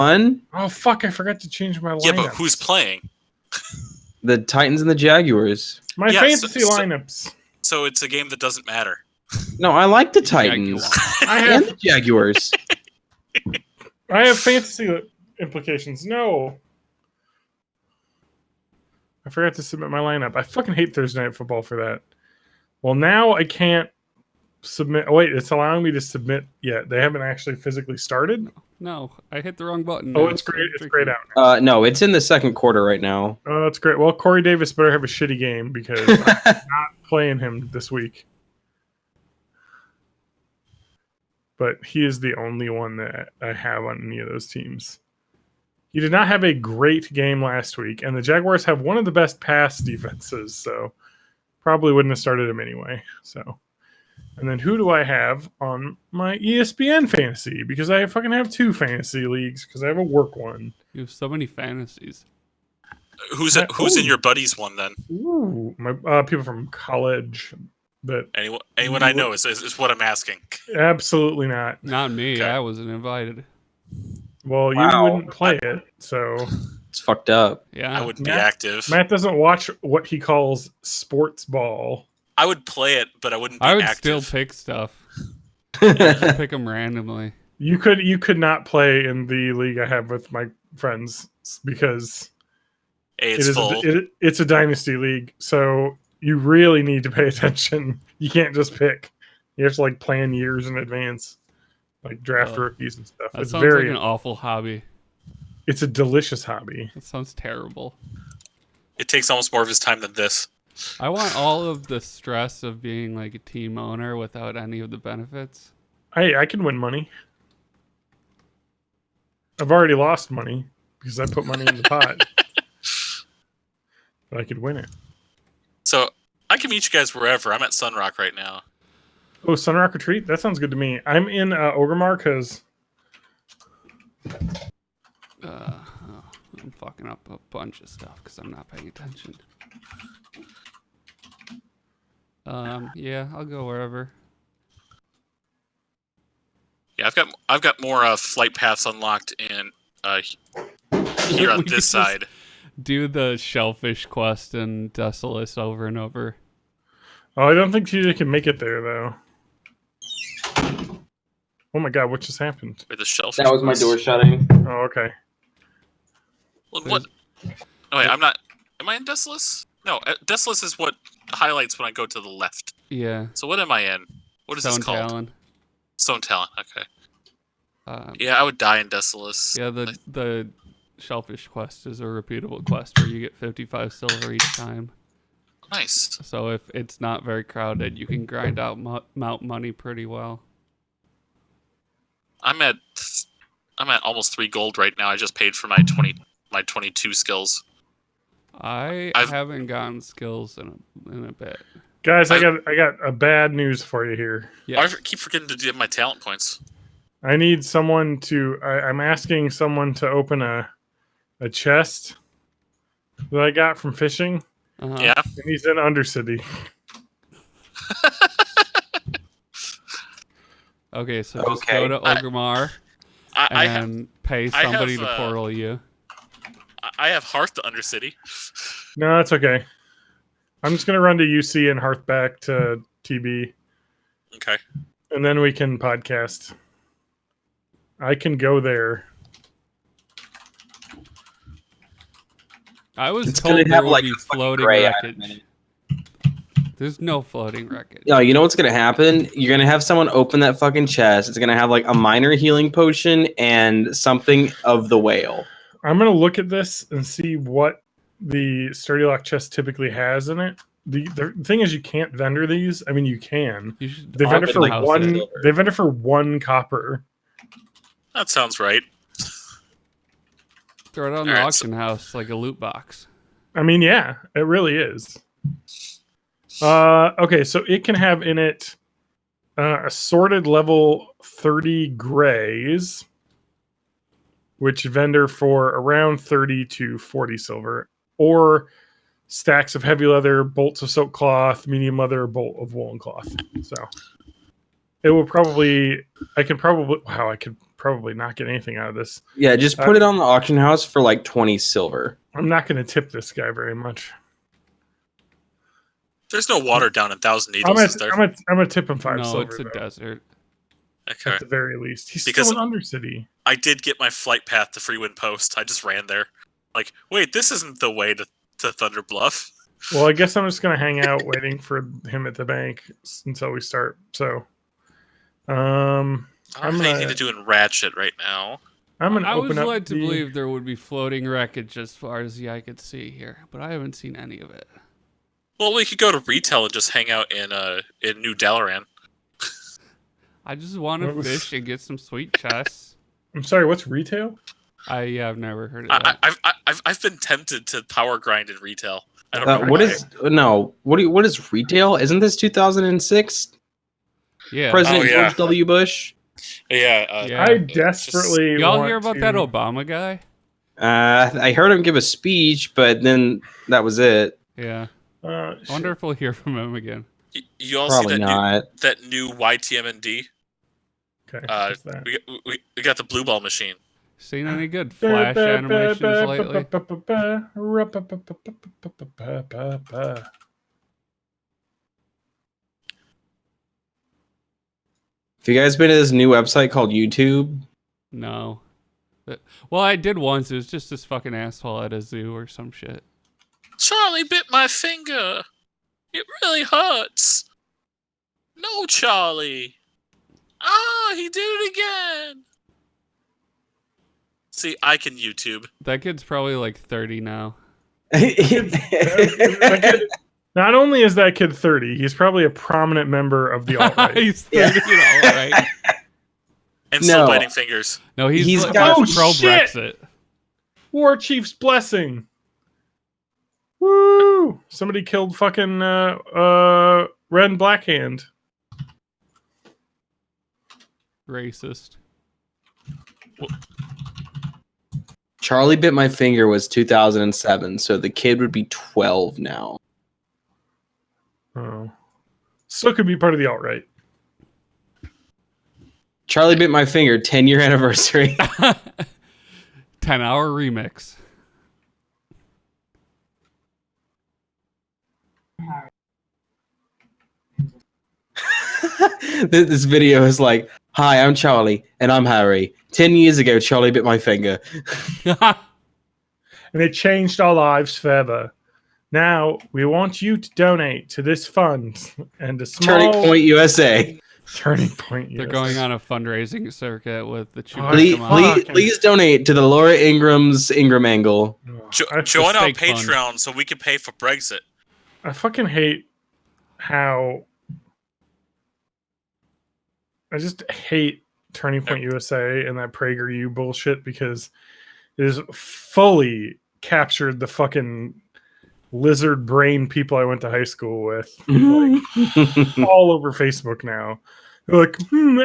One, Oh, fuck, I forgot to change my lineups. Yeah, but who's playing? the Titans and the Jaguars. My fantasy lineups. So it's a game that doesn't matter. No, I like the Titans and the Jaguars. I have fantasy implications. No. I forgot to submit my lineup. I fucking hate Thursday Night Football for that. Well, now I can't submit. Oh, wait, it's allowing me to submit yet. They haven't actually physically started? No, I hit the wrong button. Oh, it's great. It's great out. No, it's in the second quarter right now. Oh, that's great. Well, Corey Davis better have a shitty game because I'm not playing him this week. But he is the only one that I have on any of those teams. He did not have a great game last week, and the Jaguars have one of the best pass defenses, so probably wouldn't have started him anyway. So, and then who do I have on my ESPN fantasy? Because I fucking have 2 fantasy leagues because I have a work one. You have so many fantasies. Who's in your buddies one then? Ooh, my people from college. But anyone I know is what I'm asking. Absolutely not. Not me. Okay. I wasn't invited. Well, you wouldn't play it, so it's fucked up. Yeah, I wouldn't be active. Matt doesn't watch what he calls sports ball. I would play it, but I wouldn't be I would active. still pick stuff. Just pick them randomly. You could not play in the league I have with my friends because it's a dynasty league, so you really need to pay attention. You can't just pick. You have to like plan years in advance, like draft rookies and stuff. That It's sounds very like an awful hobby. It's a delicious hobby. That sounds terrible. It takes almost more of his time than this. I want all of the stress of being like a team owner without any of the benefits. I can win money. I've already lost money because I put money in the pot. But I could win it. So I can meet you guys wherever. I'm at Sunrock right now. Oh, Sunrock Retreat? That sounds good to me. I'm in Orgrimmar because... I'm fucking up a bunch of stuff because I'm not paying attention. Yeah, I'll go wherever. Yeah, I've got more flight paths unlocked in here on this side. Do the shellfish quest and Desolus over and over. Oh, I don't think TJ can make it there though. Oh my god, what just happened? Wait, the shellfish. That was my door shutting. Oh, okay. Well, what? Oh wait, I'm not. Am I in Desolus? No, Desolus is what highlights when I go to the left. Yeah. So what am I in? What is Stone this called? Talon. Stone Talon. Okay. Yeah, I would die in Desolus. Yeah, the shellfish quest is a repeatable quest where you get 55 silver each time. Nice. So if it's not very crowded, you can grind out mount money pretty well. I'm at almost 3 gold right now. I just paid for my 22 skills. I haven't gotten skills in a bit. Guys, I got a bad news for you here. Yeah. I keep forgetting to do my talent points. I need someone to. I'm asking someone to open a chest that I got from fishing. Uh-huh. Yeah. And he's in Undercity. Okay, so just go to Orgrimmar and pay somebody to portal you. I have Hearth to Undercity. No, that's okay. I'm just gonna run to UC and Hearth back to TB. Okay. And then we can podcast. I can go there. I was told there would be floating wreckage. There's no floating wreckage. No, you know what's gonna happen? You're gonna have someone open that fucking chest. It's gonna have like a minor healing potion and something of the whale. I'm gonna look at this and see what the Sturdy Lock chest typically has in it. The thing is, you can't vendor these. I mean, you can. They vendor for one. They vendor for 1 copper. That sounds right. Throw it on the auction house like a loot box. I mean, yeah, it really is. Okay, so it can have in it assorted level 30 grays, which vendor for around 30 to 40 silver, or stacks of heavy leather, bolts of silk cloth, medium leather, bolt of woolen cloth. So it will probably, I could probably not get anything out of this. Yeah, just put it on the auction house for like 20 silver. I'm not going to tip this guy very much. There's no water down in Thousand Needles, is there? I'm gonna tip him 5 No, silver. it's a though, desert. Okay. at the very least. He's Because still an Undercity. I did get my flight path to Freewind Post. I just ran there. Like, wait, this isn't the way to Thunder Bluff. Well, I guess I'm just gonna hang out waiting for him at the bank until we start. So, I don't have gonna- anything to do in Ratchet right now. I'm gonna I was open up led to the- believe there would be floating wreckage as far as the eye could see here, but I haven't seen any of it. Well, we could go to retail and just hang out in New Dalaran. I just want to fish and get some sweet chests. I'm sorry, what's retail? I've never heard of that. I've been tempted to power grind in retail. I don't know What why. is no? What is retail? Isn't this 2006? Yeah. President Oh, yeah. George W. Bush. Yeah. Yeah. I desperately Y'all want hear about to... that Obama guy? I heard him give a speech, but then that was it. Yeah. I shit. wonder if we'll hear from him again. You all Probably see not. that new YTMND? Okay, what's that? We got the blue ball machine. Seen any good Flash animations lately? Have you guys been to this new website called YouTube? No. Well, I did once. It was just this fucking asshole at a zoo or some shit. Charlie bit my finger. It really hurts. No, Charlie. Ah, he did it again. See, I can YouTube. That kid's probably like 30 now. That kid- not only is that kid 30, he's probably a prominent member of the alt-right. He's 30 now, right? And still No. biting fingers. No, he's got- Oh, pro shit! Brexit. War Chief's blessing. Woo! Somebody killed fucking Red and Black Hand. Racist. Charlie Bit My Finger was 2007, so the kid would be 12 now. Oh. Still could be part of the alt-right. Charlie Bit My Finger, 10-year anniversary. 10-hour remix. This video is like, hi, I'm Charlie, and I'm Harry. 10 years ago, Charlie bit my finger. And it changed our lives forever. Now, we want you to donate to this fund and a small... Turning Point USA. Turning Point They're USA. going on a fundraising circuit with the Oh, Please, fuck. please donate to the Laura Ingram's Ingram Angle. Join our fake fun. Patreon so we can pay for Brexit. I fucking hate how... I just hate Turning Point USA and that PragerU bullshit because it has fully captured the fucking lizard brain people I went to high school with. Like, all over Facebook now. They're like,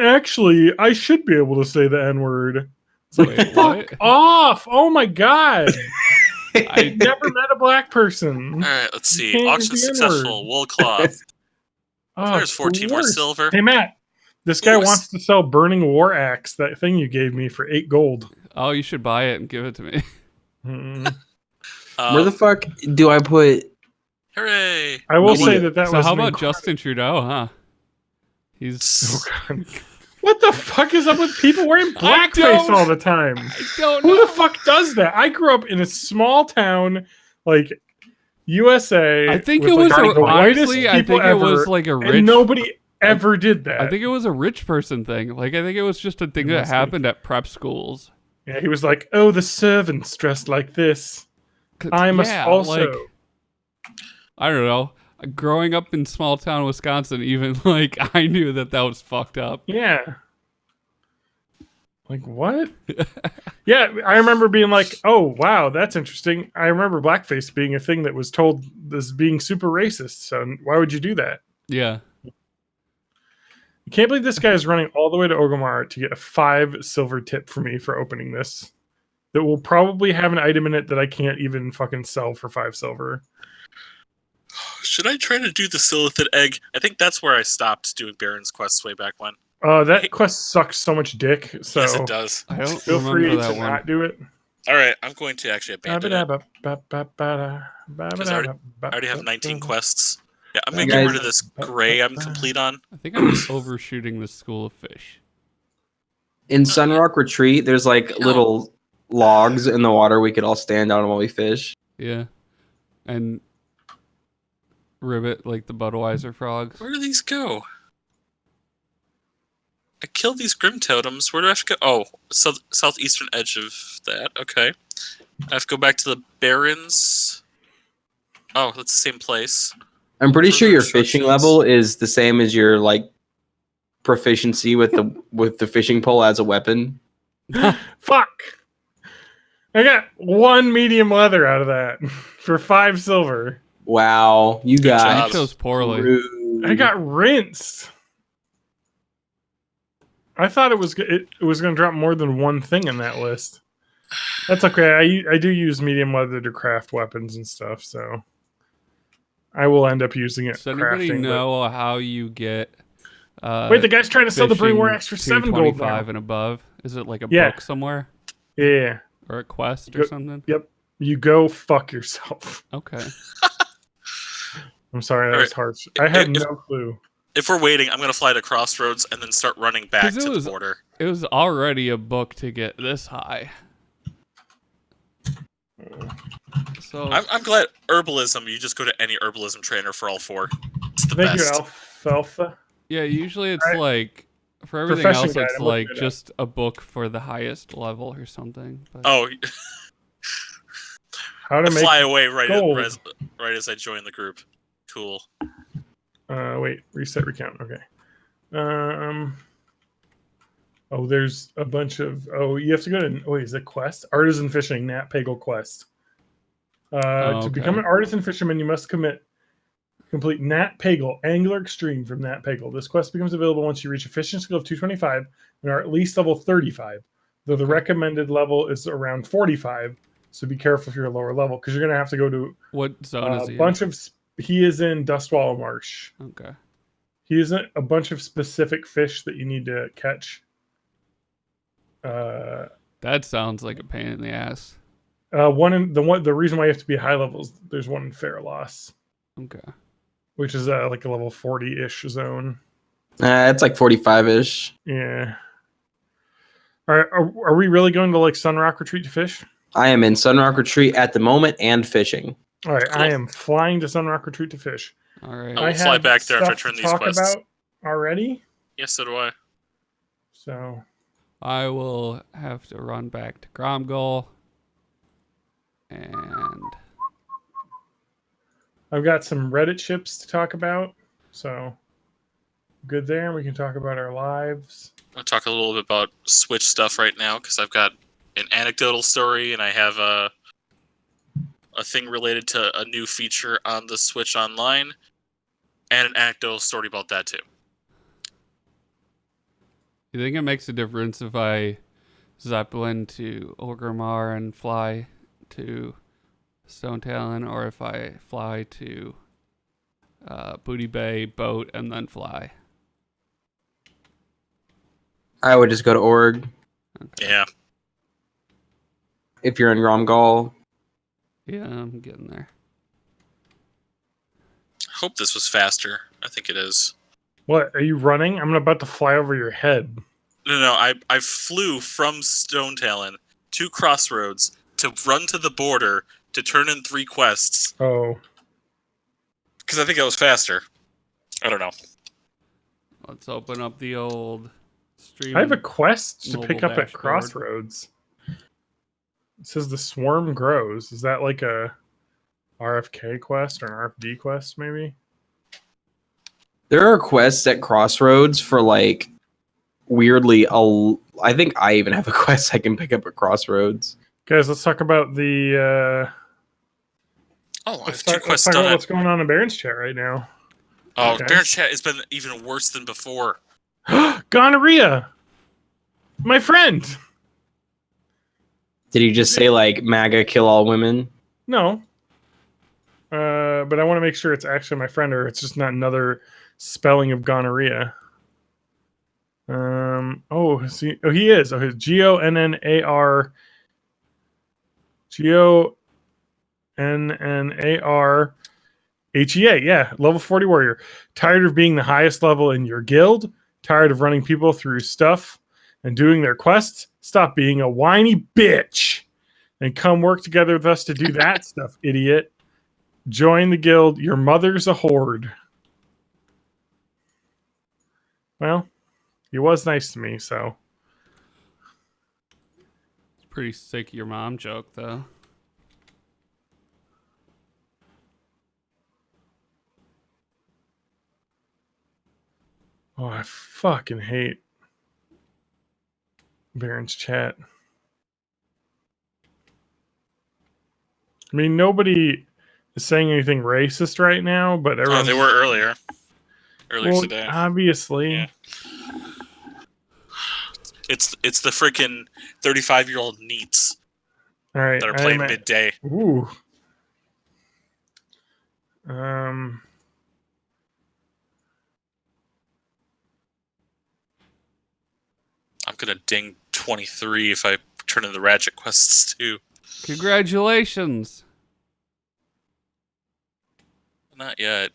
actually, I should be able to say the N-word. It's like, Wait, fuck what? off! Oh my god! I I never met a black person. All right, let's see. Can't Auction use the successful. N-word. Wool cloth. Oh, There's it's the 14 more worst. silver. Hey, Matt. This guy Ooh, wants to sell Burning War Axe, that thing you gave me, for 8 gold. Oh, you should buy it and give it to me. Mm. Where the fuck do I put... Hooray! I will Nobody- say that So was how an about incredible- Justin Trudeau, huh? He's... Oh, God. What the fuck is up with people wearing blackface don't- all the time? I don't Who know. the fuck does that? I grew up in a small town, like USA. I think with, it was like, the whitest honestly, I people think it was ever, like a and rich... nobody ever did that. I think it was a rich person thing. Like, I think it was just a thing It that must be. happened at prep schools. Yeah, he was like, "Oh, the servants dressed like this. 'Cause- I must yeah, also." like, I don't know. Growing up in small town Wisconsin, even like I knew that was fucked up. Yeah. Like what? Yeah, I remember being like, "Oh, wow, that's interesting." I remember blackface being a thing that was told as being super racist. So why would you do that? Yeah. I can't believe this guy is running all the way to Ogomar to get a 5 silver tip for me for opening this. That will probably have an item in it that I can't even fucking sell for 5 silver. Should I try to do the Silithid egg? I think that's where I stopped doing Baron's quests way back when. That quest sucks so much dick. So Yes, it does. I don't feel free remember to that one. not do it. All right, I'm going to actually abandon it because I already have 19 quests. Yeah, I'm going to get rid of this gray I'm complete on. I think I'm just overshooting the school of fish. In Sunrock Retreat, there's like little logs in the water we could all stand on while we fish. Yeah. And ribbit like the Budweiser frogs. Where do these go? I killed these Grim Totems. Where do I have to go? Oh, southeastern edge of that. Okay. I have to go back to the Barrens. Oh, that's the same place. I'm pretty sure your Further fishing instructions. level is the same as your like proficiency with the fishing pole as a weapon. Fuck! I got 1 medium leather out of that for 5 silver. Wow, you Good got job. I chose poorly. screwed. I got rinsed. I thought it was going to drop more than one thing in that list. That's okay. I do use medium leather to craft weapons and stuff, so I will end up using it. Does anybody crafting, know how you get wait, the guy's trying to sell the Burning War Axe for 7 gold now. 225 and above? Is it like a Yeah. book somewhere? Yeah. Or a quest or something? Yep. You go fuck yourself. Okay. I'm sorry, that was harsh. I have no clue. If we're waiting, I'm going to fly to Crossroads and then start running back 'Cause to it was- the border. It was already a book to get this high. So I'm glad herbalism, you just go to any herbalism trainer for all 4. It's the Thank best. you, Alfalfa. yeah, usually it's Alright. like for everything Profession else guide, it's I'm like looking it up. just a book for the highest level or something. But Oh, How to I make fly away right gold. as I join the group. Cool. wait, reset recount. Okay. Oh, there's a bunch of you have to go to is it quest? Artisan fishing, Nat Pagel quest. To become okay. an artisan fisherman, you must complete Nat Pagel, Angler Extreme from Nat Pagel. This quest becomes available once you reach a fishing skill of 225 and are at least level 35, though the recommended level is around 45. So be careful if you're a lower level, because you're going to have to go to what zone is a he bunch of. He is in Dustwallow Marsh. in? Okay. He is a bunch of specific fish that you need to catch. That sounds like a pain in the ass. The reason why you have to be high levels, there's one in Fairloss, Okay. which is like a level 40-ish zone. It's like 45-ish. Yeah. All right, are we really going to like Sunrock Retreat to fish? I am in Sunrock Retreat at the moment and fishing. All right, Cool. I am flying to Sunrock Retreat to fish. All right. I will fly have back there after I stuff turn to these talk quests. about already, Yes, so do I. so I will have to run back to Gromgol. And I've got some Reddit ships to talk about. So good there. We can talk about our lives. I'll talk a little bit about Switch stuff right now because I've got an anecdotal story and I have a thing related to a new feature on the Switch Online and an anecdotal story about that too. you think it makes a difference if I zeppelin to Orgrimmar and fly to Stone Talon, or if I fly to Booty Bay, boat, and then fly? I would just go to Org Okay. Yeah. if you're in Gromgol. Yeah, I'm getting there. I hope this was faster. I think it is. What are you running? I'm about to fly over your head. No, I flew from Stone Talon to Crossroads to run to the border to turn in 3 quests Oh, because I think that was faster. I don't know. Let's open up the old stream. I have a quest to Mobile pick up at dashboard. Crossroads. It says the swarm grows. Is that like a RFK quest or an RFD quest, maybe? There are quests at Crossroads for like weirdly. I think I even have a quest I can pick up at Crossroads. Guys, let's talk about the. Oh, I have Let's 2 talk quests about done. what's going on in Baron's chat right now. Oh, Okay. Baron's chat has been even worse than before. Gonorrhea, my friend. Did he just say like MAGA kill all women? No. But I want to make sure it's actually my friend, or it's just not another spelling of gonorrhea. Oh, he is. Oh, his GONNAR. GONNARHEA. Yeah, level 40 warrior. Tired of being the highest level in your guild? Tired of running people through stuff and doing their quests? Stop being a whiny bitch and come work together with us to do that stuff, idiot. Join the guild. Your mother's a horde. Well, he was nice to me, so. Pretty sick your mom joke, though. Oh, I fucking hate Baron's chat. I mean, nobody is saying anything racist right now, but Oh, everyone's they were earlier well, today. obviously. Yeah. It's the freaking 35-year-old neats All right, that are playing midday. Ooh. I'm gonna ding 23 if I turn in the Ratchet quests too. Congratulations. Not yet.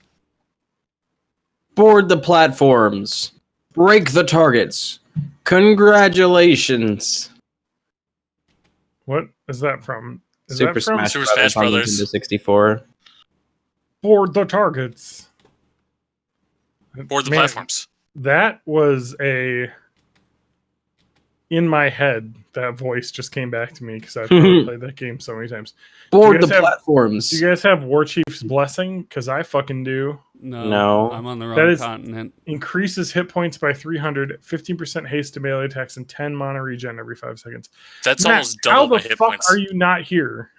Board the platforms. Break the targets. Congratulations. What is that from? Is Super that from Smash Super Brothers Smash on Brothers. Nintendo 64. Board the targets? Board the Man, platforms. That was in my head. That voice just came back to me because I've played that game so many times. Board the guys have- platforms. Do you guys have War Chief's Blessing? Because I fucking do. No. I'm on the That wrong is- continent. Increases hit points by 300, 15% haste to melee attacks, and 10 mana regen every 5 seconds. That's Matt, almost double my how the hit fuck points. are you not here?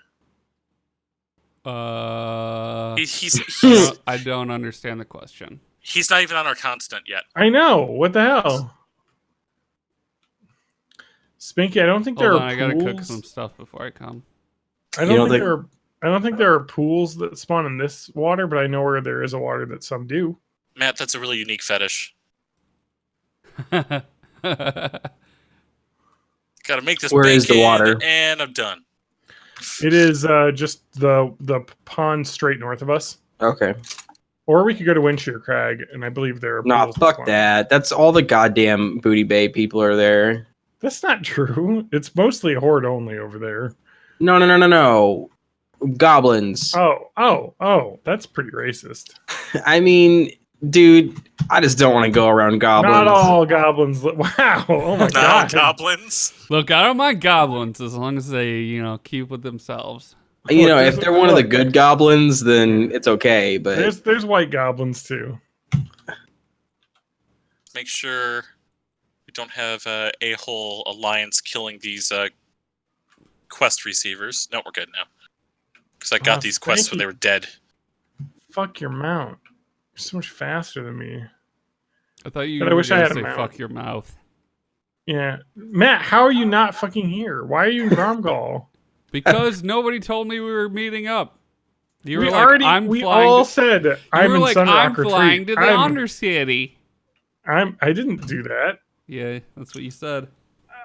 I don't understand the question. He's not even on our continent yet. I know. What the hell? Spinky, I don't think there Hold are on, I pools. gotta cook some stuff before I come. I don't think there are pools that spawn in this water, but I know where there is a water that some do. Matt, that's a really unique fetish. Gotta make this Where is the bacon, water? and I'm done. It is just the pond straight north of us. Okay. Or we could go to Windshear Crag, and I believe there are Nah, pools. fuck that. That's all the goddamn Booty Bay people are there. That's not true. It's mostly horde only over there. No. Goblins. Oh, that's pretty racist. I mean, dude, I just don't want to go around goblins. Not all goblins. Wow. Oh my Not all god. goblins. Look, I don't mind goblins as long as they, keep with themselves. You know, Look, if they're one of the good goblins, then it's okay. But There's white goblins too. Make sure we don't have a-hole alliance killing these quest receivers. No, we're good now. Because I got these quests when they were dead. Fuck your mount. You're so much faster than me. I thought you But I were wish I gonna had a say mount. fuck your mouth. Yeah. Matt, how are you not fucking here? Why are you in Gromgal? Because nobody told me we were meeting up. You were we like, already I'm we flying all to, said you I'm were in like, Sunrock I'm Retreat. flying to the Undercity. I didn't do that. Yeah, that's what you said.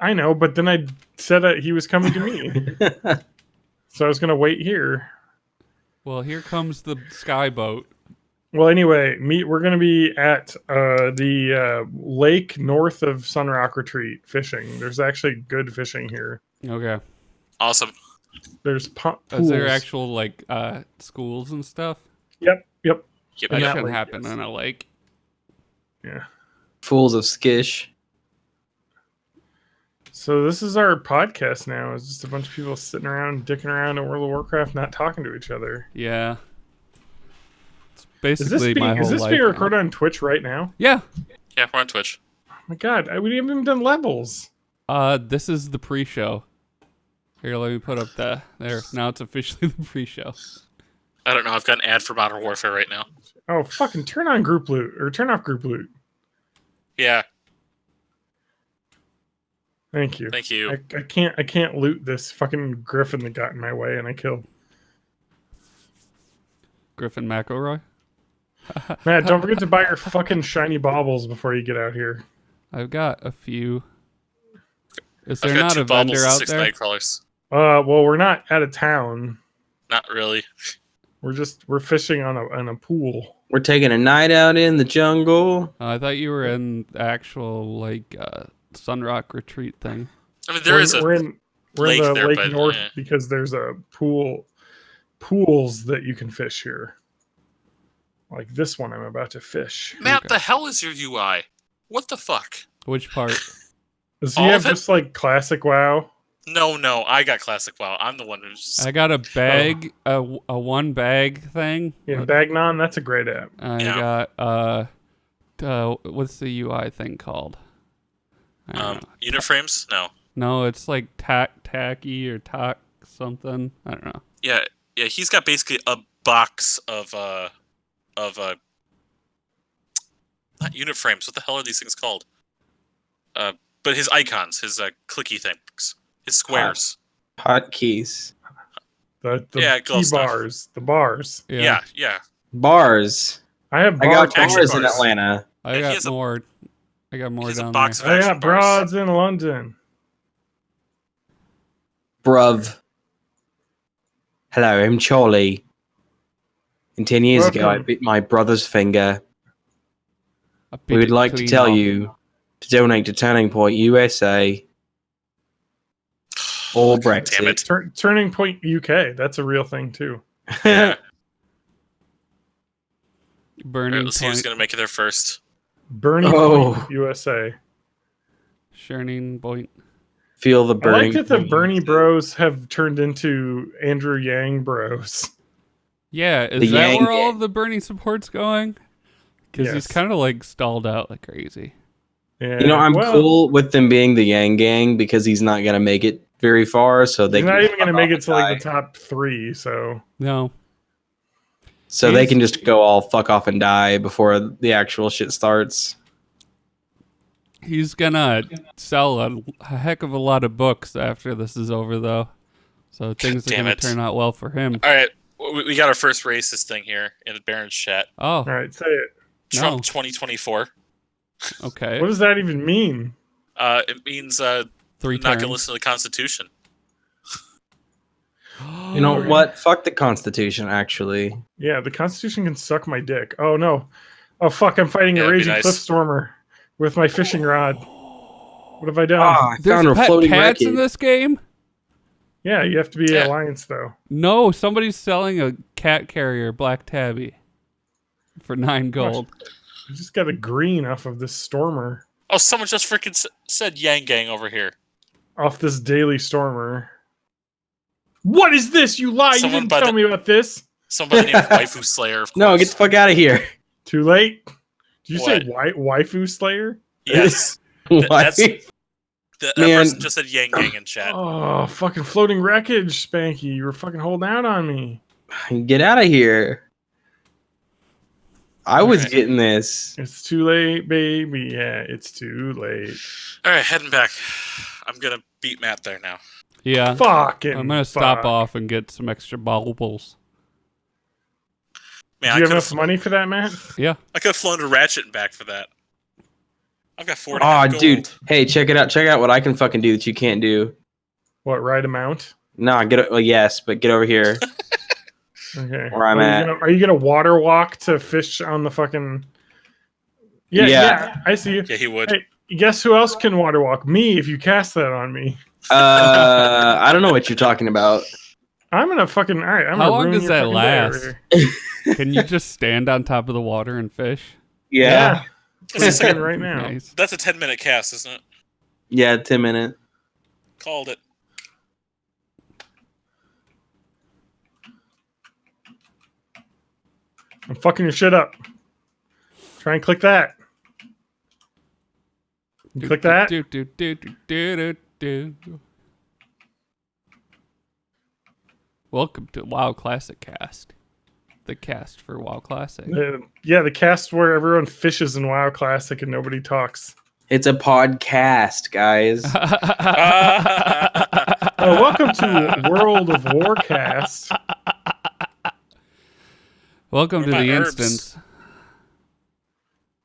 I know, but then I said that he was coming to me. So I was gonna wait here. Well, here comes the skyboat. Well, anyway, we're going to be at the lake north of Sunrock Retreat fishing. There's actually good fishing here. Okay. Awesome. There's pools. Is there actual schools and stuff? Yep. Yep, That And yep. that shouldn't lake, happen yes. in a lake. Yeah. fools of Skish. So this is our podcast now. It's just a bunch of people sitting around, dicking around in World of Warcraft, not talking to each other. Yeah. It's Is basically this my whole life being now. recorded on Twitch right now? Yeah. Yeah, we're on Twitch. Oh my god, we haven't even done levels. This is the pre-show. Here, let me put up there. Now it's officially the pre-show. I don't know. I've got an ad for Modern Warfare right now. Oh, fucking turn on group loot or turn off group loot. Yeah, Thank you. thank you. I can't loot this fucking griffin that got in my way and I killed. Griffin McElroy. Matt, don't forget to buy your fucking shiny baubles before you get out here. I've got a few. Is I've there got not 2 a vendor baubles and out 6 there? nightcrawlers. Well, we're not out of town. Not really. We're fishing on a pool. We're taking a night out in the jungle. I thought you were in the actual Sunrock retreat thing. I mean, there is a We're in lake the there, lake but north because there's a pools that you can fish here. Like this one I'm about to fish. Matt, Okay. the hell is your UI? What the fuck? Which part? Does he all have of it? just like classic WoW? No, I got classic WoW. I'm the one who's. I got a bag, a one bag thing. Yeah, Bagnon, that's a great app. I Yeah. got what's the UI thing called? I don't know. Unit frames? No. No, it's like tacky or tack something. I don't know. Yeah. He's got basically a box of not unit frames. What the hell are these things called? But his icons, his clicky things, his squares. Hotkeys. The Yeah, key glow stuff. bars, the bars. Yeah. Bars. I have I got bars. bars in Atlanta. I Yeah, he got has a- more. I got more He has a down box there. of I action got bars. broads in London. Bruv. Hello, I'm Charlie. And 10 years ago, I Welcome. bit my brother's finger. I We bit would it like to clean tell off. you to donate to Turning Point USA or Brexit. Damn it. Turning Point UK. That's a real thing too. Yeah. Burning Alright, let's see who's Point. gonna make it there first. Burning Oh. Point USA. Churning Point. Feel the I burning. like that the Bernie Bros have turned into Andrew Yang Bros. Yeah, is The that Yang where all Gang. of the Bernie support's going? Because he's Yes. kind of like stalled out like crazy. Yeah, You know, I'm well, cool with them being the Yang Gang because he's not going to make it very far. So they He's can not just even going to fuck make off it to and like the die. top 3. So No, So they he's- can just go all fuck off and die before the actual shit starts. he's gonna sell a heck of a lot of books after this is over, though. So things are Damn gonna it. turn out well for him. All right, we got our first racist thing here in the Baron's chat. Oh, all right, say it. Trump No. 2024. okay. What does that even mean? It means 3 not gonna terms. listen to the Constitution. You know what? Fuck the Constitution, actually. Yeah, the Constitution can suck my dick. Oh no. Oh fuck, I'm fighting Yeah, a it'd be raging nice. cliff stormer with my fishing rod. What have I done? Ah, I There's found her pet floating cats in wreckage. this game? Yeah, you have to be Yeah. Alliance though. No, somebody's selling a cat carrier, Black Tabby, for 9 gold. I just got a green off of this stormer. Oh, someone just freaking said Yang Gang over here. Off this daily stormer. What is this? You lie! Someone You by didn't tell the- me about this. Someone by the name of Waifu Slayer, of course. No, get the fuck out of here. Too late. Did you say What? waifu slayer? Yes. Why? That Man. person just said Yang Gang in chat. Oh, fucking floating wreckage, Spanky. You were fucking holding out on me. Get out of here. I was Alright. getting this. It's too late, baby. Yeah, it's too late. All right, heading back. I'm gonna beat Matt there now. Yeah. Fucking. I'm gonna stop fuck. off and get some extra baubles. Man, Do I you have could enough have money for that, Matt? Yeah. flown to Ratchet and back for that. I've got 4 Oh, gold. dude. Hey, check it out. Check out what I can fucking do that you can't do. What, ride a mount? Nah, well, yes, but get over here. Okay. Where I'm at. Are you gonna water walk to fish on the fucking? Yeah, Yeah. I see you. Yeah, he would. Hey, guess who else can water walk? Me, if you cast that on me. I don't know what you're talking about. I'm gonna fucking. All right, I'm How gonna long ruin does your that fucking day over last? here. Can you just stand on top of the water and fish? Yeah. That's what I'm saying right now. Nice. That's a 10-minute cast, isn't it? Yeah, 10 minutes. Called it. I'm fucking your shit up. Try and click that. You click that. Do, do, do, do, do, do, do. Welcome to WoW Classic Cast. The cast for WoW Classic. Yeah, the cast where everyone fishes in WoW Classic and nobody talks. It's a podcast, guys. Welcome to World of Warcast. Welcome Where to are the my herbs? instance.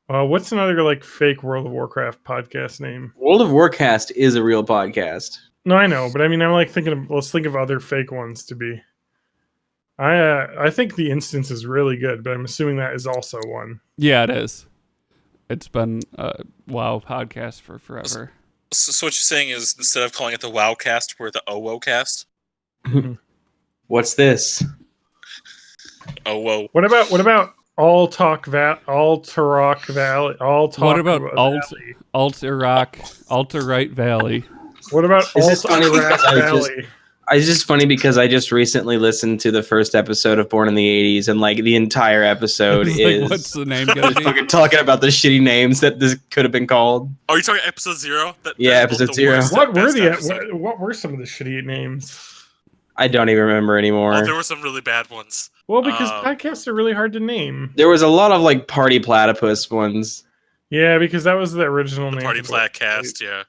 What's another like fake World of Warcraft podcast name? World of Warcast is a real podcast. No, I know, but I mean, I'm like thinking of. Let's think of other fake ones to be. I think the instance is really good, but I'm assuming that is also one. Yeah, it is. It's been a WoW podcast for forever. So what you're saying is instead of calling it the WoWcast, we're the OWOcast? What's this? Oh, whoa. What about All Talk Valley? All Turok Valley? All Talk. What about Valley? Alt-right Valley? What about Is Alt this funny Iraq because Valley? It's just funny because I just recently listened to the first episode of Born in the 80s, and like the entire episode It's is like, what's the name gonna be? fucking talking about the shitty names that this could have been called. Are you talking episode 0? Yeah, episode 0. What were what were some of the shitty names? I don't even remember anymore. Oh, there were some really bad ones. Well, because podcasts are really hard to name. There was a lot of like Party Platypus ones. Yeah, because that was the original The name. Party for the- Platcast, yeah.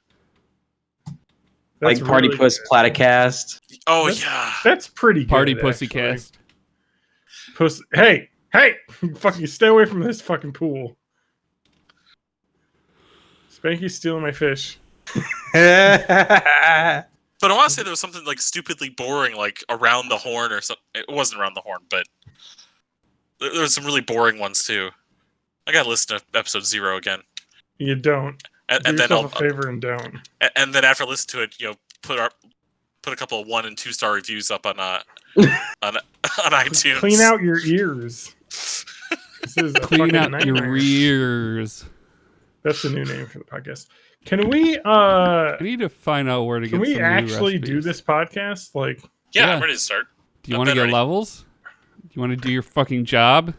That's Like Party really Puss good. Platycast. Oh, That's- yeah. That's pretty good. Party actually. Pussycast. Hey, fucking stay away from this fucking pool. Spanky's stealing my fish. But I want to say there was something like stupidly boring, like Around the Horn or something. It wasn't Around the Horn, but there was some really boring ones too. I gotta listen to episode 0 again, You don't. and Do then I'll, yourself a favor and don't. and then after listening to it, put a couple of 1 and 2 star reviews up on on iTunes. Clean out your ears. This is a Clean fucking out your nightmare. ears. That's the new name for the podcast. Can we I need to find out where to can get we some actually new do recipes. this podcast? Like, Yeah, Yeah. I'm ready to start. Do you I've want to been get ready. levels? Do you want to do your fucking job?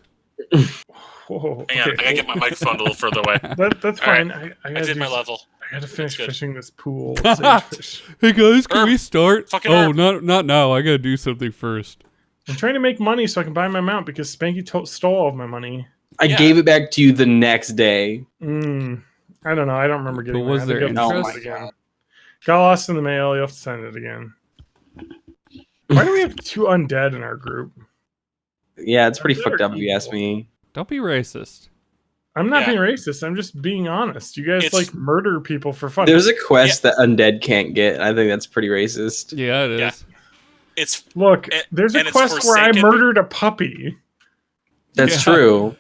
whoa. Hang on, I gotta get my microphone a little further away. That's All right. fine. I I gotta did do my level. I gotta finish good. fishing this pool. of sagefish. Hey guys, can Herb. we start? Fucking Oh, Herb. not now. I gotta do something first. I'm trying to make money so I can buy my mount because Spanky stole all of my money. I Yeah. gave it back to you the next day. I don't know. I don't remember getting. But was it. I there think I have to interest? send it again. Got lost in the mail. You have to send it again. Why do we have 2 undead in our group? Yeah, it's pretty Undead fucked are up if you ask evil. me. Don't be racist. I'm not Yeah. being racist. I'm just being honest. You guys It's- like murder people for fun. There's a quest that undead can't get. I think that's pretty racist. Yeah, it is. Yeah. It's Look, and- there's a and it's quest where I Forsaken. murdered a puppy. That's Yeah. true.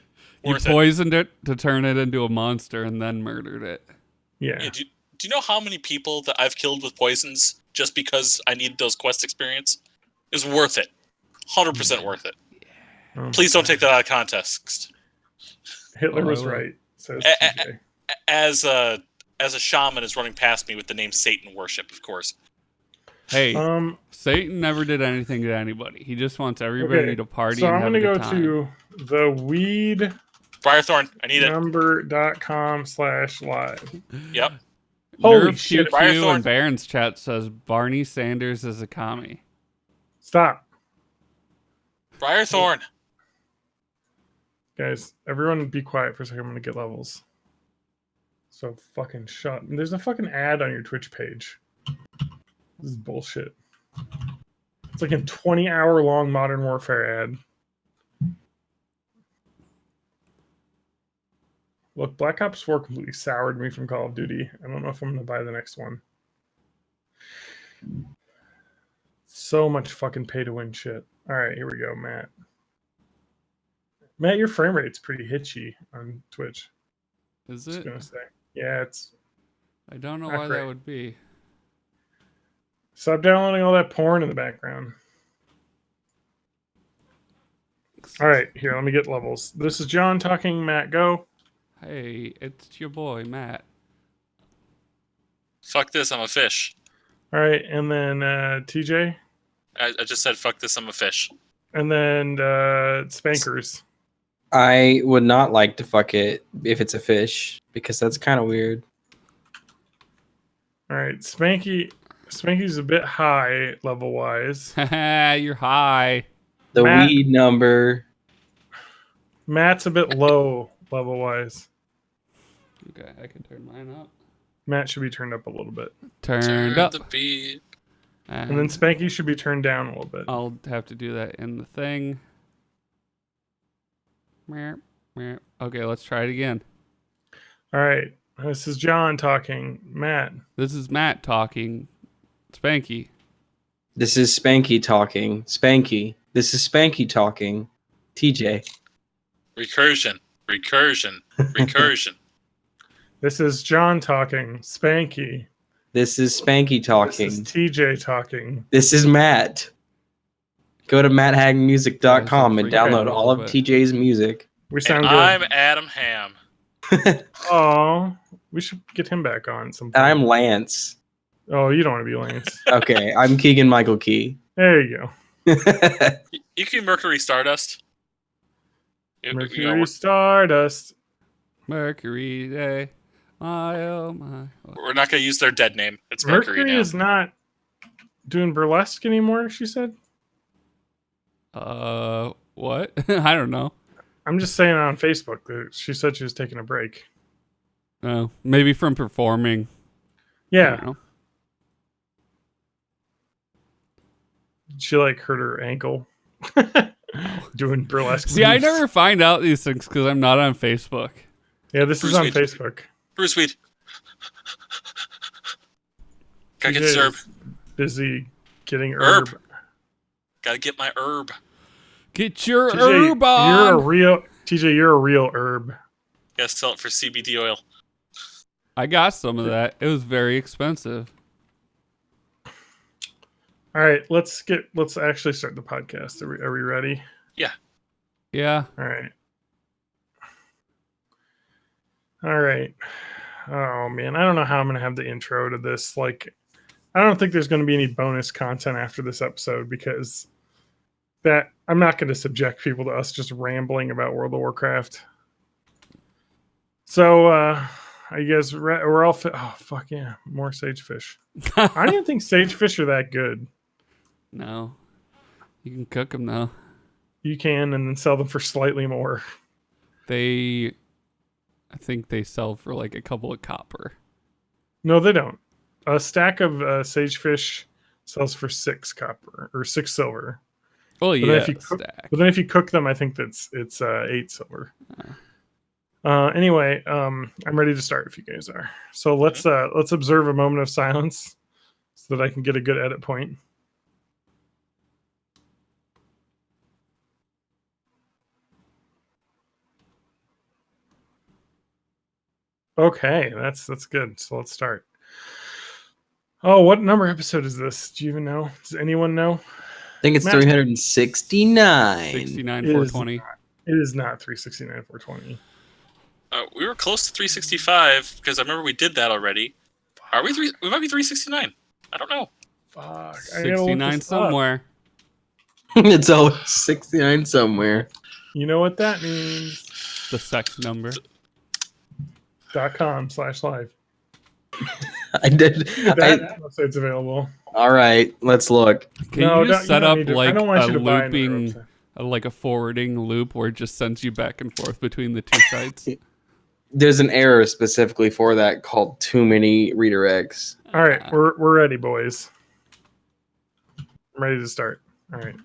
You worth it. poisoned it to turn it into a monster and then murdered it. Yeah. Yeah, do you know how many people that I've killed with poisons just because I need those quest experience? It's worth it. 100% worth it. Oh my Please don't God. take that out of context. Hitler Oh, I was will. right. Says Eh, TJ. As a shaman is running past me with the name Satan worship, of course. Hey, Satan never did anything to anybody. He just wants everybody Okay, to party So and I'm have a gonna good go time. to the Briarthorn, I need it. weednumber.com/live. Yep. Holy Nerf shit. QQ Briarthorn. and Baron's chat says Barney Sanders is a commie. Stop. Briarthorn. Guys, everyone be quiet for a second. I'm gonna get levels. So fucking shut. There's a fucking ad on your Twitch page. This is bullshit. It's like a 20-hour long Modern Warfare ad. Look, Black Ops 4 completely soured me from Call of Duty. I don't know if I'm gonna buy the next one. So much fucking pay to win shit. Alright, here we go, Matt. Matt, your frame rate's pretty hitchy on Twitch. Is Just it? gonna say. Yeah, it's I don't know Not why great. that would be. stop downloading all that porn in the background. Alright, here, let me get levels. This is John talking, Matt, go. Hey, it's your boy Matt. Fuck this, I'm a fish. Alright, and then TJ. I just said fuck this, I'm a fish. And then Spankers. I would not like to fuck it if it's a fish because that's kind of weird. Alright, Spanky's a bit high level wise. Haha, you're high. The Matt- weed number. Matt's a bit low level wise. Okay, I can turn mine up. Matt should be turned up a little bit. Turned up. the beat. And then Spanky should be turned down a little bit. I'll have to do that in the thing. Meow, meow. Okay, let's try it again. All right. This is John talking. Matt. This is Matt talking. Spanky. This is Spanky talking. Spanky. This is Spanky talking. TJ. Recursion. This is John talking. Spanky. This is Spanky talking. This is TJ talking. This is Matt. Go to matthagmusic.com and Yeah, download all of TJ's music. We sound And good. I'm Adam Ham. Oh, we should get him back on some point. And I'm Lance. Oh, you don't want to be Lance. Okay, I'm Keegan Michael Key. There you go. You can Mercury Stardust. Mercury Stardust. Mercury Day. My, oh my. We're not going to use their dead name. It's Mercury, now. is not doing burlesque anymore, she said. What? I don't know. I'm just saying on Facebook that she said she was taking a break. Oh, maybe from performing. I Yeah. don't know. She like hurt her ankle doing burlesque. See, I moves. never find out these things because I'm not on Facebook. Yeah, this is Bruce on Weed. Facebook. Bruce Weed. Gotta get TJ this herb. is busy getting Herb. herb. Gotta get my herb. Get your TJ, herb on. You're a real herb. Gotta sell it for CBD oil. I got some of that. It was very expensive. All right, let's actually start the podcast. Are we ready? Yeah. All right. All right. Oh man, I don't know how I'm gonna have the intro to this. Like, I don't think there's gonna be any bonus content after this episode because that I'm not gonna subject people to us just rambling about World of Warcraft. So, I guess we're all oh fuck yeah, more sagefish. I don't even think sagefish are that good. No. You can cook them though. You can and then sell them for slightly more. I think they sell for like a couple of copper. No, they don't. A stack of sagefish sells for 6 copper or 6 silver. Oh But yeah, then if you stack. But then if you cook them, I think it's 8 silver. Anyway, I'm ready to start if you guys are. So let's observe a moment of silence so that I can get a good edit point. Okay, that's good. So let's start. Oh, what number episode is this? Do you even know? Does anyone know? I think it's Matt. 369. 69 It is 420. It is not 369 420. We were close to 365 because I remember we did that already. Are we three? We might be 369. I don't know. Fuck. I gotta look 69 this up. somewhere. It's always 69 somewhere. You know what that means? The sex number. .com/live. I did. That website's available. All right, let's look. Can No, you just don't- set don't up need to- I like don't want a you to buy another looping, website. like a forwarding loop where it just sends you back and forth between the two sites? There's an error specifically for that called too many redirects. All right, we're ready, boys. I'm ready to start. All right.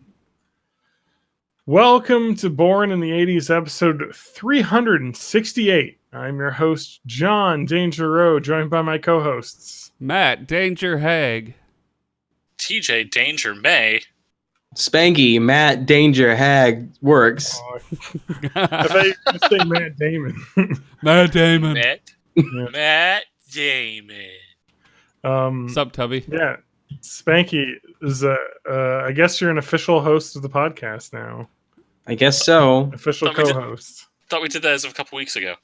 Welcome to Born in the 80s, episode 368. I'm your host, John Danger Rowe, joined by my co-hosts. Matt Danger Hag. TJ Danger May. Spanky, Matt, Danger, Hag, works. Oh, I thought you were going to say Matt Damon. Matt Damon. Matt Damon. What's up, Tubby? Yeah, Spanky is I guess you're an official host of the podcast now. I guess so. Official Thought we did- co-host. Thought we did that as of a couple weeks ago.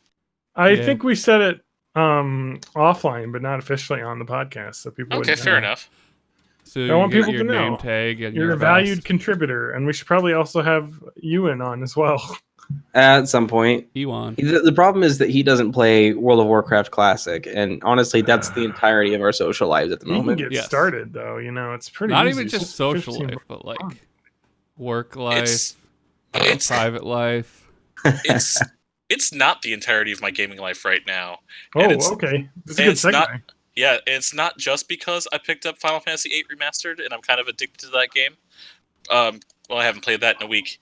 I Yeah. think we said it offline, but not officially on the podcast, so people. Okay, wouldn't fair know. enough. So I you want get people your to know. name tag and You're your a valued vest. contributor, and we should probably also have Ewan on as well. At some point. Ewan. The problem is that he doesn't play World of Warcraft Classic, and honestly, that's the entirety of our social lives at the You can moment. get Yes. started though. You know, it's pretty. Not easy. even It's just social 15 life, but like bucks. work life, It's private life. it's not the entirety of my gaming life right now. Oh, and it's- okay. This is a and good it's segue. not- Yeah, it's not just because I picked up Final Fantasy VIII Remastered and I'm kind of addicted to that game. Well, I haven't played that in a week,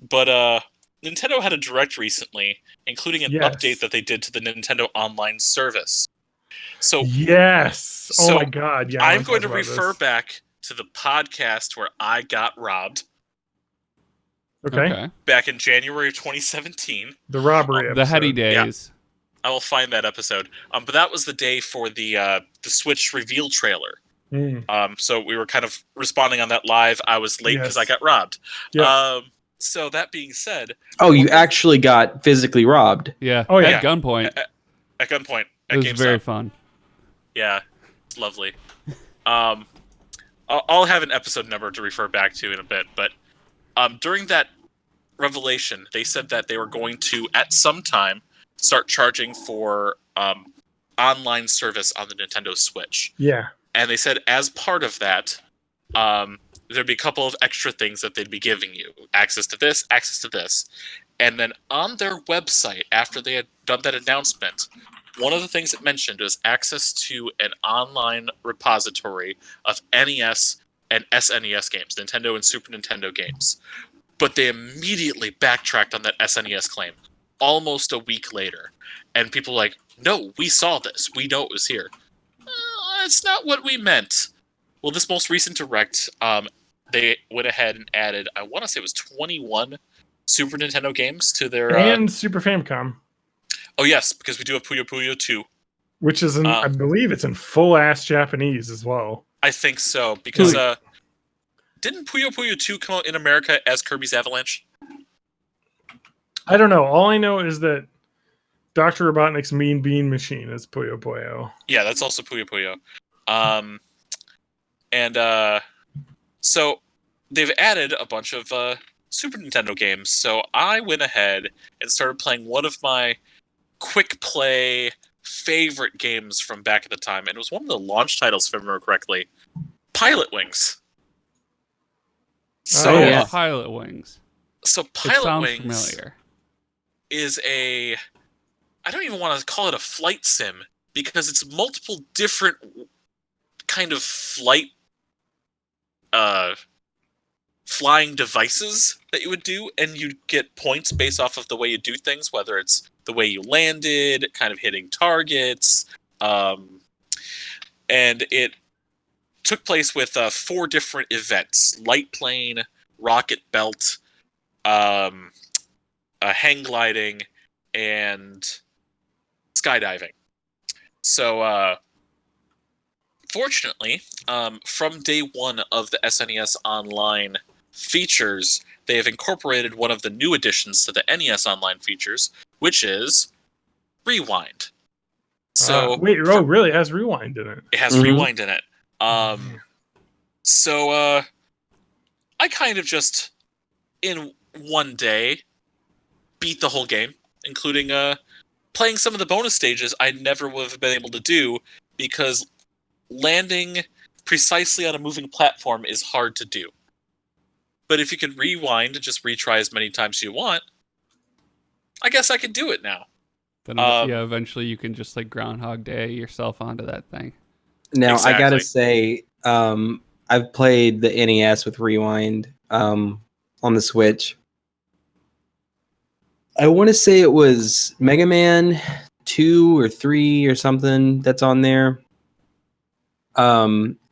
but Nintendo had a direct recently, including an Yes. update that they did to the Nintendo Online service. So, Yes. Oh So, my God. Yeah. I I'm wanna going talk to about refer this. back to the podcast where I got robbed Okay. back in January of 2017. The robbery The heady episode. days. I will find that episode. But that was the day for the Switch reveal trailer. So we were kind of responding on that live. I was late because I Yes. got robbed. Yeah. So that being said, Oh, you actually got physically robbed. Yeah. Oh, At yeah. gunpoint. At gunpoint It at was GameStop. very fun. Yeah, it's lovely. I'll have an episode number to refer back to in a bit, but during that revelation, they said that they were going to, at some time, start charging for online service on the Nintendo Switch. Yeah. And they said as part of that, there'd be a couple of extra things that they'd be giving you. Access to this, access to this. And then on their website, after they had done that announcement, one of the things it mentioned was access to an online repository of NES and SNES games, Nintendo and Super Nintendo games. But they immediately backtracked on that SNES claim almost a week later. And people were like, no, we saw this. We know it was here. That's not what we meant. Well, this most recent Direct, they went ahead and added, I want to say it was 21 Super Nintendo games to their... And Super Famicom. Oh, yes, because we do have Puyo Puyo 2. Which is in, I believe it's in full-ass Japanese as well. I think so, because didn't Puyo Puyo 2 come out in America as Kirby's Avalanche? I don't know. All I know is that Dr. Robotnik's Mean Bean Machine is Puyo Puyo. Yeah, that's also Puyo Puyo. So they've added a bunch of Super Nintendo games. So I went ahead and started playing one of my quick play favorite games from back at the time. And it was one of the launch titles, if I remember correctly. Pilot Wings. So, Oh, yeah. Pilot Wings. So It Pilot sounds Wings familiar. is a... I don't even want to call it a flight sim, because it's multiple different kind of flight flying devices that you would do, and you get points based off of the way you do things, whether it's the way you landed, kind of hitting targets, and it took place with 4 different events: light plane, rocket belt, hang gliding, and skydiving. So, fortunately, from day one of the SNES Online features, they have incorporated one of the new additions to the NES Online features, which is Rewind. So wait, really? It has Rewind in it? It has Rewind in it. So I kind of just, in one day, beat the whole game, including playing some of the bonus stages I never would have been able to do, because landing precisely on a moving platform is hard to do. But if you can rewind and just retry as many times as you want, I guess I can do it now. Then eventually you can just like Groundhog Day yourself onto that thing. Now, Exactly. I gotta say, I've played the NES with Rewind on the Switch. I want to say it was Mega Man 2 or 3 or something that's on there.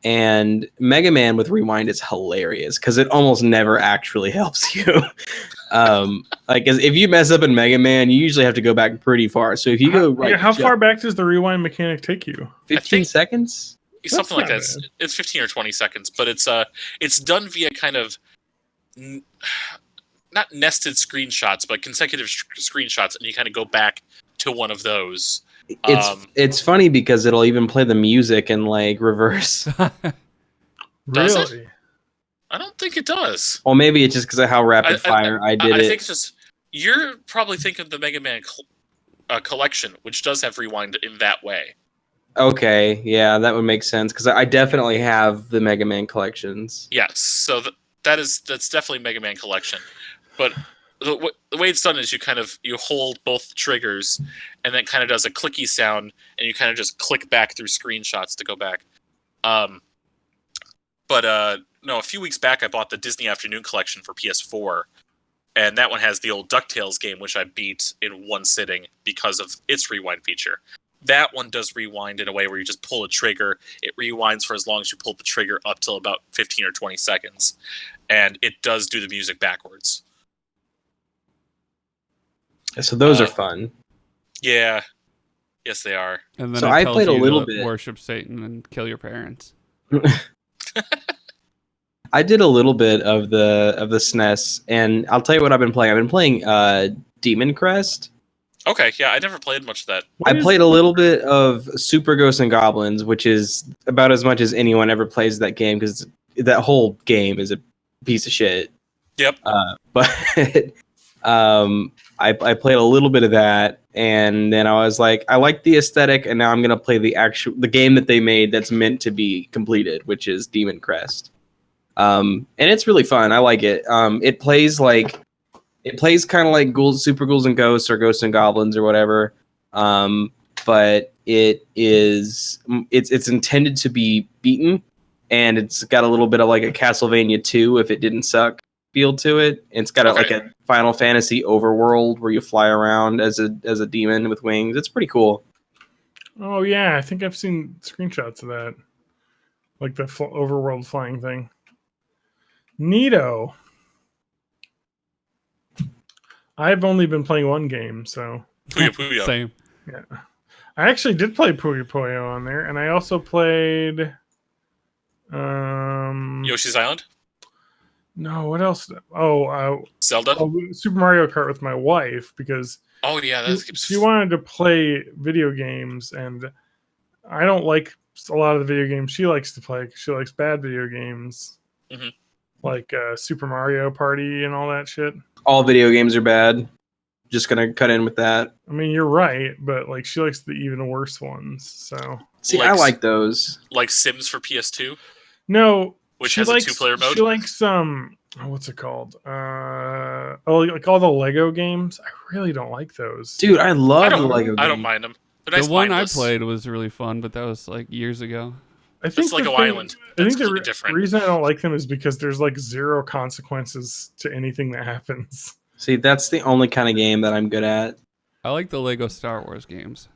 And Mega Man with Rewind is hilarious because it almost never actually helps you. Like, if you mess up in Mega Man, you usually have to go back pretty far. So if you go right, how far back does the rewind mechanic take you? 15 seconds? Something like that. That's not It's 15 or 20 seconds, but it's done via kind of not nested screenshots, but consecutive screenshots, and you kind of go back to one of those. It's funny because it'll even play the music in like reverse. Does it? Really? I don't think it does. Well, maybe it's just because of how rapid fire I did I it. think it's just, you're probably thinking of the Mega Man collection, which does have Rewind in that way. Okay, yeah, that would make sense because I definitely have the Mega Man collections. Yes, so that's definitely Mega Man collection. But the way it's done is you hold both triggers, and then it kind of does a clicky sound, and you kind of just click back through screenshots to go back. But a few weeks back I bought the Disney Afternoon collection for PS4, And that one has the old DuckTales game, which I beat in one sitting because of its rewind feature. That one does rewind in a way where you just pull a trigger. It rewinds for as long as you pull the trigger up till about 15 or 20 seconds. And it does do the music backwards. So those are fun. Yeah. Yes, they are. And then So it I tells played a you little to bit. worship Satan and kill your parents. I did a little bit of the SNES, and I'll tell you what I've been playing. I've been playing Demon Crest. Okay, yeah, I never played much of that. I played a little bit of Super Ghosts and Goblins, which is about as much as anyone ever plays that game, because that whole game is a piece of shit. Yep. But I played a little bit of that, and then I was like, I like the aesthetic, and now I'm gonna play the game that they made that's meant to be completed, which is Demon Crest. And it's really fun. I like it. It plays kind of like Super Ghouls and Ghosts or Ghosts and Goblins or whatever. But it's intended to be beaten, and it's got a little bit of like a Castlevania 2 if it didn't suck feel to it. It's got like a Final Fantasy overworld where you fly around as a demon with wings. It's pretty cool. Oh yeah, I think I've seen screenshots of that, like the overworld flying thing. Neato. I've only been playing one game, so Puyo Puyo. Same. yeah. I actually did play Puyo Puyo on there, and I also played Yoshi's Island? no, what else? Zelda? Super Mario Kart with my wife, because Oh yeah, that's she wanted to play video games, and I don't like a lot of the video games she likes to play. She likes bad video games, like Super Mario Party and all that shit. All video games are bad. Just gonna cut in with that. I mean, you're right, but like she likes the even worse ones. So see, I like those. Like Sims for PS2. No, which has a 2-player mode. She likes what's it called? Like all the Lego games. I really don't like those. Dude, I love the Lego games. I don't mind them. They're nice, the one mindless. I played was really fun, but that was like years ago. I think it's like Island. I think the different. Reason I don't like them is because there's like zero consequences to anything that happens. See, that's the only kind of game that I'm good at. I like the Lego Star Wars games.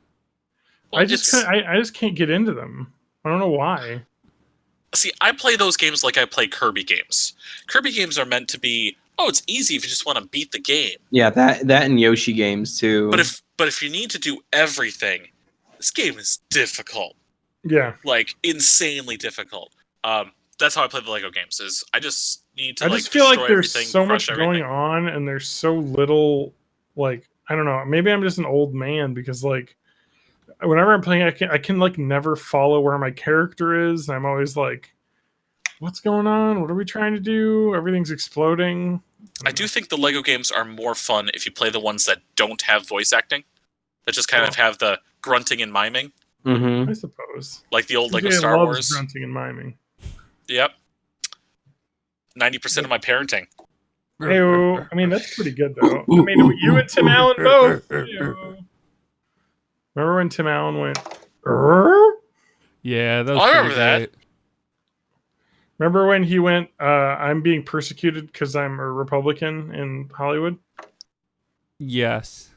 Well, I just can't get into them. I don't know why. See, I play those games like I play Kirby games. Kirby games are meant to be, it's easy if you just want to beat the game. Yeah, that and Yoshi games too. But if you need to do everything, this game is difficult. Yeah. Like insanely difficult. That's how I play the Lego games. Is I just need to. I just feel like there's so much going on, and there's so little. Like, I don't know. Maybe I'm just an old man, because like whenever I'm playing, I can like never follow where my character is, and I'm always like, what's going on? What are we trying to do? Everything's exploding. I do think the Lego games are more fun if you play the ones that don't have voice acting, that just kind of have the grunting and miming. I suppose. Like the old Lego Star Wars. Grunting and miming. Yep. 90% of my parenting. Hey, I mean, that's pretty good, though. I mean, you and Tim Allen both. Remember when Tim Allen went, Yeah, that was I remember that. Great. Remember when he went, I'm being persecuted because I'm a Republican in Hollywood? Yes.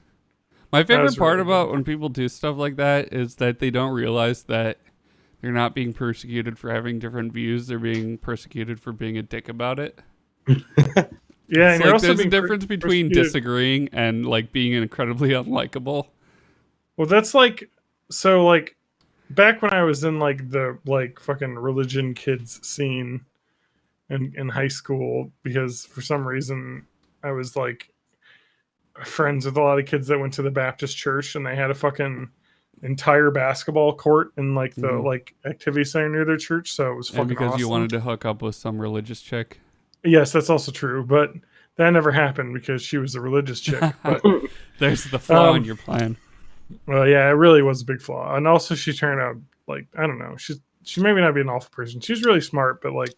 My favorite part really about when people do stuff like that is that they don't realize that they're not being persecuted for having different views. They're being persecuted for being a dick about it. Yeah, and like, also there's a difference between disagreeing and like being incredibly unlikable. Well, that's like, so like back when I was in like the like fucking religion kids scene in high school, because for some reason I was like friends with a lot of kids that went to the Baptist church, and they had a fucking entire basketball court in like the like activity center near their church. So it was fucking and because awesome. you wanted to hook up with some religious chick. Yes, that's also true, but that never happened because she was a religious chick. But there's the flaw in your plan. Well, yeah, it really was a big flaw, and also she turned out like, I don't know, she maybe not be an awful person. She's really smart, but like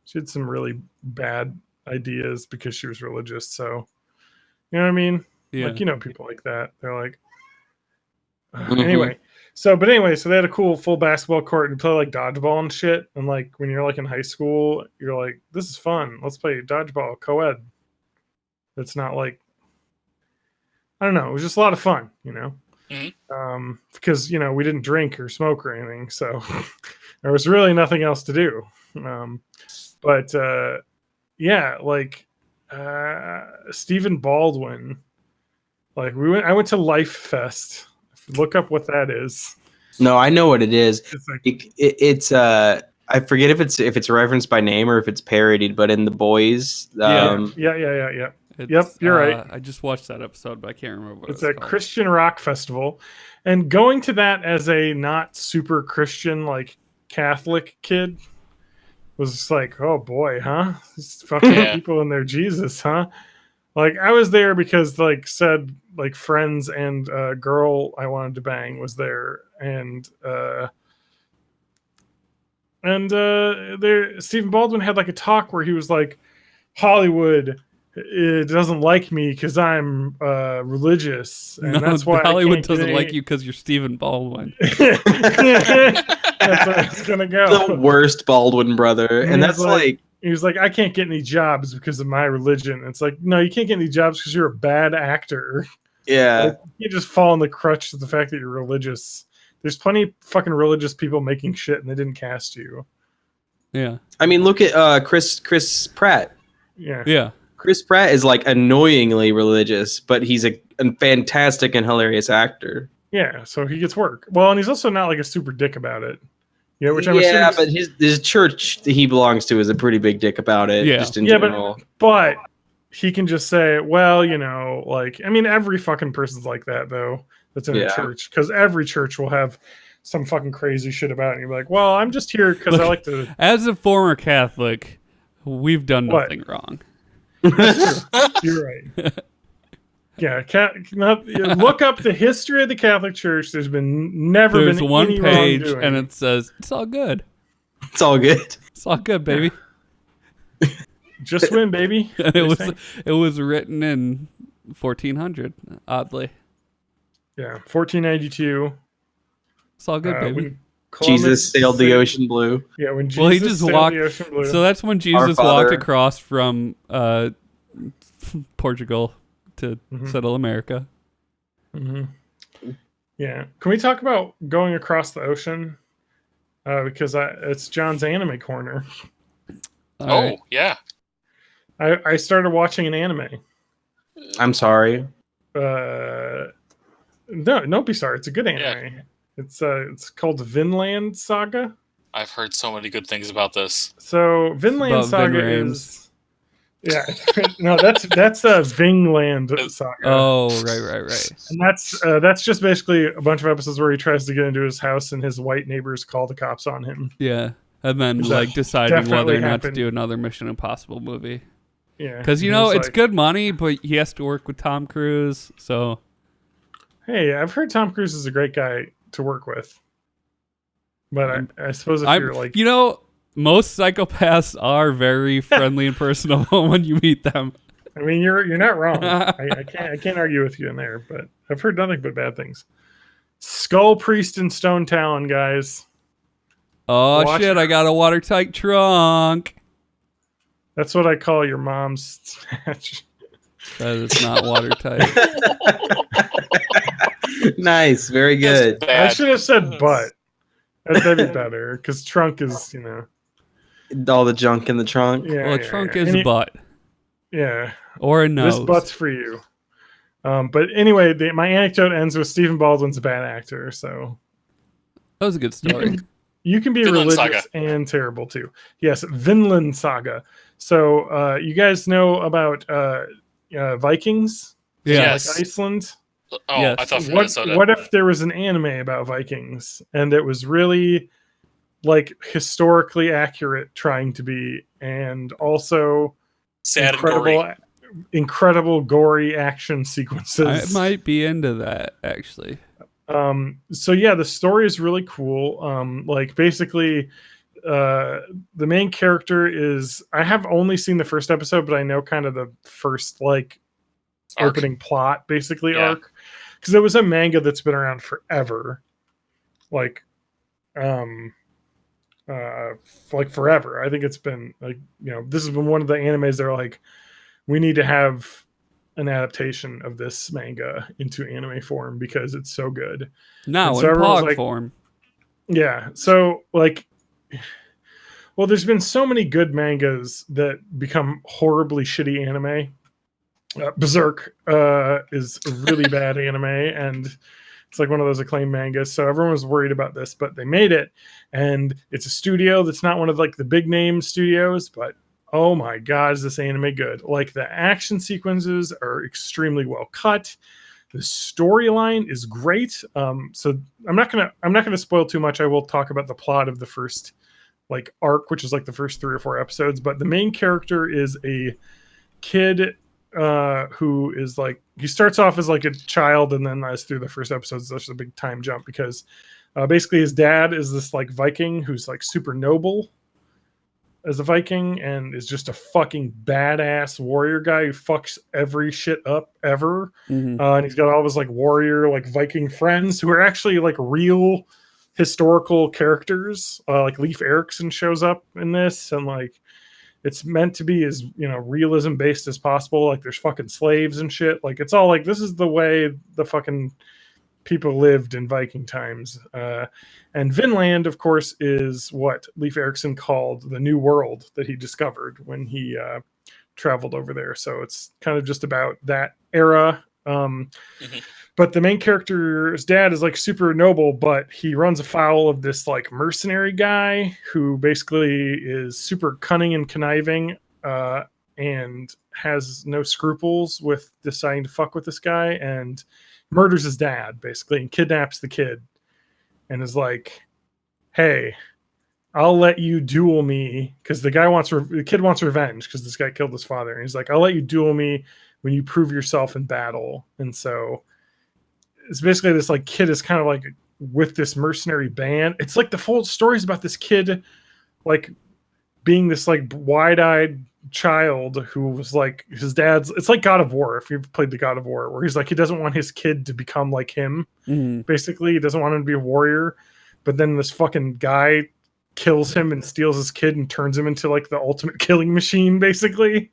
she had some really bad ideas because she was religious. So you know what I mean? Yeah. Like, you know, people like that. They're like, anyway. So they had a cool full basketball court and play like dodgeball and shit. And like when you're like in high school, you're like, this is fun. Let's play dodgeball co-ed. That's not like, I don't know. It was just a lot of fun, because we didn't drink or smoke or anything, so there was really nothing else to do. But yeah, like Stephen Baldwin, like I went to Life Fest. Look up what that is. No, I know what it is. It's like, It's I forget if it's referenced by name or if it's parodied, but in The Boys, yeah. Yep, you're right. I just watched that episode, but I can't remember what it's it was a called. Christian rock festival, and going to that as a not super Christian, like Catholic kid was just like, oh boy, huh? These fucking people and their Jesus, huh? Like I was there because said friends and a girl I wanted to bang was there, and there Stephen Baldwin had like a talk where he was like, Hollywood, it doesn't like me because I'm religious, and that's why Hollywood doesn't like you because you're Stephen Baldwin. That's where it's gonna go. The worst Baldwin brother, and that's like he was like, I can't get any jobs because of my religion. It's like, no, you can't get any jobs because you're a bad actor. Yeah, like, you just fall in the crutch of the fact that you're religious. There's plenty of fucking religious people making shit, and they didn't cast you. Yeah, I mean, look at Chris Pratt. Yeah. Chris Pratt is like annoyingly religious, but he's a fantastic and hilarious actor. Yeah, so he gets work. Well, and he's also not like a super dick about it. Which I'm assuming. Yeah, but his church that he belongs to is a pretty big dick about it. Yeah. Just in general. But he can just say, well, every fucking person's like that though. That's in a church, because every church will have some fucking crazy shit about it. And you're like, well, I'm just here because I like to. As a former Catholic, we've done nothing wrong. That's true. You're right. Yeah, look up the history of the Catholic Church. There's never been one any page, wrongdoing. and it says it's all good. It's all good. It's all good, baby. Just win, baby. And it was written in 1400. Oddly. Yeah, 1492. It's all good, baby. Jesus sailed the ocean blue. Yeah, when Jesus sailed the ocean blue. So that's when Jesus walked across from Portugal to settle America. Mm-hmm. Yeah. Can we talk about going across the ocean? Because it's John's anime corner. Right. Yeah. I started watching an anime. I'm sorry. No, don't be sorry. It's a good anime. Yeah. It's called Vinland Saga. I've heard so many good things about this. So Vinland Saga is. Yeah, no, that's Vingland Saga. Oh, right. And that's just basically a bunch of episodes where he tries to get into his house and his white neighbors call the cops on him. Yeah, and then deciding whether or not to do another Mission Impossible movie. Yeah, because it's good money, but he has to work with Tom Cruise. So, hey, I've heard Tom Cruise is a great guy to work with, but I suppose if you're like, most psychopaths are very friendly and personable when you meet them. I mean, you're not wrong. I can't argue with you in there, but I've heard nothing but bad things. Skull Priest and Stone Talon, guys. Oh shit! I got a watertight trunk. That's what I call your mom's snatch. That is not watertight. Nice, very good. I should have said butt. That'd be better, because trunk is, all the junk in the trunk. Yeah, well, a trunk is a butt. Yeah. Or a nose. This butt's for you. But anyway, my anecdote ends with Stephen Baldwin's a bad actor, so. That was a good story. You can be Vinland religious Saga. And terrible, too. Yes, Vinland Saga. So, you guys know about Vikings? Yes. Like Iceland? Oh, yes. I thought from Minnesota. What if there was an anime about Vikings and it was really historically accurate trying to be, and also sad and incredible gory action sequences? I might be into that, actually. So yeah, the story is really cool. Basically the main character is, I have only seen the first episode, but I know kind of the first opening plot arc, because it was a manga that's been around forever, forever. I think it's been this has been one of the animes that are we need to have an adaptation of this manga into anime form because it's so good. No, so in everyone's pog like- form. Yeah. So like, well, there's been so many good mangas that become horribly shitty anime. Berserk is a really bad anime, and it's like one of those acclaimed mangas. So everyone was worried about this, but they made it, and it's a studio that's not one of like the big name studios, but oh my god, is this anime good? Like the action sequences are extremely well cut. The storyline is great. So I'm not gonna spoil too much. I will talk about the plot of the first like arc, which is like the first 3 or 4 episodes. But the main character is a kid who is like, he starts off as like a child, and then as through the first episodes, there's a big time jump because basically his dad is this like Viking who's like super noble as a Viking and is just a fucking badass warrior guy who fucks every shit up ever. Mhm. And he's got all of his like warrior, like Viking friends who are actually like real historical characters. Like Leif Erikson shows up in this, and like it's meant to be as, you know, realism based as possible. Like there's fucking slaves and shit. Like it's all like, this is the way the fucking people lived in Viking times. And Vinland, of course, is what Leif Erikson called the New World that he discovered when he traveled over there. So it's kind of just about that era. But the main character's dad is like super noble, but he runs afoul of this like mercenary guy who basically is super cunning and conniving and has no scruples with deciding to fuck with this guy and murders his dad basically and kidnaps the kid and is like, hey, I'll let you duel me, because the kid wants revenge because this guy killed his father, and he's like, I'll let you duel me when you prove yourself in battle. And so it's basically this like kid is kind of like with this mercenary band. It's like the full stories about this kid like being this like wide-eyed child who was like his dad's. It's like God of War, if you've played the God of War, where he's like, he doesn't want his kid to become like him. Basically he doesn't want him to be a warrior, but then this fucking guy kills him and steals his kid and turns him into like the ultimate killing machine basically.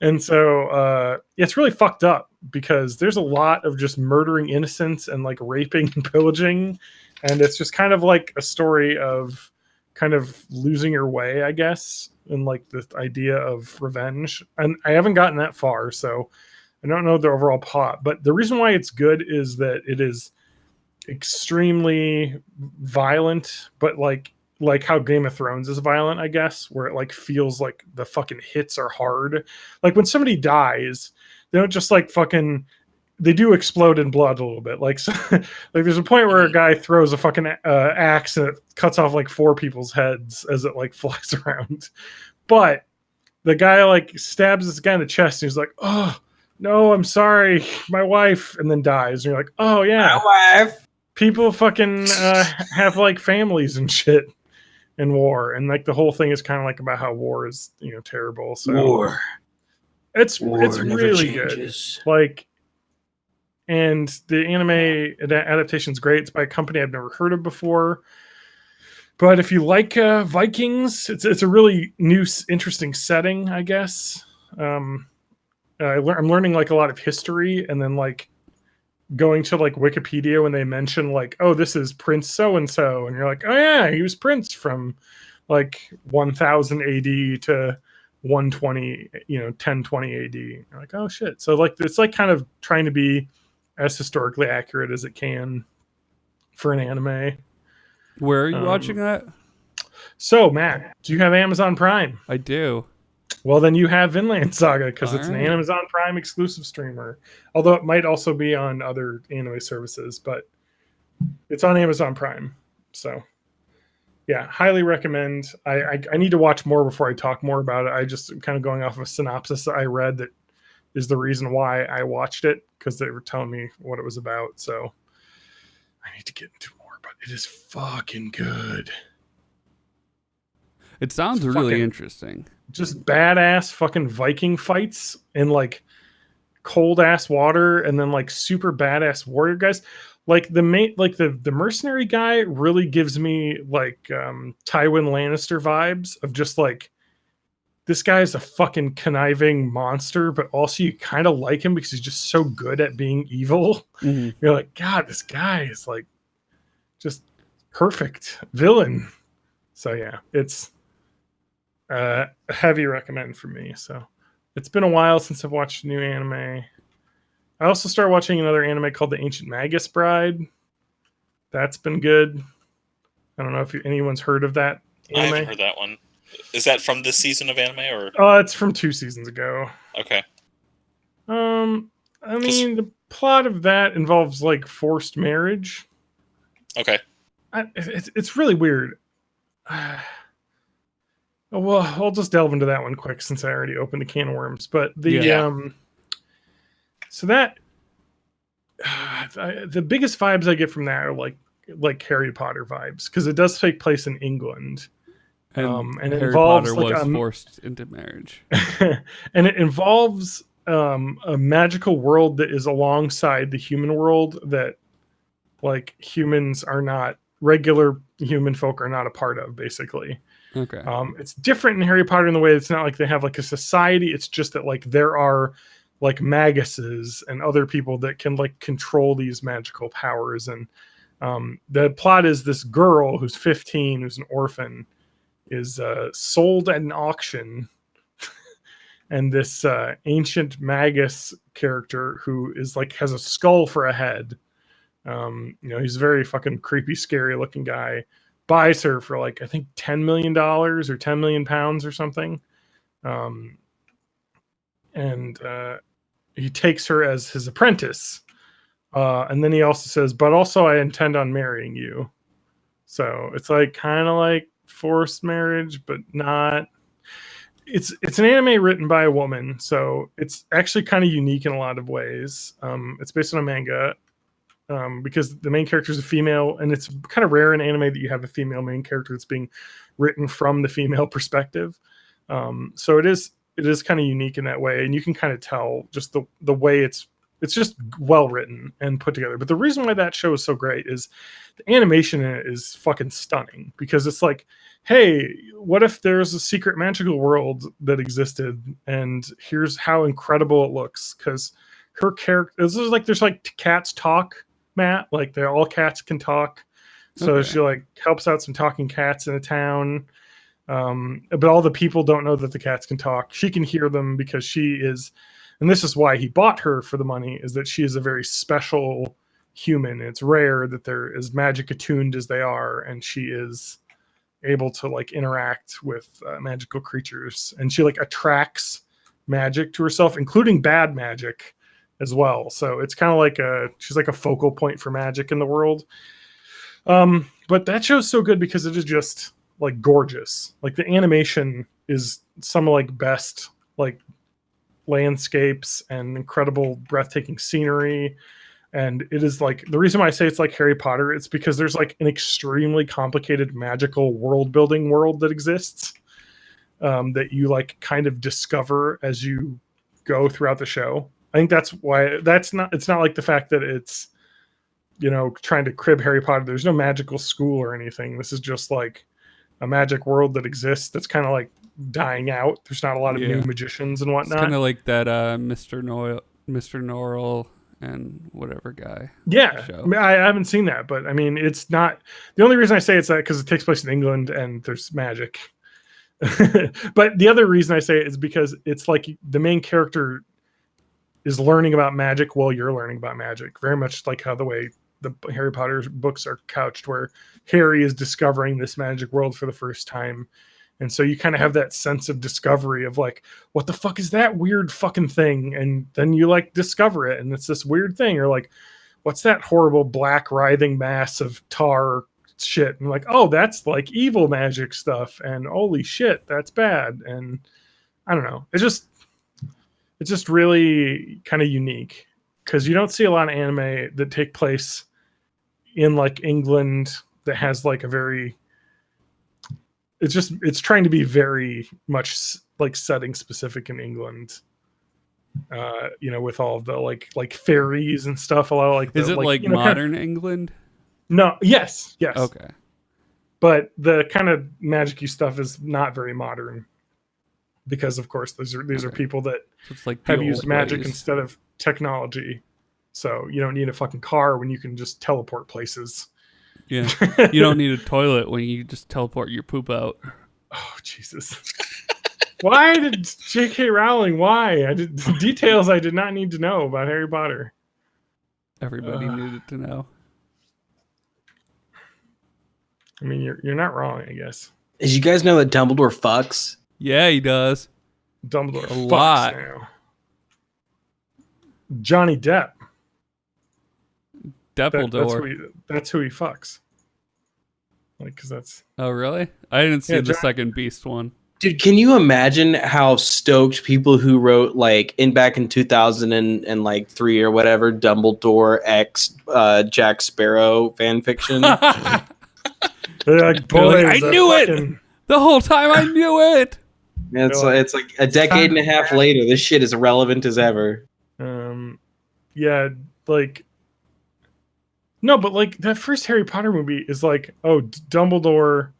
And so it's really fucked up because there's a lot of just murdering innocents and like raping and pillaging, and it's just kind of like a story of kind of losing your way, I guess, and like the idea of revenge. And I haven't gotten that far, so I don't know the overall plot, but the reason why it's good is that it is extremely violent, but like how Game of Thrones is violent, I guess, where it like feels like the fucking hits are hard. Like when somebody dies, they don't just like fucking, they do explode in blood a little bit. Like, so, like there's a point where a guy throws a fucking axe and it cuts off like 4 people's heads as it like flies around. But the guy like stabs this guy in the chest and he's like, oh no, I'm sorry, my wife, and then dies. And you're like, oh yeah, My wife. people fucking have like families and shit in war, and like the whole thing is kind of like about how war is, you know, terrible. So War it's never really changes. good. Like, and the anime adaptation is great. It's by a company I've never heard of before. But if you like Vikings, it's a really new, interesting setting, I guess. I'm learning like a lot of history, and then like going to like Wikipedia when they mention like, oh, this is Prince so and so, and you're like, oh yeah, he was Prince from like 1000 AD to 120, you know, 1020 AD. You're like, oh shit. So like it's like kind of trying to be as historically accurate as it can for an anime. Where are you watching that? So Matt, do you have Amazon Prime? I do. Well, then you have Vinland Saga because it's an Alright. Amazon Prime exclusive streamer. Although it might also be on other anime services, but it's on Amazon Prime. So, yeah, highly recommend. I need to watch more before I talk more about it. I just kind of going off of a synopsis that I read that is the reason why I watched it, because they were telling me what it was about. So, I need to get into more, but it is fucking good. It sounds It's really fucking- interesting. Just badass fucking Viking fights in like cold ass water, and then like super badass warrior guys. Like the mercenary guy really gives me like Tywin Lannister vibes of just like this guy is a fucking conniving monster, but also you kind of like him because he's just so good at being evil. Mhm. You're like, God, this guy is like just perfect villain. So yeah, it's a heavy recommend for me. So it's been a while since I've watched a new anime. I also started watching another anime called The Ancient Magus Bride. That's been good. I don't know if anyone's heard of that I anime. haven't heard that one. Is that from this season of anime or? It's from 2 seasons ago. Okay. I mean, the plot of that involves like forced marriage. Okay. It's really weird. Well, I'll just delve into that one quick since I already opened the can of worms. But so that the biggest vibes I get from that are like Harry Potter vibes because it does take place in England. And And it Harry involves Potter like was forced into marriage. and it involves a magical world that is alongside the human world that like humans are not regular human folk are not a part of basically. Okay. It's different in Harry Potter in the way it's not like they have like a society. It's just that like there are like maguses and other people that can like control these magical powers. And the plot is this girl who's 15, who's an orphan, is sold at an auction. And this ancient magus character who is like has a skull for a head. He's a very fucking creepy, scary looking guy. Buys her for like I think $10 million or 10 million pounds or something, and he takes her as his apprentice. And then he also says, "But also I intend on marrying you." So it's like kind of like forced marriage, but not. It's an anime written by a woman, so it's actually kind of unique in a lot of ways. It's based on a manga. Because the main character is a female, and it's kind of rare in anime that you have a female main character that's being written from the female perspective. So it is kind of unique in that way, and you can kind of tell just the way it's just well written and put together. But the reason why that show is so great is the animation in it is fucking stunning because it's like, hey, what if there's a secret magical world that existed, and here's how incredible it looks because her character this is like there's like cats talk. Matt, like they're all cats can talk, so Okay. she like helps out some talking cats in a town, but all the people don't know that the cats can talk. She can hear them because she is, and this is why he bought her for the money, is that she is a very special human. It's rare that they're as magic attuned as they are, and she is able to like interact with magical creatures, and she like attracts magic to herself, including bad magic as well. So it's kind of like she's like a focal point for magic in the world. But that show's so good because it is just like gorgeous. Like the animation is some of like best like landscapes and incredible breathtaking scenery. And it is like the reason why I say it's like Harry Potter, it's because there's like an extremely complicated magical world building world that exists that you like kind of discover as you go throughout the show. I think that's why it's not like the fact that it's, trying to crib Harry Potter. There's no magical school or anything. This is just like a magic world that exists that's kind of like dying out. There's not a lot of new magicians and whatnot. It's kind of like that Mr. Norrell and whatever guy. Yeah. Show. I mean, I haven't seen that, but I mean, it's not the only reason I say it's that because it takes place in England and there's magic. But the other reason I say it is because it's like the main character is learning about magic while you're learning about magic. Very much like how the way the Harry Potter books are couched, where Harry is discovering this magic world for the first time. And so you kind of have that sense of discovery of like, what the fuck is that weird fucking thing? And then you like discover it, and it's this weird thing. Or like, what's that horrible black writhing mass of tar shit? And like, oh, that's like evil magic stuff. And holy shit, that's bad. And I don't know. It's just really kind of unique because you don't see a lot of anime that take place in like England that has like a very, it's trying to be very much like setting specific in England, with all of the like fairies and stuff. A lot of like, is it like modern England? No. Yes. Okay. But the kind of magic-y stuff is not very modern. because of course these are people that So it's like the have old used magic ways. instead of technology. So you don't need a fucking car when you can just teleport places. Yeah. You don't need a toilet when you just teleport your poop out. Oh Jesus! Why did J.K. Rowling? Why? Details I did not need to know about Harry Potter. Everybody needed to know. I mean, you're not wrong, I guess. Did you guys know that Dumbledore fucks? Yeah, he does. Dumbledore A fucks lot. now. Johnny Depp. Dumbledore. That's who he fucks. Like, because that's Oh, really? I didn't see Yeah, the John- second Beast one. Dude, can you imagine how stoked people who wrote like back in 2000 and like 3 or whatever Dumbledore X Jack Sparrow fan fiction? they're like, They're like, boys, I knew it! The whole time I knew it! It's like a decade and a half later. This shit is relevant as ever. Yeah, like no, but like that first Harry Potter movie is like, oh, Dumbledore,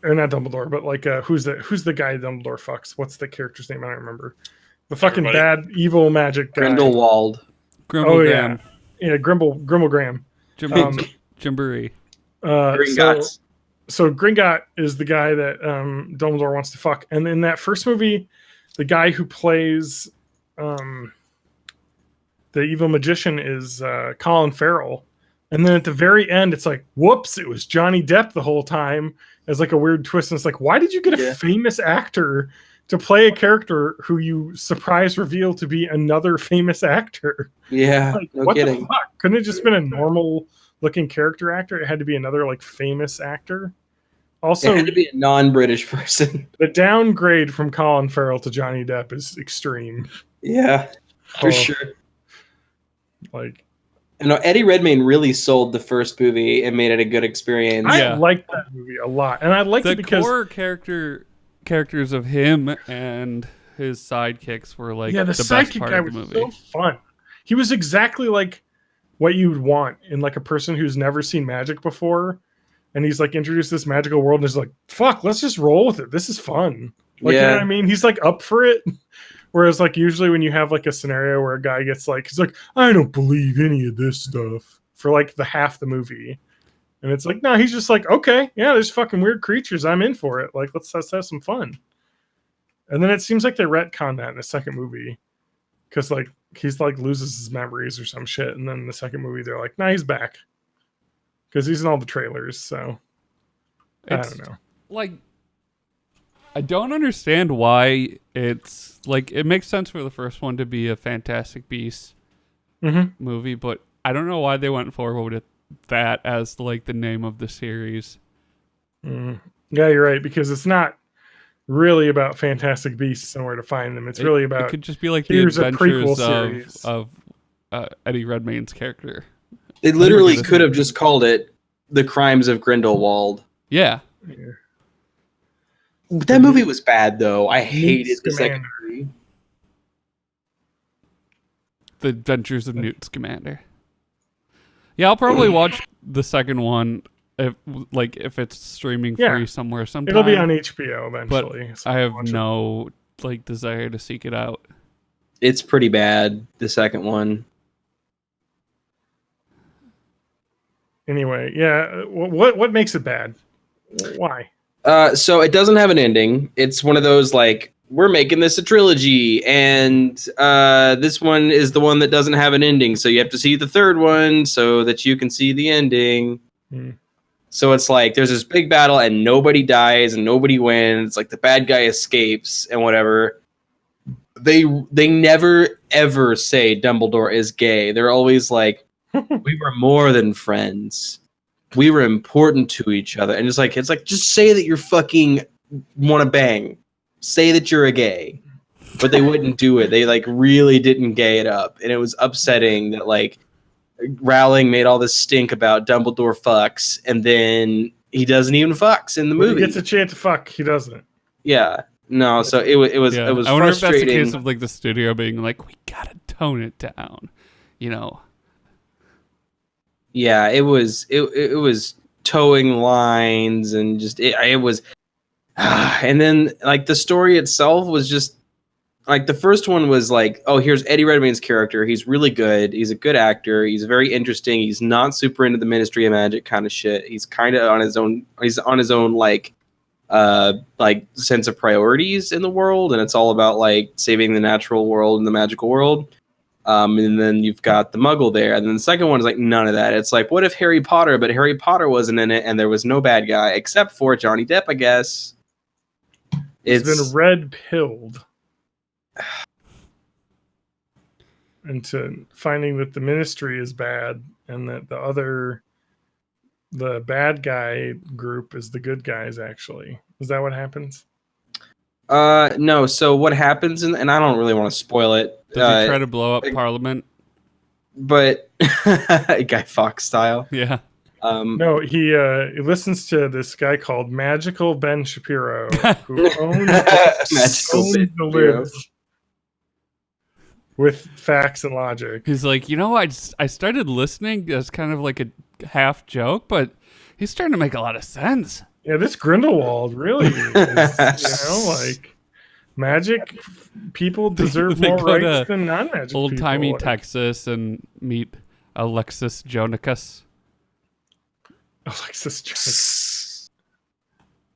or not Dumbledore, but like who's the guy Dumbledore fucks? What's the character's name? I don't remember. The fucking Everybody. bad evil magic guy. Grindelwald. Grimblegram. Yeah, Grimblegram. Jimbury. Gringotts. So Gringotts is the guy that Dumbledore wants to fuck, and in that first movie, the guy who plays the evil magician is Colin Farrell, and then at the very end, it's like, whoops, it was Johnny Depp the whole time. As like a weird twist, and it's like, why did you get a famous actor to play a character who you surprise reveal to be another famous actor? Yeah, Like, no what kidding. the fuck? Couldn't it just been a normal looking character actor? It had to be another like famous actor. Also, It had to be a non-British person. the downgrade from Colin Farrell to Johnny Depp is extreme. Yeah, for Oh, sure. Like, You know, Eddie Redmayne really sold the first movie and made it a good experience. Yeah. I liked that movie a lot, and I liked The it because core characters of him and his sidekicks were like the the best sidekick part guy of the was movie. so fun. He was exactly like what you'd want in like a person who's never seen magic before, and he's like introduced this magical world and is like, fuck, let's just roll with it. This is fun. Like, you know what I mean? He's like up for it. Whereas like usually when you have like a scenario where a guy gets like, he's like, I don't believe any of this stuff for like the half the movie. And it's like, no, he's just like, okay, yeah, there's fucking weird creatures. I'm in for it. Like, let's have some fun. And then it seems like they retcon that in the second movie. Because like he's like loses his memories or some shit. And then in the second movie, they're like, nah, he's back. Because he's in all the trailers, so I don't know. Like, I don't understand why it's like, it makes sense for the first one to be a Fantastic Beasts movie, but I don't know why they went forward with that as like the name of the series. Yeah, you're right, because it's not really about Fantastic Beasts and where to find them. It's really about, it could just be like the here's a prequel adventures series. of Eddie Redmayne's character. They literally could have just called it The Crimes of Grindelwald. Yeah. But that movie was bad, though. I hated the Scamander. second movie. The Adventures of Newt Scamander. Yeah, I'll probably watch the second one if it's streaming free somewhere sometime. It'll be on HBO But eventually. I have no desire to seek it out. It's pretty bad, the second one. Anyway, yeah. What makes it bad? Why? So it doesn't have an ending. It's one of those like, we're making this a trilogy, and this one is the one that doesn't have an ending. So you have to see the third one so that you can see the ending. So it's like there's this big battle and nobody dies and nobody wins. Like the bad guy escapes and whatever. They never ever say Dumbledore is gay. They're always like, we were more than friends. We were important to each other. And it's like just say that you're fucking want to bang. Say that you're a gay. But they wouldn't do it. They like really didn't gay it up. And it was upsetting that like Rowling made all this stink about Dumbledore fucks, and then he doesn't even fucks in the movie. He gets a chance to fuck, he doesn't. Yeah. No, so it was Yeah. it was I wonder if frustrating. that's the case of like the studio being like, we gotta tone it down, you know. Yeah, it was towing lines and just it was And then like the story itself was just like the first one was like, oh, here's Eddie Redmayne's character. He's really good. He's a good actor. He's very interesting. He's not super into the Ministry of Magic kind of shit. He's kind of on his own. He's on his own like sense of priorities in the world, and it's all about like saving the natural world and the magical world. And then you've got the Muggle there, and then the second one is like none of that. It's like, what if Harry Potter, but Harry Potter wasn't in it, and there was no bad guy except for Johnny Depp, I guess. It's been red pilled into finding that the Ministry is bad and that the bad guy group is the good guys. Actually, is that what happens? No. So what happens, and I don't really want to spoil it. Does he try to blow up Parliament? But Guy Fawkes style. Yeah. No, he listens to this guy called Magical Ben Shapiro, who owns the libs with facts and logic. He's like, I started listening as kind of like a half joke, but he's starting to make a lot of sense. Yeah, this Grindelwald really is, like magic people deserve more rights than non-magic people. Old-timey Texas and meet Alexis Jonicus. Alexis Jonicus.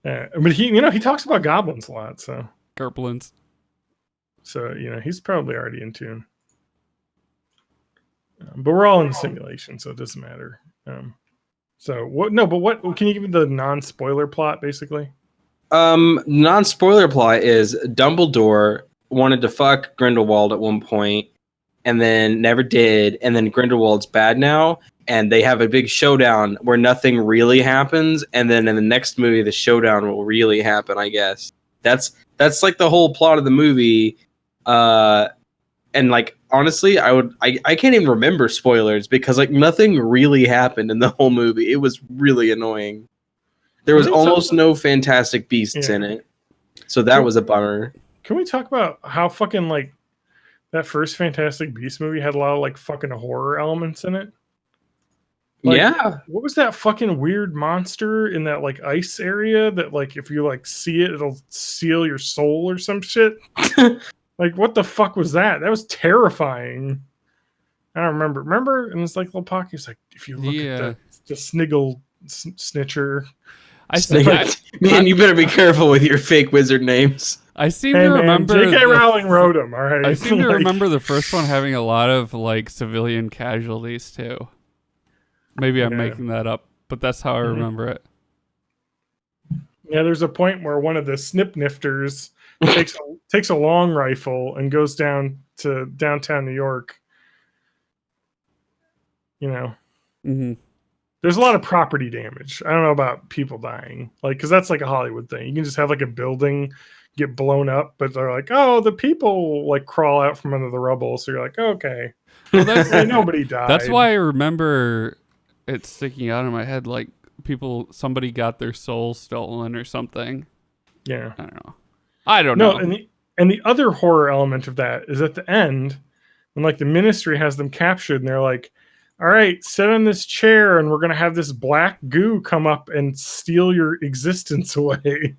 Yeah, but he talks about goblins a lot, so. Gerblins. So, he's probably already in tune. But we're all in the simulation, so it doesn't matter. What can you give me the non-spoiler plot, basically? Non-spoiler plot is Dumbledore wanted to fuck Grindelwald at one point, and then never did, and then Grindelwald's bad now, and they have a big showdown where nothing really happens, and then in the next movie, the showdown will really happen, I guess. That's like the whole plot of the movie. And like honestly, I can't even remember spoilers because like nothing really happened in the whole movie. It was really annoying. There was almost no Fantastic Beasts in it, so that was a bummer. Can we talk about how fucking like that first Fantastic Beasts movie had a lot of like fucking horror elements in it? Like, yeah. What was that fucking weird monster in that like ice area that like if you like see it, it'll seal your soul or some shit? Like what the fuck was that? That was terrifying. I don't remember. Remember? And it's like little pockets. Like if you look at the sniggle snitcher. Man, you better be careful with your fake wizard names. I seem to remember J.K. Rowling wrote them. All right. I seem to remember the first one having a lot of like civilian casualties too. Maybe I'm making that up, but that's how I remember it. Yeah, there's a point where one of the snipnifters takes a long rifle and goes down to downtown New York. Mm-hmm. There's a lot of property damage. I don't know about people dying, like because that's like a Hollywood thing. You can just have like a building get blown up, but they're like, oh, the people like crawl out from under the rubble. So you're like, okay, well, that's nobody died. That's why I remember it sticking out in my head, like somebody got their soul stolen or something. Yeah, I don't know. And the other horror element of that is at the end when like the Ministry has them captured and they're like, all right, sit on this chair and we're going to have this black goo come up and steal your existence away.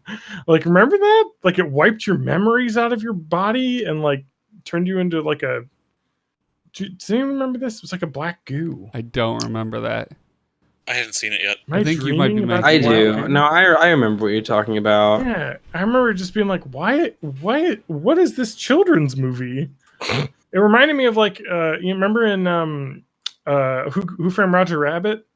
Like, remember that? Like, it wiped your memories out of your body and, like, turned you into, like, a... Does anyone remember this? It was like a black goo. I don't remember that. I haven't seen it yet. I think you might be mentioning I do. No, I remember what you're talking about. Yeah, I remember just being like, what is this children's movie? It reminded me of, like, you remember in... Who Framed Roger Rabbit?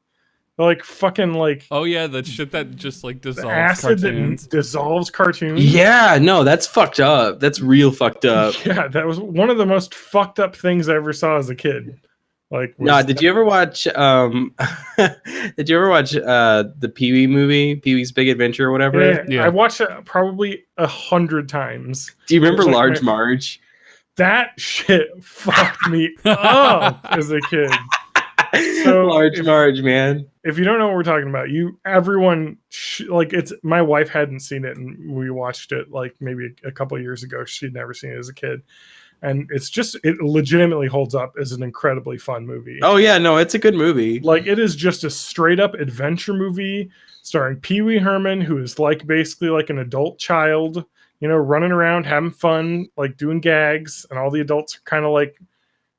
Like fucking like oh yeah, that shit that just like dissolves acid cartoons. That dissolves cartoons. Yeah, no, that's fucked up. That's real fucked up. Yeah, that was one of the most fucked up things I ever saw as a kid. Like, did you ever watch? Did you ever watch the Pee Wee movie, Pee Wee's Big Adventure, or whatever? Yeah, I watched it probably 100 times. Do you remember Large Marge? That shit fucked me up as a kid. So Large Marge, man. If you don't know what we're talking about, everyone it's my wife hadn't seen it and we watched it like maybe a couple of years ago. She'd never seen it as a kid. and it legitimately holds up as an incredibly fun movie. Oh yeah, no, it's a good movie. Like, it is just a straight up adventure movie starring Pee Wee Herman, who is like basically like an adult child, running around having fun, like doing gags, and all the adults are kind of like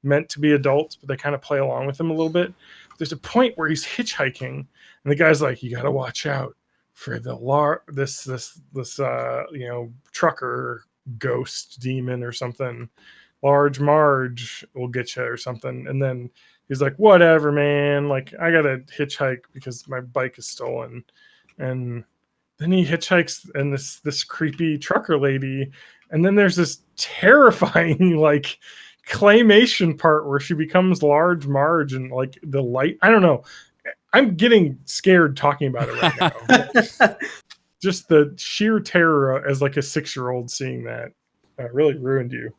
meant to be adults, but they kind of play along with him a little bit. There's a point where he's hitchhiking, and the guy's like, "You got to watch out for this trucker ghost demon or something. Large Marge will get you or something." And then he's like, "Whatever, man. Like, I gotta hitchhike because my bike is stolen." And then he hitchhikes, and this creepy trucker lady, and then there's this terrifying like claymation part where she becomes Large Marge, and like the light. I don't know. I'm getting scared talking about it right now. Just the sheer terror as like a 6-year-old seeing that really ruined you.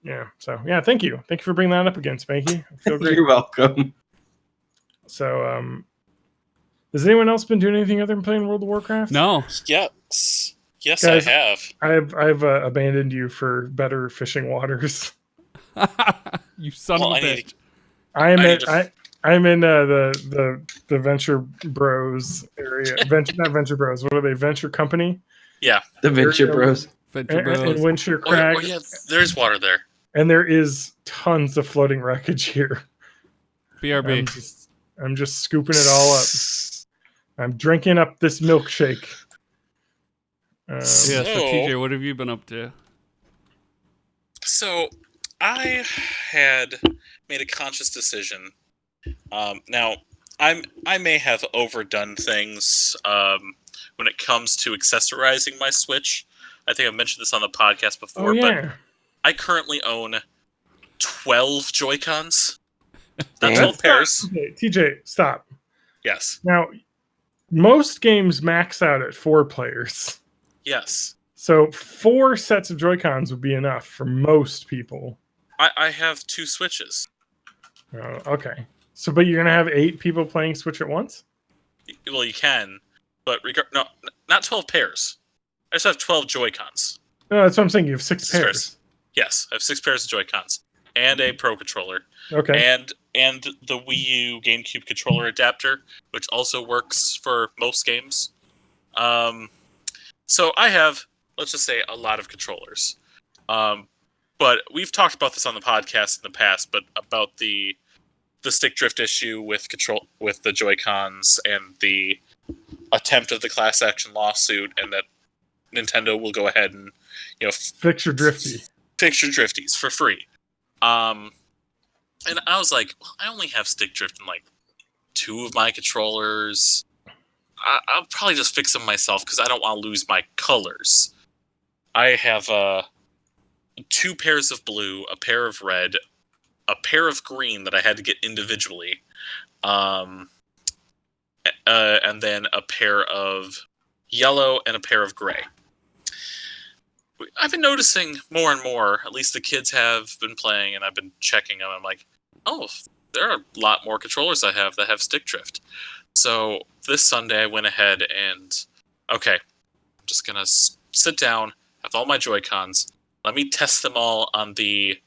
Yeah. So yeah, thank you for bringing that up again, Spanky. I feel great. You're welcome. So has anyone else been doing anything other than playing World of Warcraft? No. Yes, Guys, I have. I've abandoned you for better fishing waters. You son of a bitch. I'm in the Venture Bros area. Not Venture Bros. What are they? Venture Company. Yeah, The Venture Bros. Venture Bros. And Winshire Crag. Oh yeah, there's water there. And there is tons of floating wreckage here. BRB. I'm just scooping it all up. I'm drinking up this milkshake. Yeah, so TJ, what have you been up to? So, I had made a conscious decision. Now, I may have overdone things when it comes to accessorizing my Switch. I think I've mentioned this on the podcast before, but I currently own 12 Joy-Cons. Not 12 pairs. Okay, TJ, stop. Yes. Now, most games max out at 4 players. Yes. So 4 sets of Joy-Cons would be enough for most people. I have 2 Switches. Oh, okay. So, but you're going to have 8 people playing Switch at once? Well, you can, but no, not 12 pairs. I just have 12 Joy-Cons. No, that's what I'm saying. You have 6 pairs. Yes, I have 6 pairs of Joy-Cons and a Pro Controller. Okay. And the Wii U GameCube controller adapter, which also works for most games. So I have, let's just say, a lot of controllers. But we've talked about this on the podcast in the past, but about the stick drift issue with the Joy-Cons and the attempt of the class action lawsuit, and that Nintendo will go ahead and fix your drifties for free. And I was like, well, I only have stick drift in like 2 of my controllers. I'll probably just fix them myself because I don't want to lose my colors. I have 2 pairs of blue, a pair of red, a pair of green that I had to get individually, and then a pair of yellow and a pair of gray. I've been noticing more and more, at least the kids have been playing, and I've been checking them. I'm like, oh, there are a lot more controllers I have that have stick drift. So this Sunday I went ahead and, okay, I'm just going to sit down, have all my Joy-Cons, let me test them all on the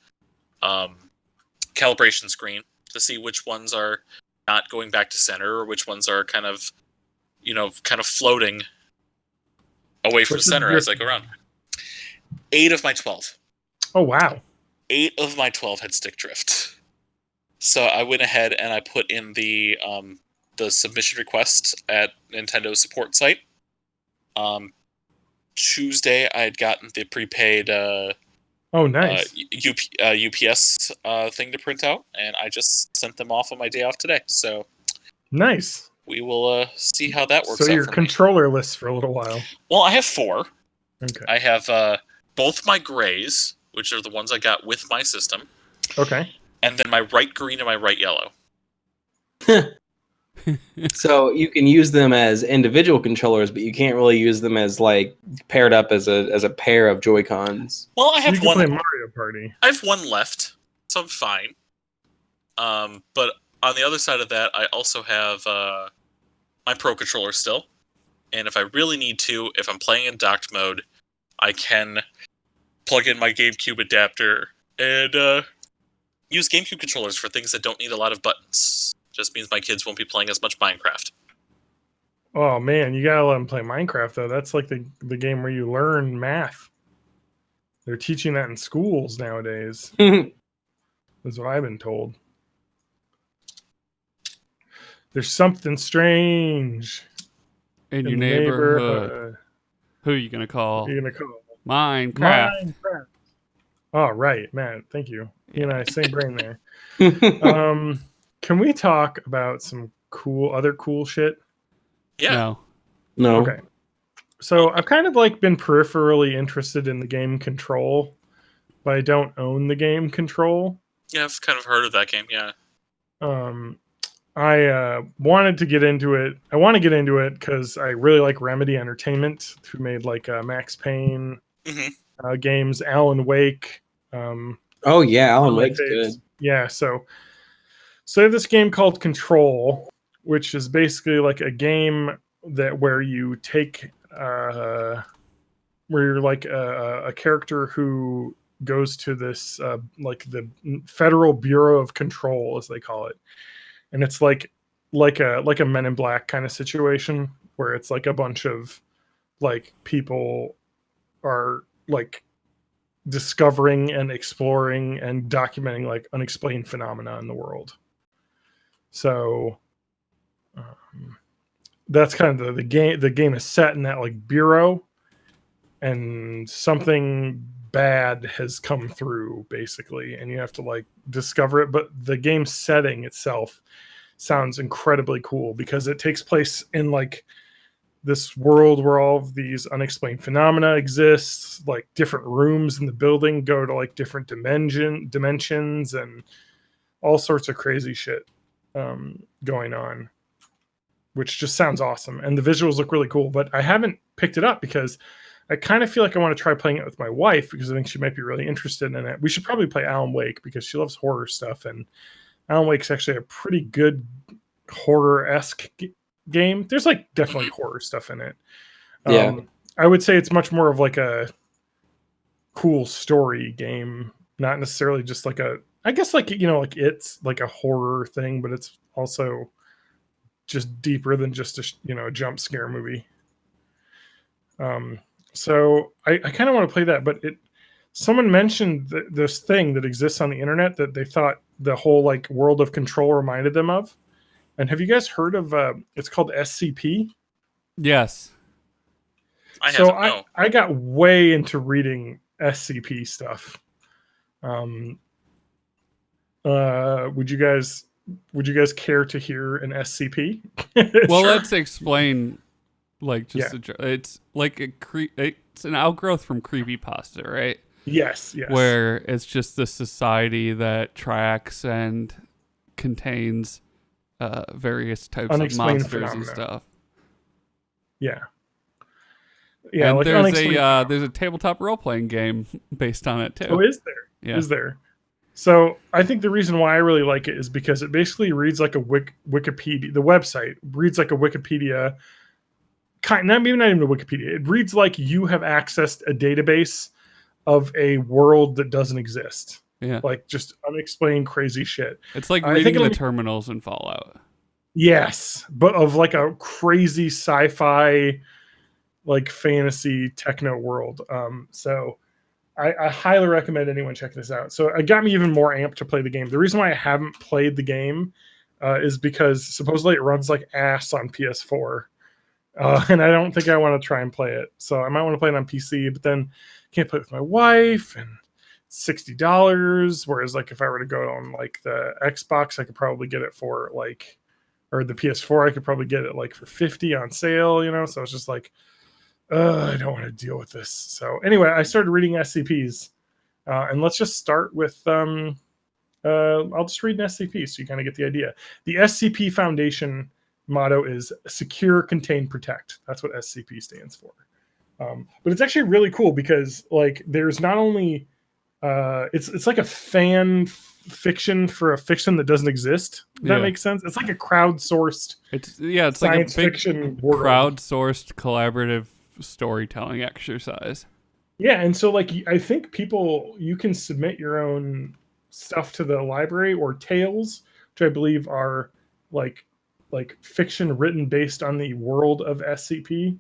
calibration screen to see which ones are not going back to center or which ones are kind of floating away from the center as I go around. 8 of my 12. Oh, wow. 8 of my 12 had stick drift. So I went ahead and I put in the submission request at Nintendo's support site. Tuesday, I had gotten the prepaid nice. UPS thing to print out, and I just sent them off on my day off today. So nice. We will see how that works. So you're controllerless for a little while. Well, I have 4. Okay. I have both my grays, which are the ones I got with my system. Okay. And then my right green and my right yellow. So you can use them as individual controllers, but you can't really use them as like paired up as a pair of Joy-Cons. Well, I have you can play Mario Party. I have 1 left, so I'm fine. But on the other side of that, I also have my Pro Controller still. And if I really need to, if I'm playing in docked mode, I can plug in my GameCube adapter and use GameCube controllers for things that don't need a lot of buttons. Just means my kids won't be playing as much Minecraft. Oh man, you gotta let them play Minecraft though. That's like the game where you learn math. They're teaching that in schools nowadays. Is what I've been told. There's something strange In your the neighborhood. Who are you gonna What call? are you gonna call it? Minecraft. Minecraft. Oh right, Matt. Thank you. You and I, same brain there. Can we talk about some other cool shit? Yeah. No. No. Okay. So I've kind of like been peripherally interested in the game Control, but I don't own the game Control. Yeah, I've kind of heard of that game, yeah. I wanted to get into it. I want to get into it because I really like Remedy Entertainment, who made like Max Payne games, Alan Wake. Oh yeah, Alan Wake's good. Yeah, so I have this game called Control, which is basically like a game where you take where you're like a character who goes to this like the Federal Bureau of Control, as they call it, and it's like a Men in Black kind of situation where it's like a bunch of like people are like discovering and exploring and documenting like unexplained phenomena in the world. So that's kind of the game. The game is set in that like bureau, and something bad has come through basically, and you have to like discover it. But the game setting itself sounds incredibly cool because it takes place in like this world where all of these unexplained phenomena exist, like different rooms in the building go to like different dimensions and all sorts of crazy shit going on, which just sounds awesome. And the visuals look really cool, but I haven't picked it up because I kind of feel like I want to try playing it with my wife because I think she might be really interested in it. We should probably play Alan Wake because she loves horror stuff, and Alan Wake's actually a pretty good horror-esque game. There's like definitely horror stuff in it. Yeah. I would say it's much more of like a cool story game, not necessarily just like I guess like, you know, like it's like a horror thing, but it's also just deeper than just a jump scare movie. So I kind of want to play that, but someone mentioned this thing that exists on the internet that they thought the whole like world of Control reminded them of. And have you guys heard of it's called SCP? Yes. I got way into reading SCP stuff. Would you guys care to hear an SCP? Well, Sure. let's explain. Like just it's like it's an outgrowth from creepypasta, right? Yes. Where it's just the society that tracks and contains various types of monsters and stuff. Yeah. And like there's a tabletop role playing game based on it too. Oh, is there? Yeah. Is there? So I think the reason why I really like it is because it basically reads like a Wikipedia. The website reads like a Wikipedia. Not even a Wikipedia. It reads like you have accessed a database of a world that doesn't exist. Yeah. Like just unexplained crazy shit. It's like reading the terminals in Fallout. Yes, but of like a crazy sci-fi, like fantasy techno world. So I highly recommend anyone check this out. So it got me even more amped to play the game. The reason why I haven't played the game is because supposedly it runs like ass on PS4. And I don't think I want to try and play it. So I might want to play it on PC, but then can't play it with my wife, and $60. Whereas like if I were to go on like the Xbox, I could probably get it for like, or the PS4, I could probably get it like for 50 on sale, So it's just like, I don't want to deal with this. So anyway, I started reading SCPs, and let's just start with, I'll just read an SCP so you kind of get the idea. The SCP Foundation motto is secure, contain, protect. That's what SCP stands for. But it's actually really cool because like there's not only it's like a fan fiction for a fiction that doesn't exist. That makes sense. It's like a crowdsourced. It's like science a big fiction world. crowdsourced collaborative storytelling exercise. Yeah, and so like I think you can submit your own stuff to the library or tales, which I believe are like fiction written based on the world of SCP.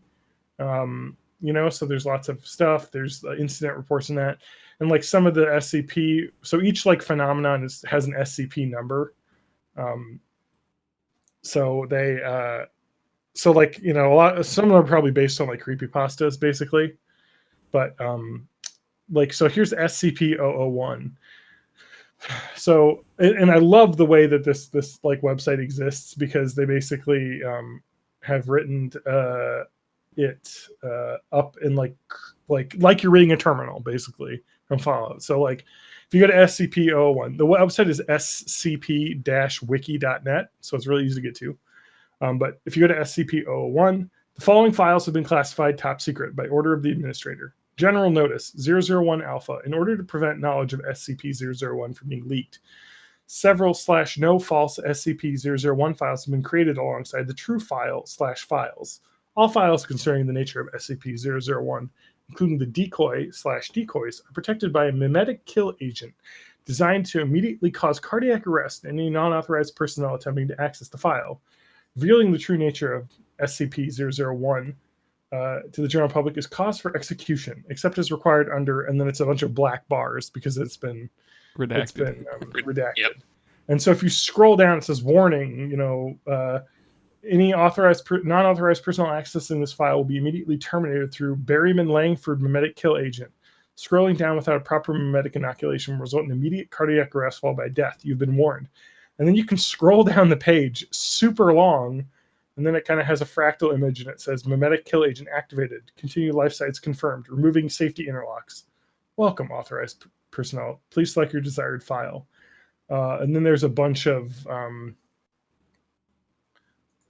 So there's lots of stuff. There's incident reports in that, and like some of the SCP. So each like phenomenon has an SCP number. Um, so they so like some of them are probably based on like creepypastas basically, but like so here's SCP-001. So and I love the way that this like website exists, because they basically have written it up in like you're reading a terminal basically from Fallout. So like if you go to SCP-001, the website is scp-wiki.net, so it's really easy to get to. But if you go to SCP-001, the following files have been classified top secret by order of the administrator. General Notice 001 Alpha. In order to prevent knowledge of SCP-001 from being leaked, several /no false SCP-001 files have been created alongside the true file/files. All files concerning the nature of SCP-001, including the decoy/decoys, are protected by a mimetic kill agent designed to immediately cause cardiac arrest in any non-authorized personnel attempting to access the file. Revealing the true nature of SCP-001 to the general public is cause for execution, except as required under, and then it's a bunch of black bars because it's been redacted. Yep. And so if you scroll down, it says warning. Any non-authorized personnel accessing this file will be immediately terminated through Berryman-Langford mimetic kill agent. Scrolling down without a proper mimetic inoculation will result in immediate cardiac arrest followed by death. You've been warned. And then you can scroll down the page super long, and then it kind of has a fractal image, and it says mimetic kill agent activated. Continue life sites confirmed. Removing safety interlocks. Welcome, authorized personnel. Please select your desired file. And then there's a bunch of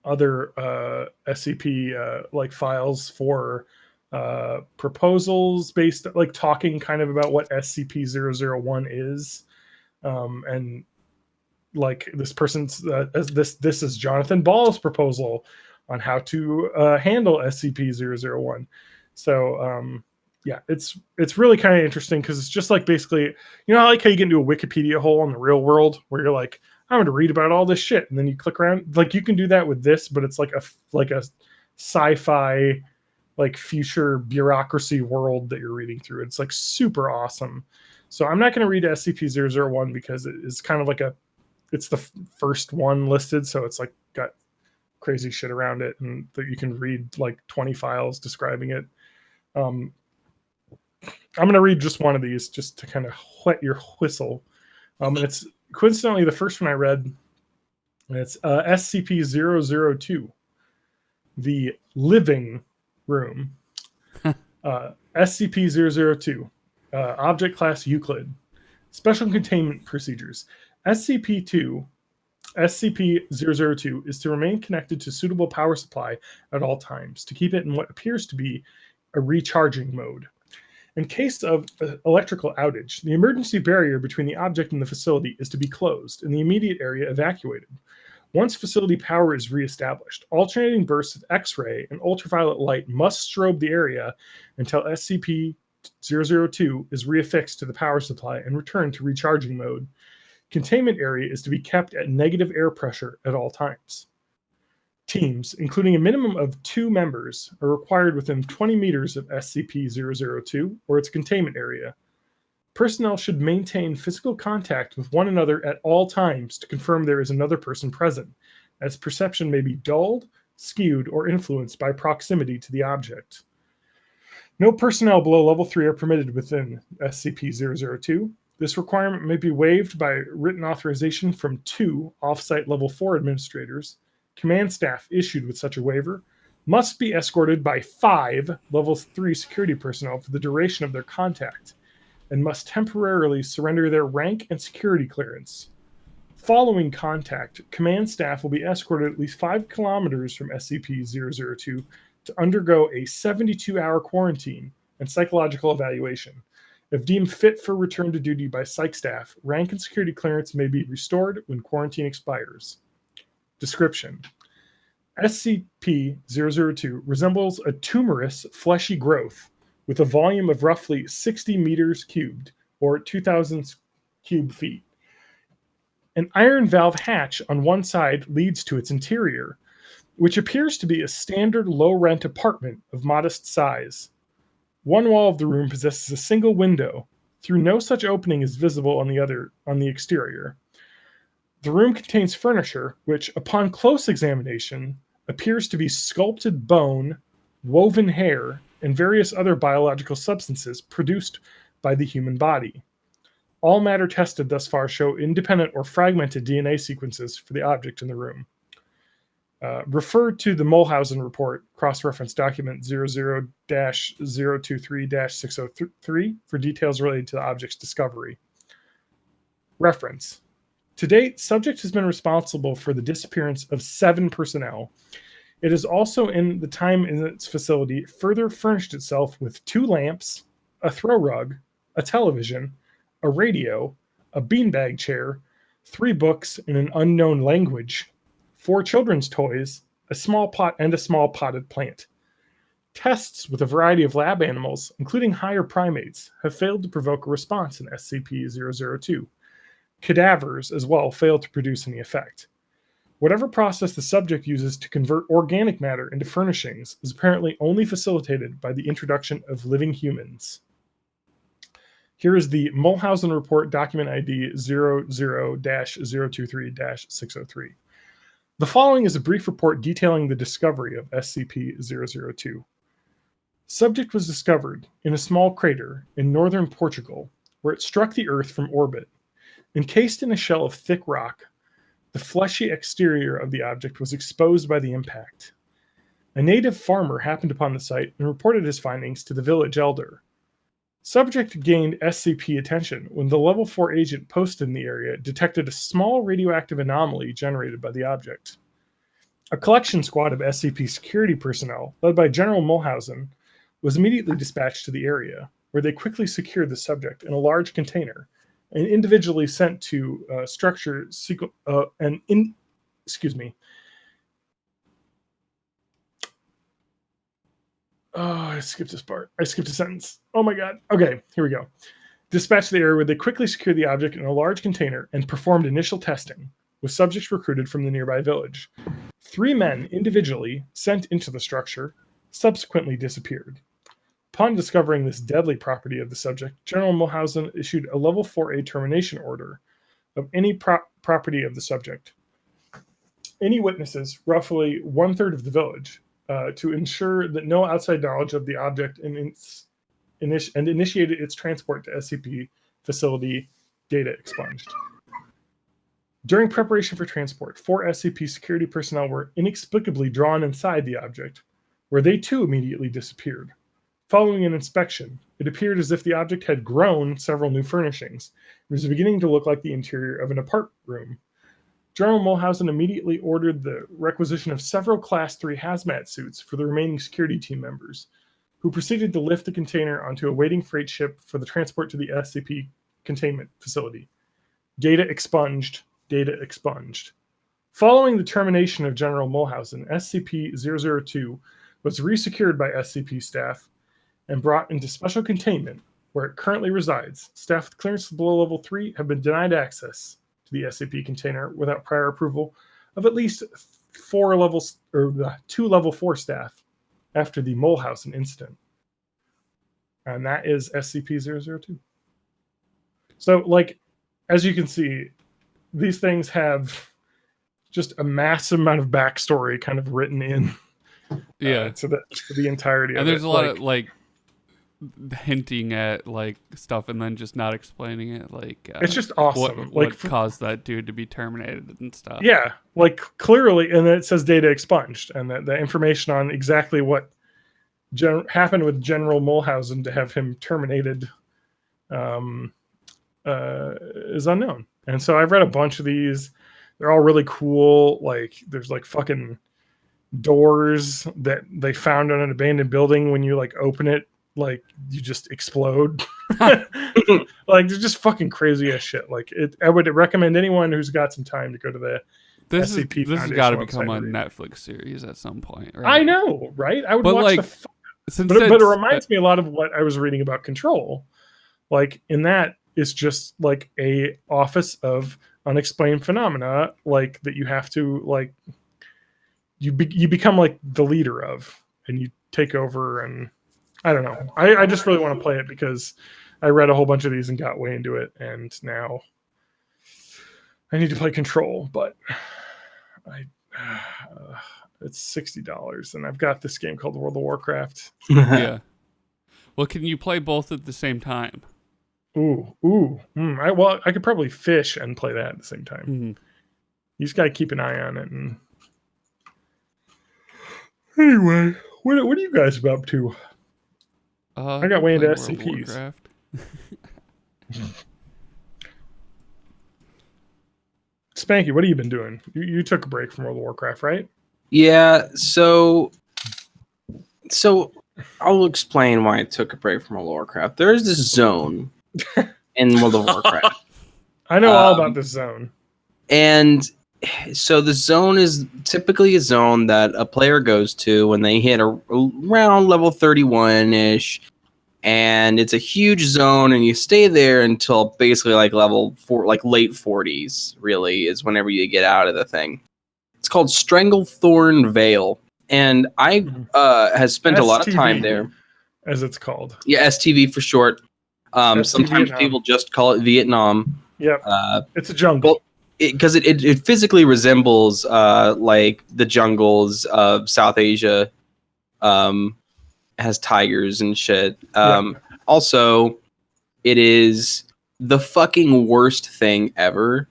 other SCP like files for proposals based like talking kind of about what SCP-001 is, and like this person's this is Jonathan Ball's proposal on how to handle SCP-001. So yeah, it's really kind of interesting because it's just like basically, I like how you get into a Wikipedia hole in the real world where you're like, I'm going to read about all this shit, and then you click around. Like you can do that with this, but it's like a sci-fi like future bureaucracy world that you're reading through. It's like super awesome. So I'm not going to read SCP-001 because it is kind of like it's the first one listed, so it's like got crazy shit around it, and that you can read like 20 files describing it. I'm going to read just one of these just to kind of whet your whistle. And it's coincidentally the first one I read, and it's SCP-002, the living room. SCP-002, object class Euclid. Special containment procedures. SCP-002 is to remain connected to suitable power supply at all times to keep it in what appears to be a recharging mode. In case of electrical outage, the emergency barrier between the object and the facility is to be closed and the immediate area evacuated. Once facility power is reestablished, alternating bursts of X-ray and ultraviolet light must strobe the area until SCP-002 is reaffixed to the power supply and returned to recharging mode. Containment area is to be kept at negative air pressure at all times. Teams, including a minimum of 2 members, are required within 20 meters of SCP-002 or its containment area. Personnel should maintain physical contact with one another at all times to confirm there is another person present, as perception may be dulled, skewed, or influenced by proximity to the object. No personnel below level 3 are permitted within SCP-002. This requirement may be waived by written authorization from 2 off-site level 4 administrators. Command staff issued with such a waiver must be escorted by 5 level 3 security personnel for the duration of their contact and must temporarily surrender their rank and security clearance. Following contact, command staff will be escorted at least 5 kilometers from SCP-002 to undergo a 72-hour quarantine and psychological evaluation. If deemed fit for return to duty by psych staff, rank and security clearance may be restored when quarantine expires. Description: SCP-002 resembles a tumorous, fleshy growth with a volume of roughly 60 meters cubed, or 2,000 cube feet. An iron valve hatch on one side leads to its interior, which appears to be a standard low-rent apartment of modest size. One wall of the room possesses a single window, through no such opening is visible on the exterior. The room contains furniture, which, upon close examination, appears to be sculpted bone, woven hair, and various other biological substances produced by the human body. All matter tested thus far show independent or fragmented DNA sequences for the object in the room. Refer to the Mulhausen report, cross-reference document 00-023-603 for details related to the object's discovery. Reference. To date, subject has been responsible for the disappearance of 7 personnel. It has also, in the time in its facility, further furnished itself with 2 lamps, a throw rug, a television, a radio, a beanbag chair, 3 books in an unknown language, 4 children's toys, a small pot, and a small potted plant. Tests with a variety of lab animals, including higher primates, have failed to provoke a response in SCP-002. Cadavers, as well, failed to produce any effect. Whatever process the subject uses to convert organic matter into furnishings is apparently only facilitated by the introduction of living humans. Here is the Mulhausen report, document ID 00-023-603. The following is a brief report detailing the discovery of SCP-002. Subject was discovered in a small crater in northern Portugal, where it struck the Earth from orbit. Encased in a shell of thick rock, the fleshy exterior of the object was exposed by the impact. A native farmer happened upon the site and reported his findings to the village elder. Subject gained SCP attention when the Level 4 agent posted in the area detected a small radioactive anomaly generated by the object. A collection squad of SCP security personnel, led by General Mulhausen, was immediately dispatched to the area, where they quickly secured the subject in a large container and individually sent to Oh, I skipped this part. I skipped a sentence. Oh my god. Okay, here we go. Dispatched to the area where they quickly secured the object in a large container and performed initial testing, with subjects recruited from the nearby village. 3 men individually sent into the structure subsequently disappeared. Upon discovering this deadly property of the subject, General Mulhausen issued a Level 4A termination order of any property of the subject. Any witnesses, roughly 1/3 of the village, to ensure that no outside knowledge of the object and initiated its transport to SCP facility, data expunged. During preparation for transport, 4 SCP security personnel were inexplicably drawn inside the object, where they too immediately disappeared. Following an inspection, it appeared as if the object had grown several new furnishings. It was beginning to look like the interior of an apartment room. General Mulhausen immediately ordered the requisition of several Class 3 hazmat suits for the remaining security team members, who proceeded to lift the container onto a waiting freight ship for the transport to the SCP containment facility. Data expunged. Data expunged. Following the termination of General Mulhausen, SCP-002 was resecured by SCP staff and brought into special containment, where it currently resides. Staff with clearance below Level 3 have been denied access to the SCP container without prior approval of at least 2 Level 4 staff after the Mulhausen incident. And that is SCP-002. So, like, as you can see, these things have just a massive amount of backstory kind of written in to the entirety of it. And there's a lot of, like, hinting at, like, stuff and then just not explaining it. Like, it's just awesome. What caused that dude to be terminated and stuff. Yeah, like, clearly, and then it says data expunged, and the information on exactly what happened with General Mulhausen to have him terminated is unknown. And so I've read a bunch of these. They're all really cool. Like, there's like fucking doors that they found on an abandoned building. When you like open it, like you just explode. Like, they're just fucking crazy ass shit. Like, I would recommend anyone who's got some time to go to the SCP. This has got to become a Netflix series at some point, right? I know, right? I would watch But it reminds me a lot of what I was reading about Control. Like in that, it's just like a office of unexplained phenomena, like that you have to like you become like the leader of, and you take over. And I don't know. I just really want to play it because I read a whole bunch of these and got way into it, and now I need to play Control, but it's $60, and I've got this game called World of Warcraft. Yeah. Well, can you play both at the same time? I could probably fish and play that at the same time. Mm-hmm. You just got to keep an eye on it. And anyway, what are you guys up to? I got way into SCPs. Spanky, what have you been doing? You took a break from World of Warcraft, right? Yeah, so I'll explain why I took a break from World of Warcraft. There's this zone in World of Warcraft. I know all about this zone. And so the zone is typically a zone that a player goes to when they hit around level 31-ish. And it's a huge zone, and you stay there until basically like level 4, like late 40s, really, is whenever you get out of the thing. It's called Stranglethorn Vale. And I has spent a lot of time there. As it's called. Yeah, STV for short. Sometimes Vietnam. People just call it Vietnam. Yep. It's a jungle. Because it physically resembles like the jungles of South Asia. Has tigers and shit. Also, it is the fucking worst thing ever.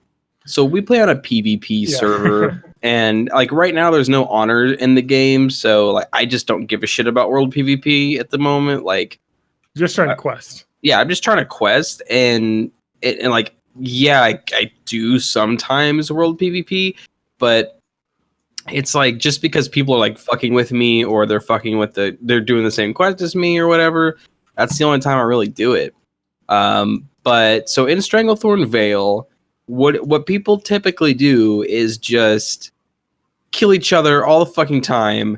So we play on a PvP server, and like right now there's no honor in the game, so like I just don't give a shit about world PvP at the moment. Like, just trying to quest. Yeah, I'm just trying to quest, and like, yeah, I do sometimes world PvP, but it's like just because people are like fucking with me, or they're doing the same quest as me or whatever, that's the only time I really do it. But so in Stranglethorn Vale, what people typically do is just kill each other all the fucking time,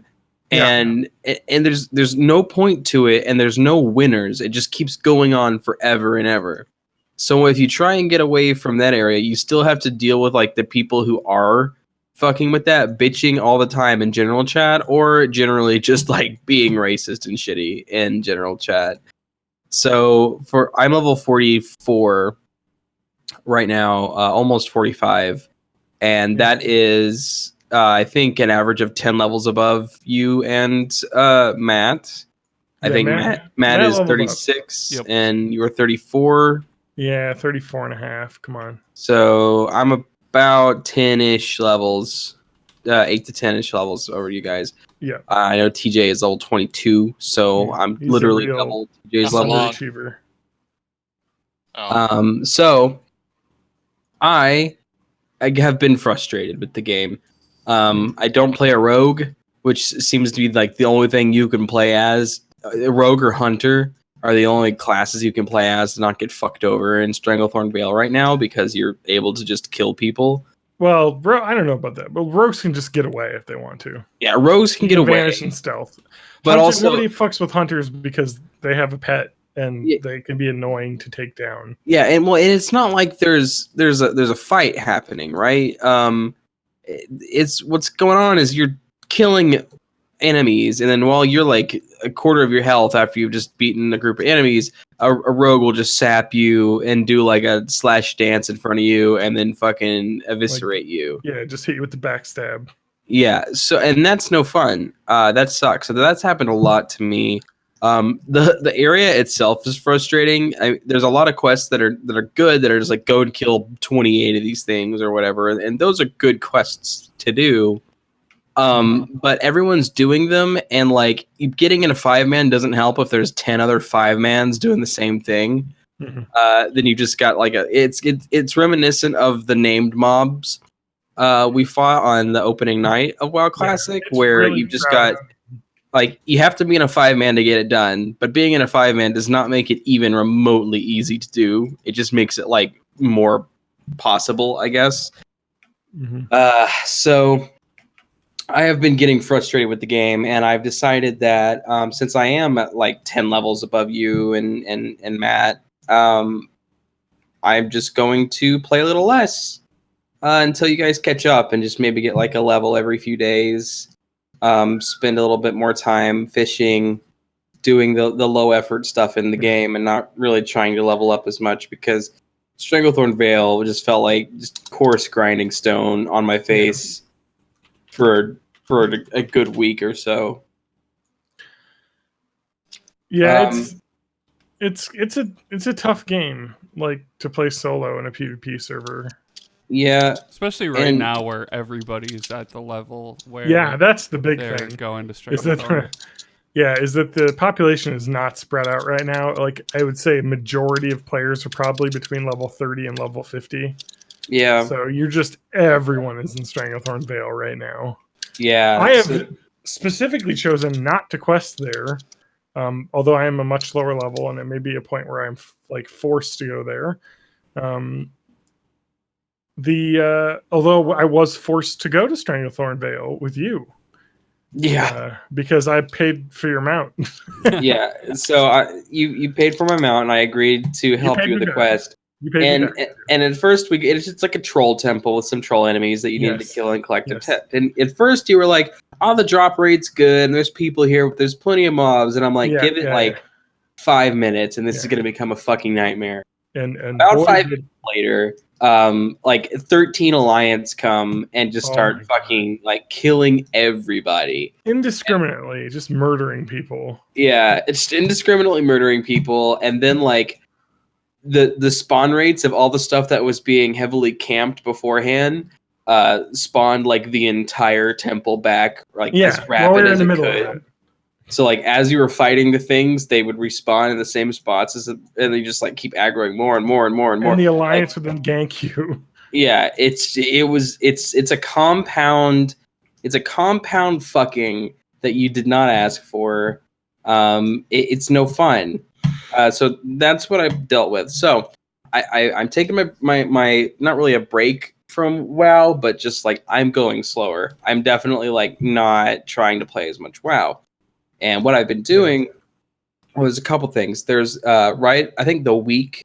and there's no point to it, and there's no winners. It just keeps going on forever and ever. So if you try and get away from that area, you still have to deal with like the people who are fucking with that, bitching all the time in general chat, or generally just like being racist and shitty in general chat. So I'm level 44 right now, almost 45, and that is I think an average of 10 levels above you and Matt. I think Matt is 36 and you are 34. Yeah, 34 and a half. Come on. So I'm about 10-ish levels, 8 to 10-ish levels over you guys. Yeah. I know TJ is level 22, so I'm literally double TJ's level. Achiever. So I have been frustrated with the game. I don't play a rogue, which seems to be like the only thing you can play as. A rogue or hunter are the only classes you can play as to not get fucked over in Stranglethorn Vale right now, because you're able to just kill people. Well, I don't know about that, but rogues can just get away if they want to. Yeah, rogues can get away. Vanish and stealth. But also, nobody fucks with hunters because they have a pet and they can be annoying to take down. Yeah, and it's not like there's a fight happening, right? It's what's going on is you're killing enemies, and then while you're like a quarter of your health after you've just beaten a group of enemies, a rogue will just sap you and do like a slash dance in front of you and then fucking eviscerate you. Yeah, just hit you with the backstab. Yeah, so and that's no fun. That sucks. So that's happened a lot to me. The area itself is frustrating. There's a lot of quests that are good, that are just like go and kill 28 of these things or whatever, and those are good quests to do. But everyone's doing them, and like getting in a 5-man doesn't help if there's 10 other 5-mans doing the same thing. Then you just got like it's reminiscent of the named mobs we fought on the opening night of WoW Classic, where really you've just got like you have to be in a 5-man to get it done, but being in a 5-man does not make it even remotely easy to do. It just makes it like more possible, I guess. So I have been getting frustrated with the game, and I've decided that since I am at like 10 levels above you and Matt, I'm just going to play a little less until you guys catch up, and just maybe get like a level every few days. Spend a little bit more time fishing, doing the low effort stuff in the game, and not really trying to level up as much, because Stranglethorn Vale just felt like just coarse grinding stone on my face for a good week or so. Yeah, it's a tough game, like, to play solo in a PvP server. Yeah, Especially right now where everybody's at the level where that's the big they're thing. going to Is that is that the population is not spread out right now. Like, I would say majority of players are probably between level 30 and level 50. Yeah. So everyone is in Stranglethorn Vale right now. Yeah. I have specifically chosen not to quest there, although I am a much lower level, and it may be a point where I'm like forced to go there. Although I was forced to go to Stranglethorn Vale with you. Yeah. Because I paid for your mount. Yeah. So you paid for my mount, and I agreed to help you with the quest. And at first it's like a troll temple with some troll enemies that you need to kill and collect. And at first you were like, "Oh, the drop rate's good, and there's people here. There's plenty of mobs." And I'm like, "Give it 5 minutes, and this is going to become a fucking nightmare." And about 5 minutes later, like 13 Alliance come and just start fucking like killing everybody indiscriminately, just murdering people. Yeah, it's indiscriminately murdering people, and then like the spawn rates of all the stuff that was being heavily camped beforehand spawned like the entire temple back like as rapid as it could. So like as you were fighting the things, they would respawn in the same spots and they just like keep aggroing more and more and more and more. And the Alliance would then gank you. Yeah, it's a compound. It's a compound fucking that you did not ask for. It's no fun. So that's what I've dealt with. So I'm taking my not really a break from WoW, but just like I'm going slower. I'm definitely like not trying to play as much WoW. And what I've been doing was a couple things. There's I think the week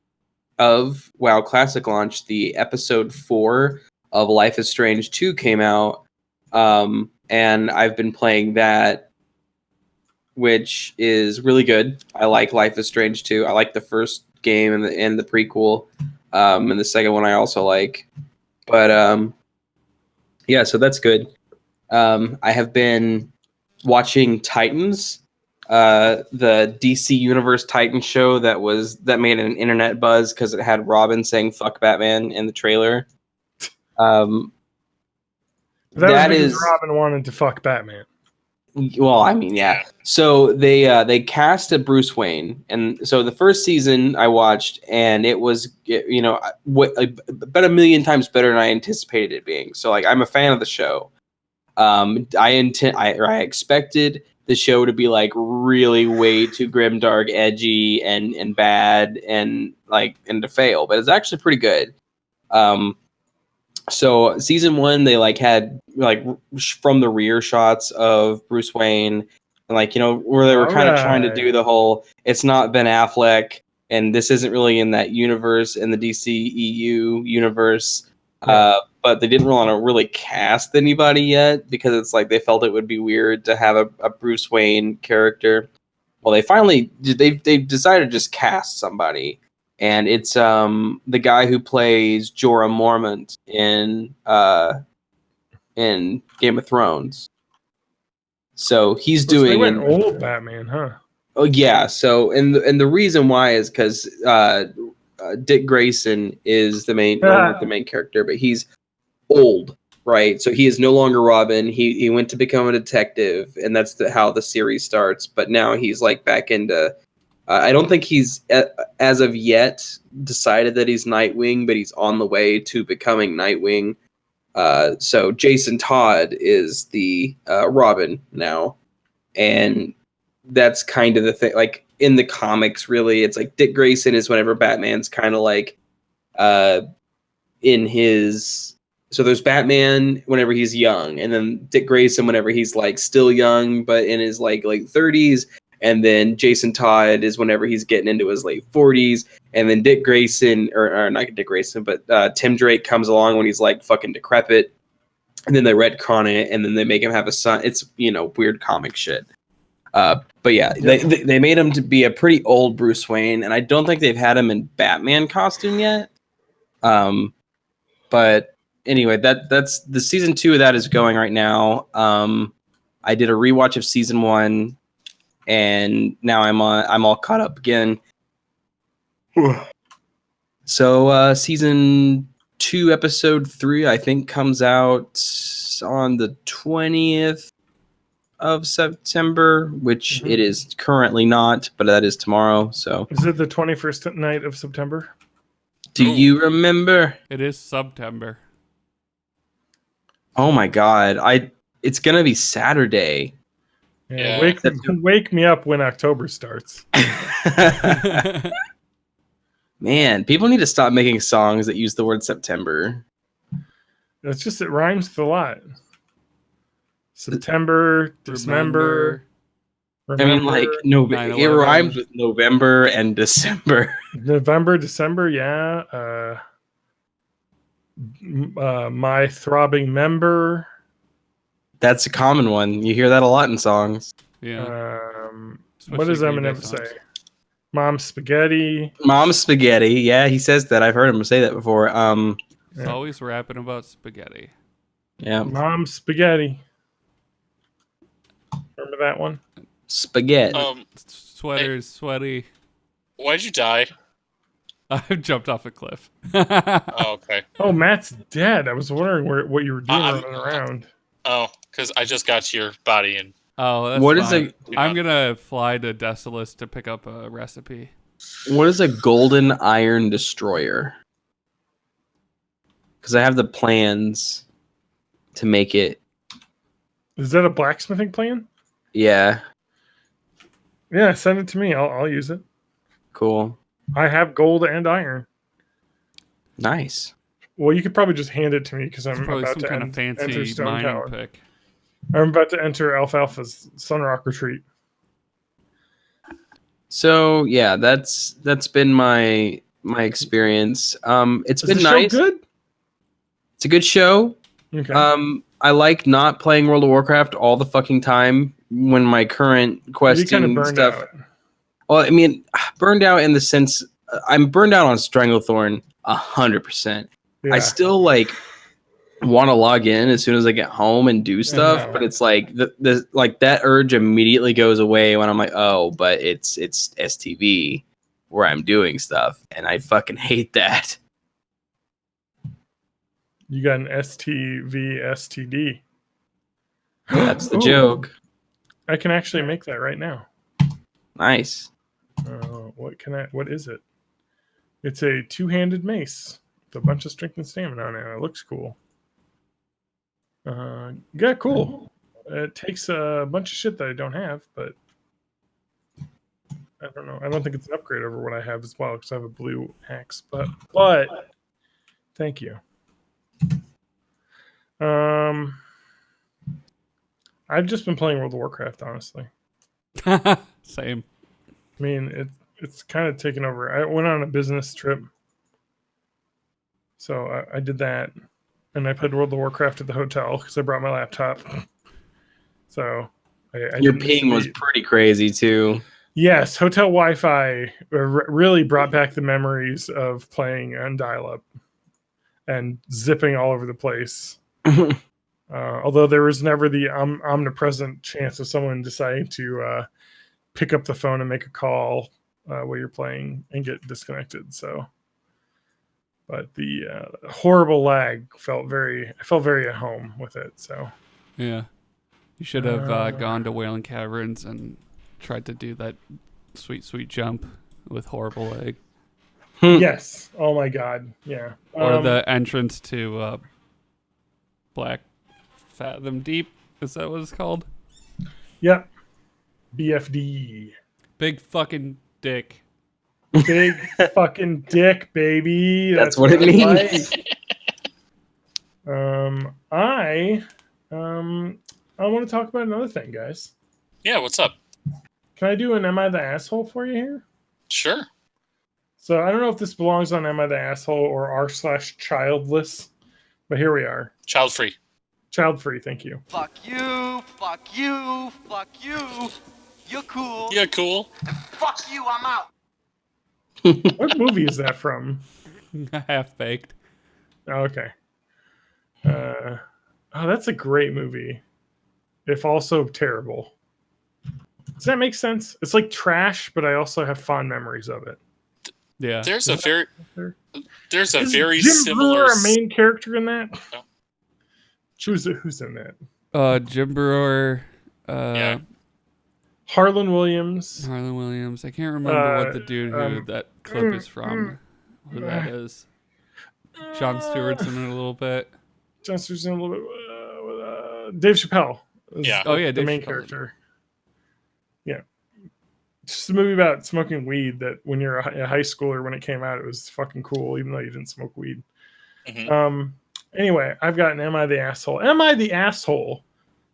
of WoW Classic launch, the episode 4 of Life is Strange 2 came out. And I've been playing that, which is really good. I like Life is Strange 2. I like the first game and the prequel. And the second one I also like. But yeah, so that's good. I have been watching Titans, the DC Universe Titans show that made an internet buzz because it had Robin saying "fuck Batman" in the trailer. That was because Robin wanted to fuck Batman. Well, I mean, yeah. So they cast a Bruce Wayne, and so the first season I watched, and it was about a million times better than I anticipated it being. So like, I'm a fan of the show. I expected the show to be like really way too grim, dark, edgy, and bad, and to fail, but it's actually pretty good. So season 1, they like had like from the rear shots of Bruce Wayne, and where they were kind of trying to do the whole it's not Ben Affleck, and this isn't really in that universe, in the DCEU universe. But they didn't want to really cast anybody yet because it's like they felt it would be weird to have a Bruce Wayne character. Well, they've decided to just cast somebody, and it's the guy who plays Jorah Mormont in Game of Thrones. So he's doing. They went old Batman, huh? Oh yeah. So and the reason why is because Dick Grayson is the main character, but he's old, right? So he is no longer Robin. He went to become a detective, and that's how the series starts. But now he's like back into. I don't think he's as of yet decided that he's Nightwing, but he's on the way to becoming Nightwing. So Jason Todd is the Robin now, and that's kind of the thing. Like in the comics, really, it's like Dick Grayson is whenever Batman's kind of like in his So there's Batman whenever he's young, and then Dick Grayson whenever he's like still young but in his like late 30s, and then Jason Todd is whenever he's getting into his late 40s, and then Dick Grayson or not Dick Grayson but Tim Drake comes along when he's like fucking decrepit, and then they retcon it, and then they make him have a son. It's weird comic shit. But yeah, they made him to be a pretty old Bruce Wayne, and I don't think they've had him in Batman costume yet. But anyway, that's the season 2 of that is going right now. I did a rewatch of season 1, and now I'm all caught up again. So season 2, episode 3, I think comes out on the 20th of September, which it is currently not, but that is tomorrow. So is it the 21st night of September? Do you remember? It is September. Oh my god! It's gonna be Saturday. Yeah. Wake me up when October starts. Man, people need to stop making songs that use the word September. It's just it rhymes with a lot. September, December. I mean, like it rhymes with November and December. November, December, yeah. My throbbing member. That's a common one. You hear that a lot in songs. Yeah. What does Eminem say? Mom spaghetti. Mom spaghetti. Yeah, he says that. I've heard him say that before. He's always rapping about spaghetti. Yeah. Mom spaghetti. Remember that one? Spaghetti. Sweaters, sweaty. Why'd you die? I jumped off a cliff. Oh, okay. Oh, Matt's dead. I was wondering what you were doing running around. Oh, because I just got to your body and. Oh, that's what fine. is I'm gonna fly to Decimus to pick up a recipe. What is a golden iron destroyer? Because I have the plans to make it. Is that a blacksmithing plan? Yeah. Yeah, send it to me. I'll use it. Cool. I have gold and iron. Nice. Well, you could probably just hand it to me because I'm Probably about some to kind of enter fancy Stone mining Tower. pick. I'm about to enter Alfalfa's Sunrock Retreat. So yeah, that's been my experience. It's been nice. Show good? It's a good show. Okay. I like not playing World of Warcraft all the fucking time when my current questing stuff. Out. Well, I mean, burned out in the sense I'm burned out on Stranglethorn 100%. Yeah. I still like want to log in as soon as I get home and do stuff, but it's like the like that urge immediately goes away when I'm like, oh, but it's STV where I'm doing stuff, and I fucking hate that. You got an STV STD. That's the joke. I can actually make that right now. Nice. What is it? It's a two-handed mace with a bunch of strength and stamina on it. It looks cool. Yeah, cool. It takes a bunch of shit that I don't have, but I don't know. I don't think it's an upgrade over what I have as well because I have a blue axe. But thank you. I've just been playing World of Warcraft, honestly. Same. I mean, it's kind of taken over. I went on a business trip, so I did that, and I played World of Warcraft at the hotel because I brought my laptop. So your ping was pretty crazy too. Yes, hotel Wi-Fi really brought back the memories of playing on dial-up and zipping all over the place. Although there was never the omnipresent chance of someone deciding to pick up the phone and make a call while you're playing and get disconnected. So, but the horrible lag I felt very at home with it. So, yeah, you should have gone to Wailing Caverns and tried to do that sweet jump with horrible lag. Yes. Oh my God. Yeah. Or the entrance to Black Fathom Deep. Is that what it's called? Yep. BFD. Big fucking dick. Big fucking dick, baby. That's what it means. I want to talk about another thing, guys. Yeah, what's up? Can I do an Am I the Asshole for you here? Sure. So I don't know if this belongs on Am I the Asshole or r/childless, but here we are. Child free. Child free, thank you. Fuck you, fuck you, fuck you. You're cool. Yeah, cool. Fuck you, I'm out. What movie is that from? Half baked. Oh, okay. Oh, that's a great movie. If also terrible. Does that make sense? It's like trash, but I also have fond memories of it. Yeah. There's a very Is very Jim similar Brewer a main character in that? No. Who's in that? Jim Brewer, Yeah. Harlan Williams. Harlan Williams. I can't remember what the dude who that clip is from. Who that is. Jon Stewart's in it a little bit. Jon Stewart's in a little bit. Dave Chappelle. Yeah. Oh yeah, the Dave main Chappelle's character. Yeah. It's just a movie about smoking weed that when you're a high schooler, when it came out, it was fucking cool, even though you didn't smoke weed. Mhm. Anyway, I've got an Am I the Asshole? Am I the asshole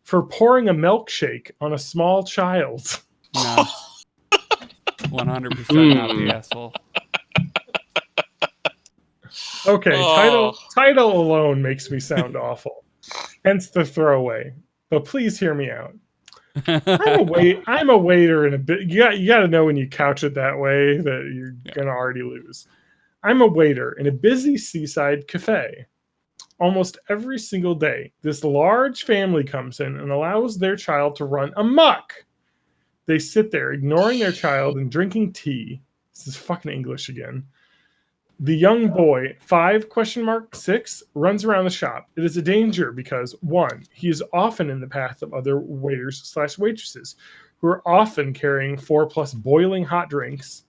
for pouring a milkshake on a small child? No. 100% not the asshole. Okay, Oh. title alone makes me sound awful. Hence the throwaway. But please hear me out. I'm a waiter in a bit. You got to know when you couch it that way that you're gonna already lose. I'm a waiter in a busy seaside cafe. Almost every single day, this large family comes in and allows their child to run amok. They sit there, ignoring their child and drinking tea. This is fucking English again. The young boy, 5?6, runs around the shop. It is a danger because, 1, he is often in the path of other waiters/waitresses who are often carrying 4+ boiling hot drinks.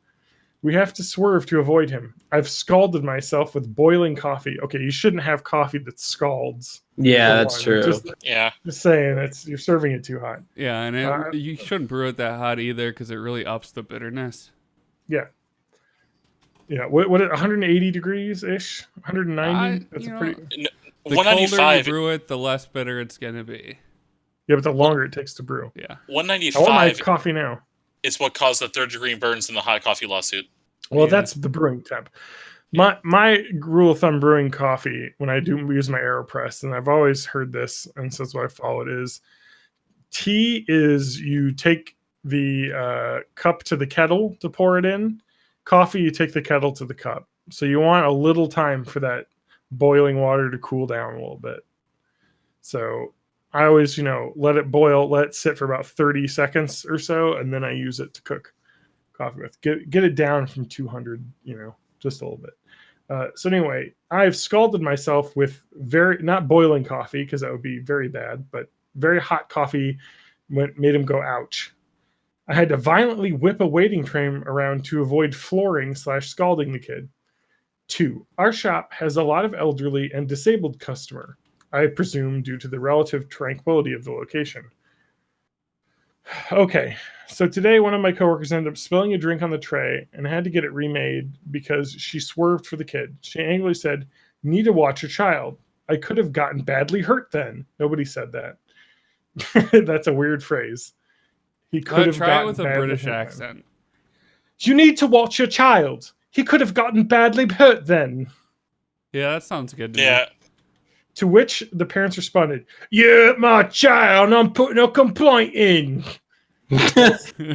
We have to swerve to avoid him. I've scalded myself with boiling coffee. Okay, you shouldn't have coffee that scalds. Yeah, that's true. Just saying, you're serving it too hot. Yeah, and you shouldn't brew it that hot either because it really ups the bitterness. Yeah. Yeah, what 180 degrees ish, 190. That's pretty. The 195. colder you brew it, the less bitter it's gonna be. Yeah, but the longer it takes to brew. Yeah. 195. I want my coffee now. Is what caused the third-degree burns in the hot coffee lawsuit. Well, Yeah. that's the brewing temp. My rule of thumb brewing coffee when I do use my AeroPress, and I've always heard this, and so that's what I follow it is. Tea is you take the cup to the kettle to pour it in. Coffee, you take the kettle to the cup. So you want a little time for that boiling water to cool down a little bit. So I always, let it boil, let it sit for about 30 seconds or so, and then I use it to cook coffee with. Get it down from 200, just a little bit. So anyway, I've scalded myself with not boiling coffee because that would be very bad, but very hot coffee made him go ouch. I had to violently whip a waiting train around to avoid flooring/scalding the kid. 2, our shop has a lot of elderly and disabled customer, I presume due to the relative tranquility of the location. Okay, so today one of my coworkers ended up spilling a drink on the tray and had to get it remade because she swerved for the kid. She angrily said, "Need to watch your child. I could have gotten badly hurt then." Nobody said that. That's a weird phrase. He could have try it gotten with a badly British hurt accent. then. You need to watch your child. He could have gotten badly hurt then. Yeah, that sounds good to me. Yeah. To which the parents responded, "You hurt my child and I'm putting a complaint in,"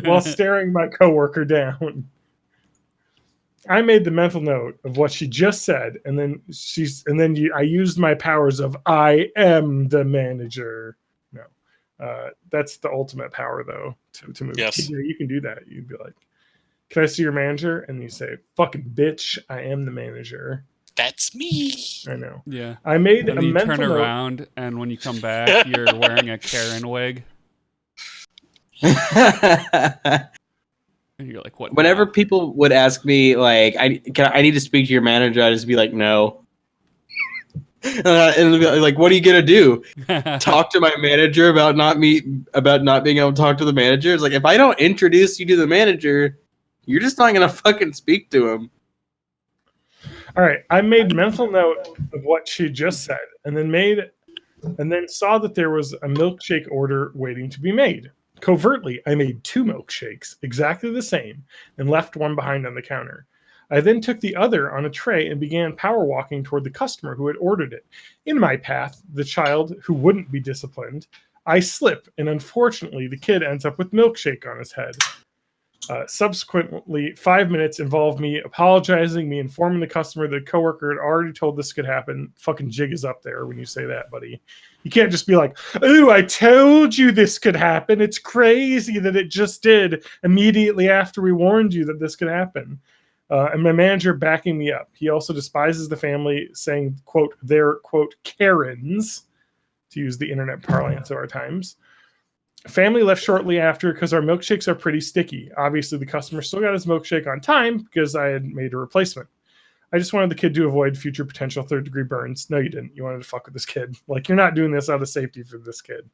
while staring my coworker down. I made the mental note of what she just said, and then I used my powers of I am the manager. No, that's the ultimate power, though, to move. Yes. You can do that. You'd be like, "Can I see your manager?" And you say, "Fucking bitch, I am the manager." That's me. I know. Yeah. I made And a you mental turn note. around, and when you come back, you're wearing a Karen wig. And you're like, what? Whenever now? people would ask me, like, I need to speak to your manager, I'd just be like, no. And they'll be like, what are you gonna do? Talk to my manager about not being able to talk to the manager? It's like, if I don't introduce you to the manager, you're just not gonna fucking speak to him. All right, I made mental note of what she just said, and then saw that there was a milkshake order waiting to be made. Covertly, I made 2 milkshakes, exactly the same, and left one behind on the counter. I then took the other on a tray and began power walking toward the customer who had ordered it. In my path, the child who wouldn't be disciplined, I slip, and unfortunately, the kid ends up with milkshake on his head. Subsequently, 5 minutes involved me apologizing, me informing the customer that a coworker had already told this could happen. Fucking jig is up there when you say that, buddy. You can't just be like, "Ooh, I told you this could happen. It's crazy that it just did immediately after we warned you that this could happen." And my manager backing me up. He also despises the family, saying, quote, they're, quote, Karens, to use the internet parlance of our times. Family left shortly after because our milkshakes are pretty sticky. Obviously, the customer still got his milkshake on time because I had made a replacement. I just wanted the kid to avoid future potential third-degree burns. No, you didn't. You wanted to fuck with this kid. Like, you're not doing this out of safety for this kid.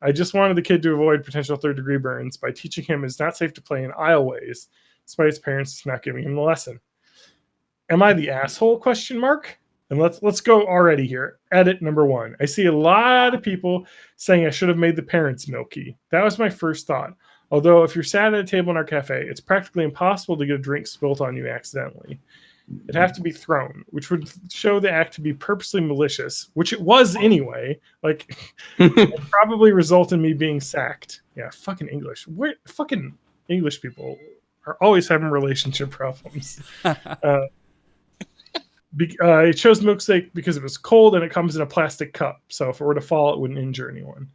I just wanted the kid to avoid potential third-degree burns by teaching him it's not safe to play in aisleways, despite his parents not giving him the lesson. Am I the asshole? Question mark. And let's go already here. Edit number 1. I see a lot of people saying I should have made the parents milky. That was my first thought. Although if you're sat at a table in our cafe, it's practically impossible to get a drink spilt on you accidentally. It'd have to be thrown, which would show the act to be purposely malicious, which it was anyway. Like, it probably result in me being sacked. Yeah, fucking English. Fucking English people are always having relationship problems. I chose milkshake because it was cold and it comes in a plastic cup. So if it were to fall, it wouldn't injure anyone.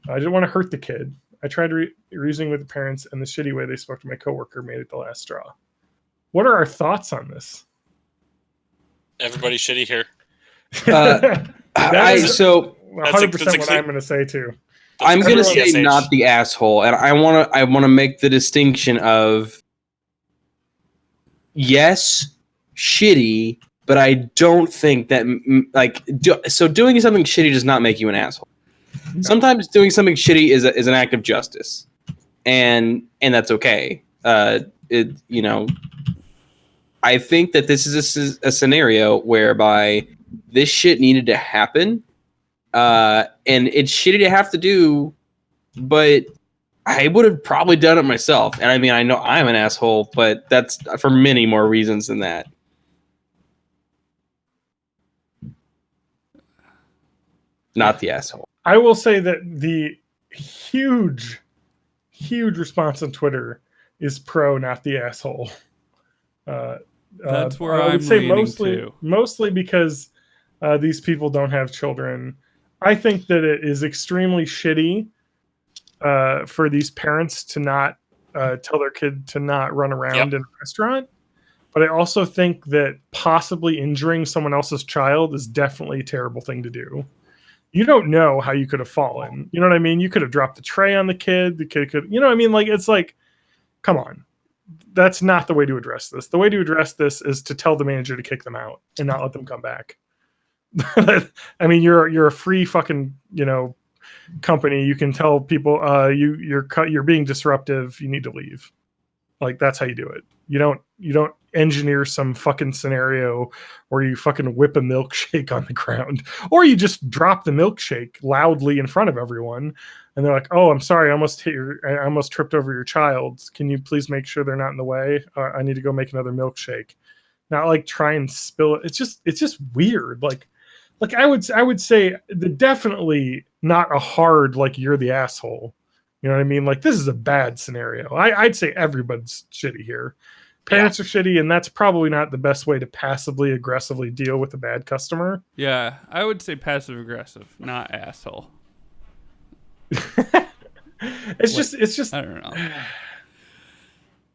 I didn't want to hurt the kid. I tried reasoning with the parents, and the shitty way they spoke to my coworker made it the last straw. What are our thoughts on this? Everybody's shitty here. That is so 100% what I'm going to say too. I'm going to say SH. not the asshole, and I want to make the distinction of yes, shitty, but I don't think that doing something shitty does not make you an asshole. No. Sometimes doing something shitty is an act of justice, and that's okay. I think that this is a scenario whereby this shit needed to happen, and it's shitty to have to do, but I would have probably done it myself. And I mean, I know I'm an asshole, but that's for many more reasons than that. Not the asshole. I will say that the huge response on Twitter is pro, not the asshole. That's where I would I'm say leaning mostly because these people don't have children. I think that it is extremely shitty for these parents to not tell their kid to not run around in a restaurant. But I also think that possibly injuring someone else's child is definitely a terrible thing to do. You don't know how you could have fallen. You know what I mean? You could have dropped the tray on the kid. The kid could, you know what I mean? Like, it's like, come on. That's not the way to address this. The way to address this is to tell the manager to kick them out and not let them come back. I mean, you're a free fucking, company. You can tell people you're being disruptive. You need to leave. Like, that's how you do it. You don't engineer some fucking scenario where you fucking whip a milkshake on the ground, or you just drop the milkshake loudly in front of everyone, and they're like, "Oh, I'm sorry, I almost tripped over your child. Can you please make sure they're not in the way? I need to go make another milkshake." Not like try and spill it. It's just weird. Like I would say definitely not a hard like you're the asshole. You know what I mean? Like, this is a bad scenario. I'd say everybody's shitty here. Parents are shitty, and that's probably not the best way to passively aggressively deal with a bad customer. Yeah, I would say passive aggressive, not asshole. It's just I don't know.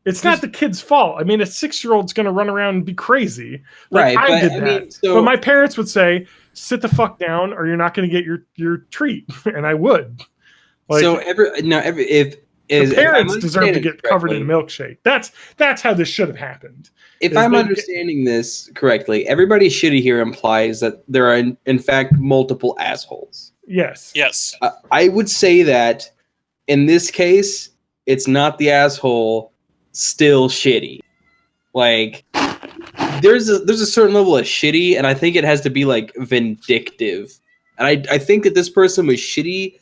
It's not the kid's fault. I mean, a 6-year-old's going to run around and be crazy. Like, right. I did that. But my parents would say, sit the fuck down or you're not going to get your treat. And I would. Like, so if the parents deserve to get covered in a milkshake. That's how this should have happened. If I'm understanding this correctly, everybody shitty here implies that there are, in fact, multiple assholes. Yes. Yes. I would say that in this case, it's not the asshole, still shitty. Like, there's a certain level of shitty, and I think it has to be like vindictive. And I think that this person was shitty,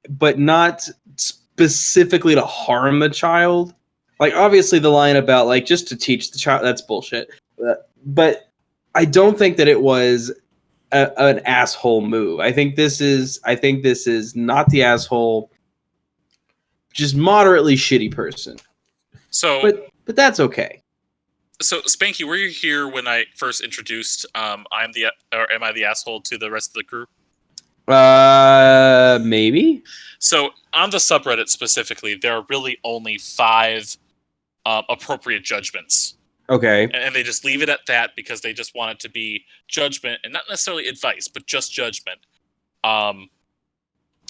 but not specifically to harm the child. Like, obviously, the line about like just to teach the child, that's bullshit. But I don't think that it was an asshole move. I think this is not the asshole, just moderately shitty person. So, but that's okay. So, Spanky, were you here when I first introduced Am I the asshole to the rest of the crew? Maybe. So, on the subreddit specifically, there are really only 5 appropriate judgments. Okay. And they just leave it at that because they just want it to be judgment and not necessarily advice, but just judgment. And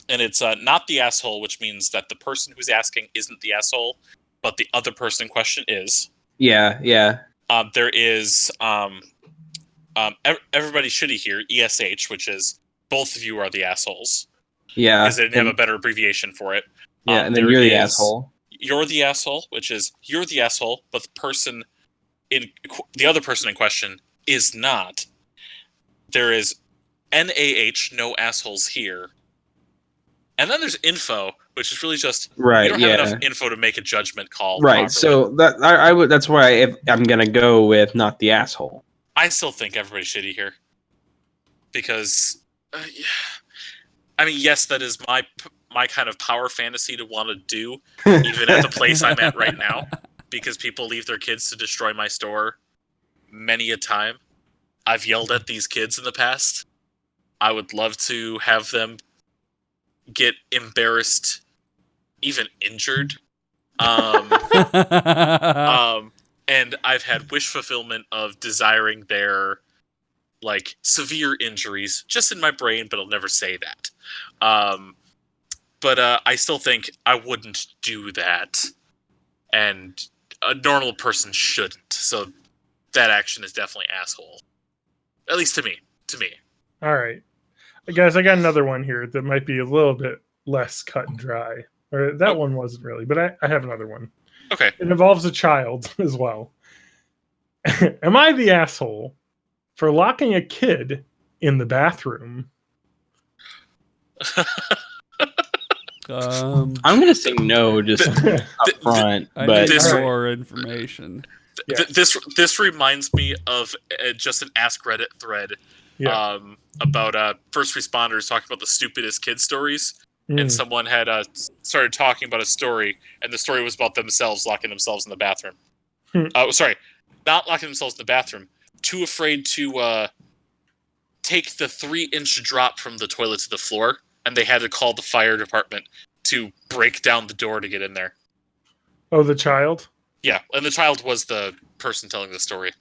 it's not the asshole, which means that the person who's asking isn't the asshole, but the other person in question is. Yeah. There is everybody shitty here, ESH, which is both of you are the assholes. Yeah. Because they didn't have a better abbreviation for it. Yeah, and then you're the asshole. You're the asshole, which is you're the asshole, but the other person in question is not. There is NAH, no assholes here. And then there's info, which is really just you don't have enough info to make a judgment call. Right. Properly. So I would. That's why I'm gonna go with not the asshole. I still think everybody's shitty here because, I mean, yes, that is my kind of power fantasy to want to do, even at the place I'm at right now, because people leave their kids to destroy my store many a time. I've yelled at these kids in the past. I would love to have them get embarrassed, even injured. And I've had wish fulfillment of desiring their like severe injuries just in my brain, but I'll never say that. But I still think I wouldn't do that, and a normal person shouldn't. So that action is definitely asshole, at least to me. All right, guys, I got another one here that might be a little bit less cut and dry. Or that one wasn't really, but I have another one. Okay. It involves a child as well. Am I the asshole for locking a kid in the bathroom? I'm gonna say no, just up front. But need more information. This reminds me of just an Ask Reddit thread about first responders talking about the stupidest kid stories. And someone had started talking about a story, and the story was about themselves locking themselves in the bathroom. Sorry, not locking themselves in the bathroom. Too afraid to take the 3-inch drop from the toilet to the floor, and they had to call the fire department to break down the door to get in there. Oh, the child? Yeah, and the child was the person telling the story.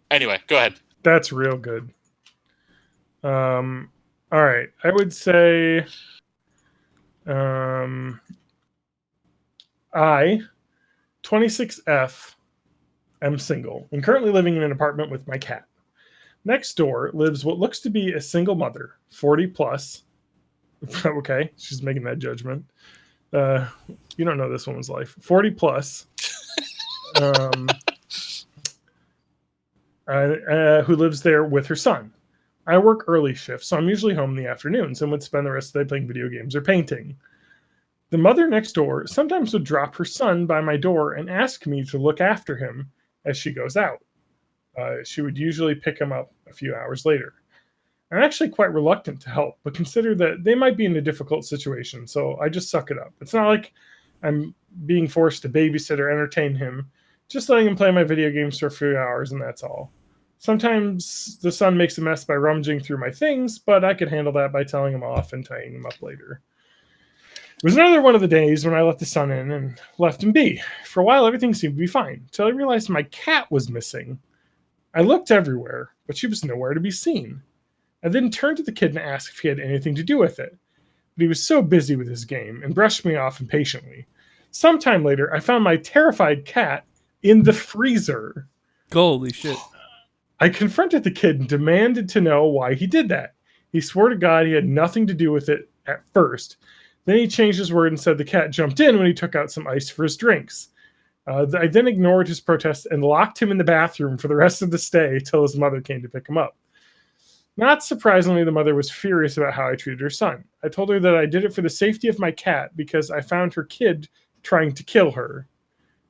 Anyway, go ahead. That's real good. All right, I would say... I, 26F, am single and currently living in an apartment with my cat. Next door lives what looks to be a single mother, 40 plus. Okay, she's making that judgment. You don't know this woman's life. 40 plus. Who lives there with her son. I work early shifts, so I'm usually home in the afternoons and would spend the rest of the day playing video games or painting. The mother next door sometimes would drop her son by my door and ask me to look after him as she goes out. She would usually pick him up a few hours later. I'm actually quite reluctant to help, but consider that they might be in a difficult situation, so I just suck it up. It's not like I'm being forced to babysit or entertain him, just letting him play my video games for a few hours, and that's all. Sometimes the son makes a mess by rummaging through my things, but I could handle that by telling him off and tying him up later. It was another one of the days when I let the son in and left him be. For a while, everything seemed to be fine, until I realized my cat was missing. I looked everywhere, but she was nowhere to be seen. I then turned to the kid and asked if he had anything to do with it. But he was so busy with his game and brushed me off impatiently. Sometime later, I found my terrified cat in the freezer. Holy shit. I confronted the kid and demanded to know why he did that. He swore to God he had nothing to do with it at first. Then he changed his word and said the cat jumped in when he took out some ice for his drinks. I then ignored his protest and locked him in the bathroom for the rest of the stay till his mother came to pick him up. Not surprisingly, the mother was furious about how I treated her son. I told her that I did it for the safety of my cat because I found her kid trying to kill her.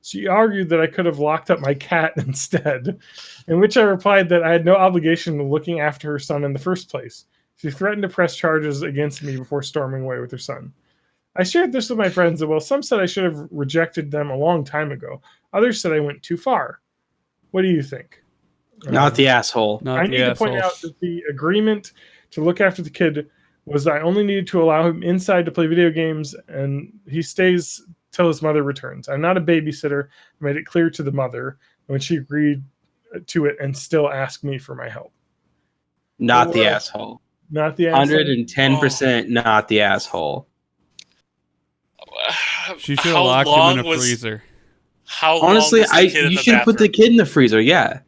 She argued that I could have locked up my cat instead, in which I replied that I had no obligation to looking after her son in the first place. She threatened to press charges against me before storming away with her son. I shared this with my friends, and while some said I should have rejected them a long time ago, others said I went too far. What do you think? Not the asshole. Not I the need to point asshole. out that the agreement to look after the kid was I only needed to allow him inside to play video games, and he stays till his mother returns. I'm not a babysitter. I made it clear to the mother when she agreed to it and still asked me for my help. Not the asshole. Not the asshole. 110% not the asshole. She should have locked him in a freezer. How Honestly, long was the kid in you the should have put the bathroom? kid in the freezer, yeah.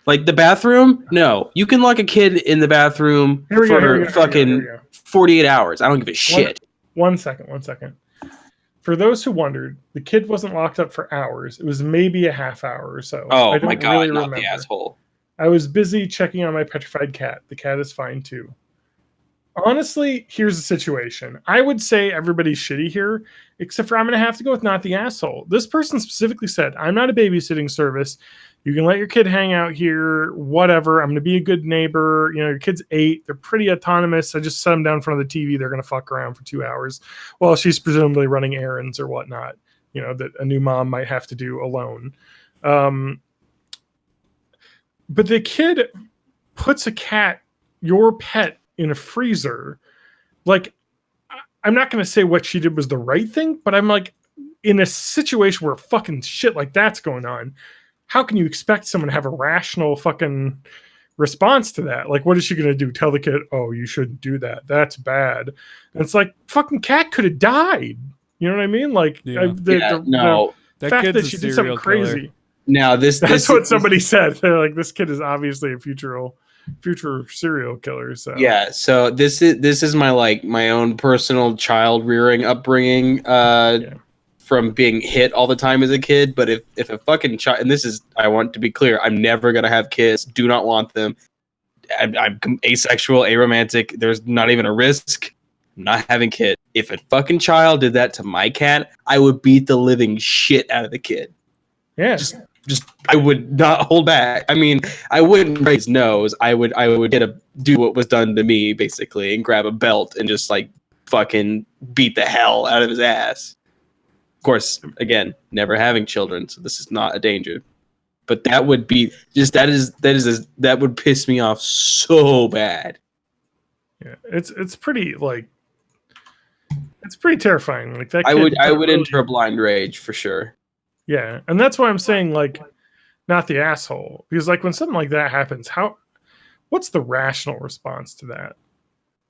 Like the bathroom? No. You can lock a kid in the bathroom Here we go, here we for go, fucking here we go. 48 hours. I don't give a shit. One second. For those who wondered, the kid wasn't locked up for hours. It was maybe a half hour or so. Oh I don't my god, really not remember. the asshole. I was busy checking on my petrified cat. The cat is fine too. Honestly, here's the situation. I would say everybody's shitty here, except for I'm going to have to go with not the asshole. This person specifically said, I'm not a babysitting service. You can let your kid hang out here, whatever. I'm going to be a good neighbor. You know, your kid's 8. They're pretty autonomous. I just set them down in front of the TV. They're going to fuck around for 2 hours while she's presumably running errands or whatnot, you know, that a new mom might have to do alone. But the kid puts a cat, your pet, in a freezer. Like, I'm not going to say what she did was the right thing, but I'm like, in a situation where fucking shit like that's going on, how can you expect someone to have a rational fucking response to that? Like, what is she going to do? Tell the kid, oh, you shouldn't do that. That's bad. And it's like, fucking cat could have died. You know what I mean? Like, No. the fact kid's that a she did something serial killer. crazy. Now That's what somebody said. They're like, this kid is obviously a future serial killer. So yeah, so this is my own personal child rearing upbringing from being hit all the time as a kid. But if a fucking child, and this is, I want to be clear, I'm never gonna have kids. Do not want them. I'm asexual, aromantic. There's not even a risk. I'm not having kids. If a fucking child did that to my cat, I would beat the living shit out of the kid. Yeah. Just I would not hold back. I mean, I wouldn't raise nose. I would do what was done to me, basically, and grab a belt and just like fucking beat the hell out of his ass. Of course, again, never having children, so this is not a danger. But that would be just that would piss me off so bad. Yeah, it's pretty like it's pretty terrifying. Like that. I would really enter a blind rage for sure. Yeah, and that's why I'm saying like not the asshole, because like when something like that happens, what's the rational response to that?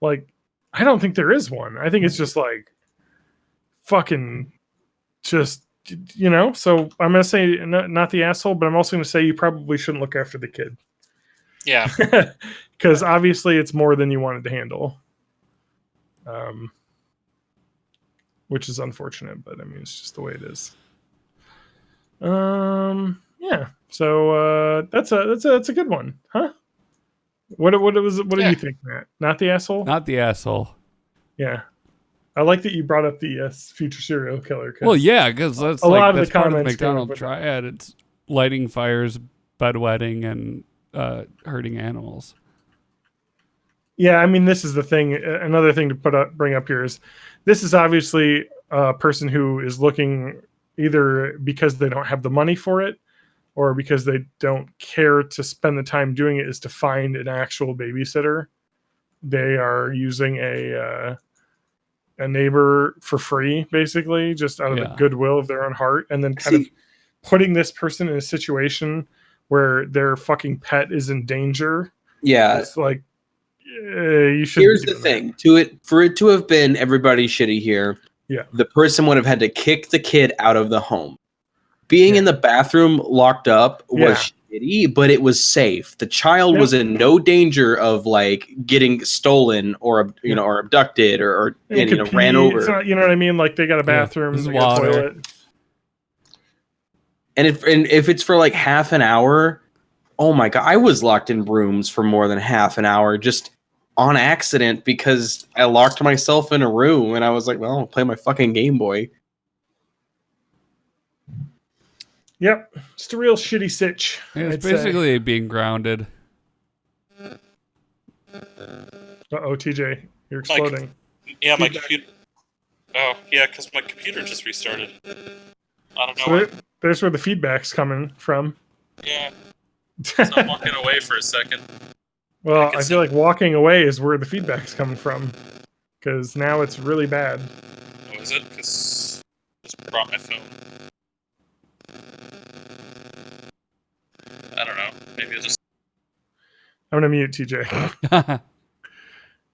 Like, I don't think there is one. I think it's just like fucking just, you know. So I'm gonna say not the asshole, but I'm also gonna say you probably shouldn't look after the kid. Yeah, because obviously it's more than you wanted to handle. Which is unfortunate, but I mean it's just the way it is. Yeah. So that's a good one, huh? What do you think, Matt? Not the asshole? Not the asshole. Yeah. I like that you brought up the future serial killer. Well, yeah, because that's a lot of the that's part of the comments McDonald's triad. It's lighting fires, bedwetting, and hurting animals. Yeah, I mean, this is the thing. Another thing to bring up here is this is obviously a person who is looking either because they don't have the money for it or because they don't care to spend the time doing it, is to find an actual babysitter. They are using a neighbor for free, basically, just out of the goodwill of their own heart, and then kind of putting this person in a situation where their fucking pet is in danger. Yeah. It's like, you should. Here's the thing: for it to have been everybody shitty here, the person would have had to kick the kid out of the home. Being in the bathroom locked up was shitty, but it was safe. The child was in no danger of like getting stolen or or abducted or ran over. It's not, you know what I mean? Like they got a bathroom, they got a toilet. And if it's for like half an hour, oh my god, I was locked in rooms for more than half an hour just on accident because I locked myself in a room and I was like, well, I'll play my fucking Game Boy. Yep, just a real shitty sitch. It's I'd say. basically being grounded. Uh-oh, TJ, you're exploding. Yeah, my Feedback. computer. Oh, yeah, because my computer just restarted. I don't know So why. there's where the feedback's coming from. Yeah, so I'm walking away for a second. Well, can I see- feel like walking away is where the feedback's coming from. Because now it's really bad. Oh, is it? Because I just brought my phone. I don't know. Maybe I'll just. I'm going to mute TJ.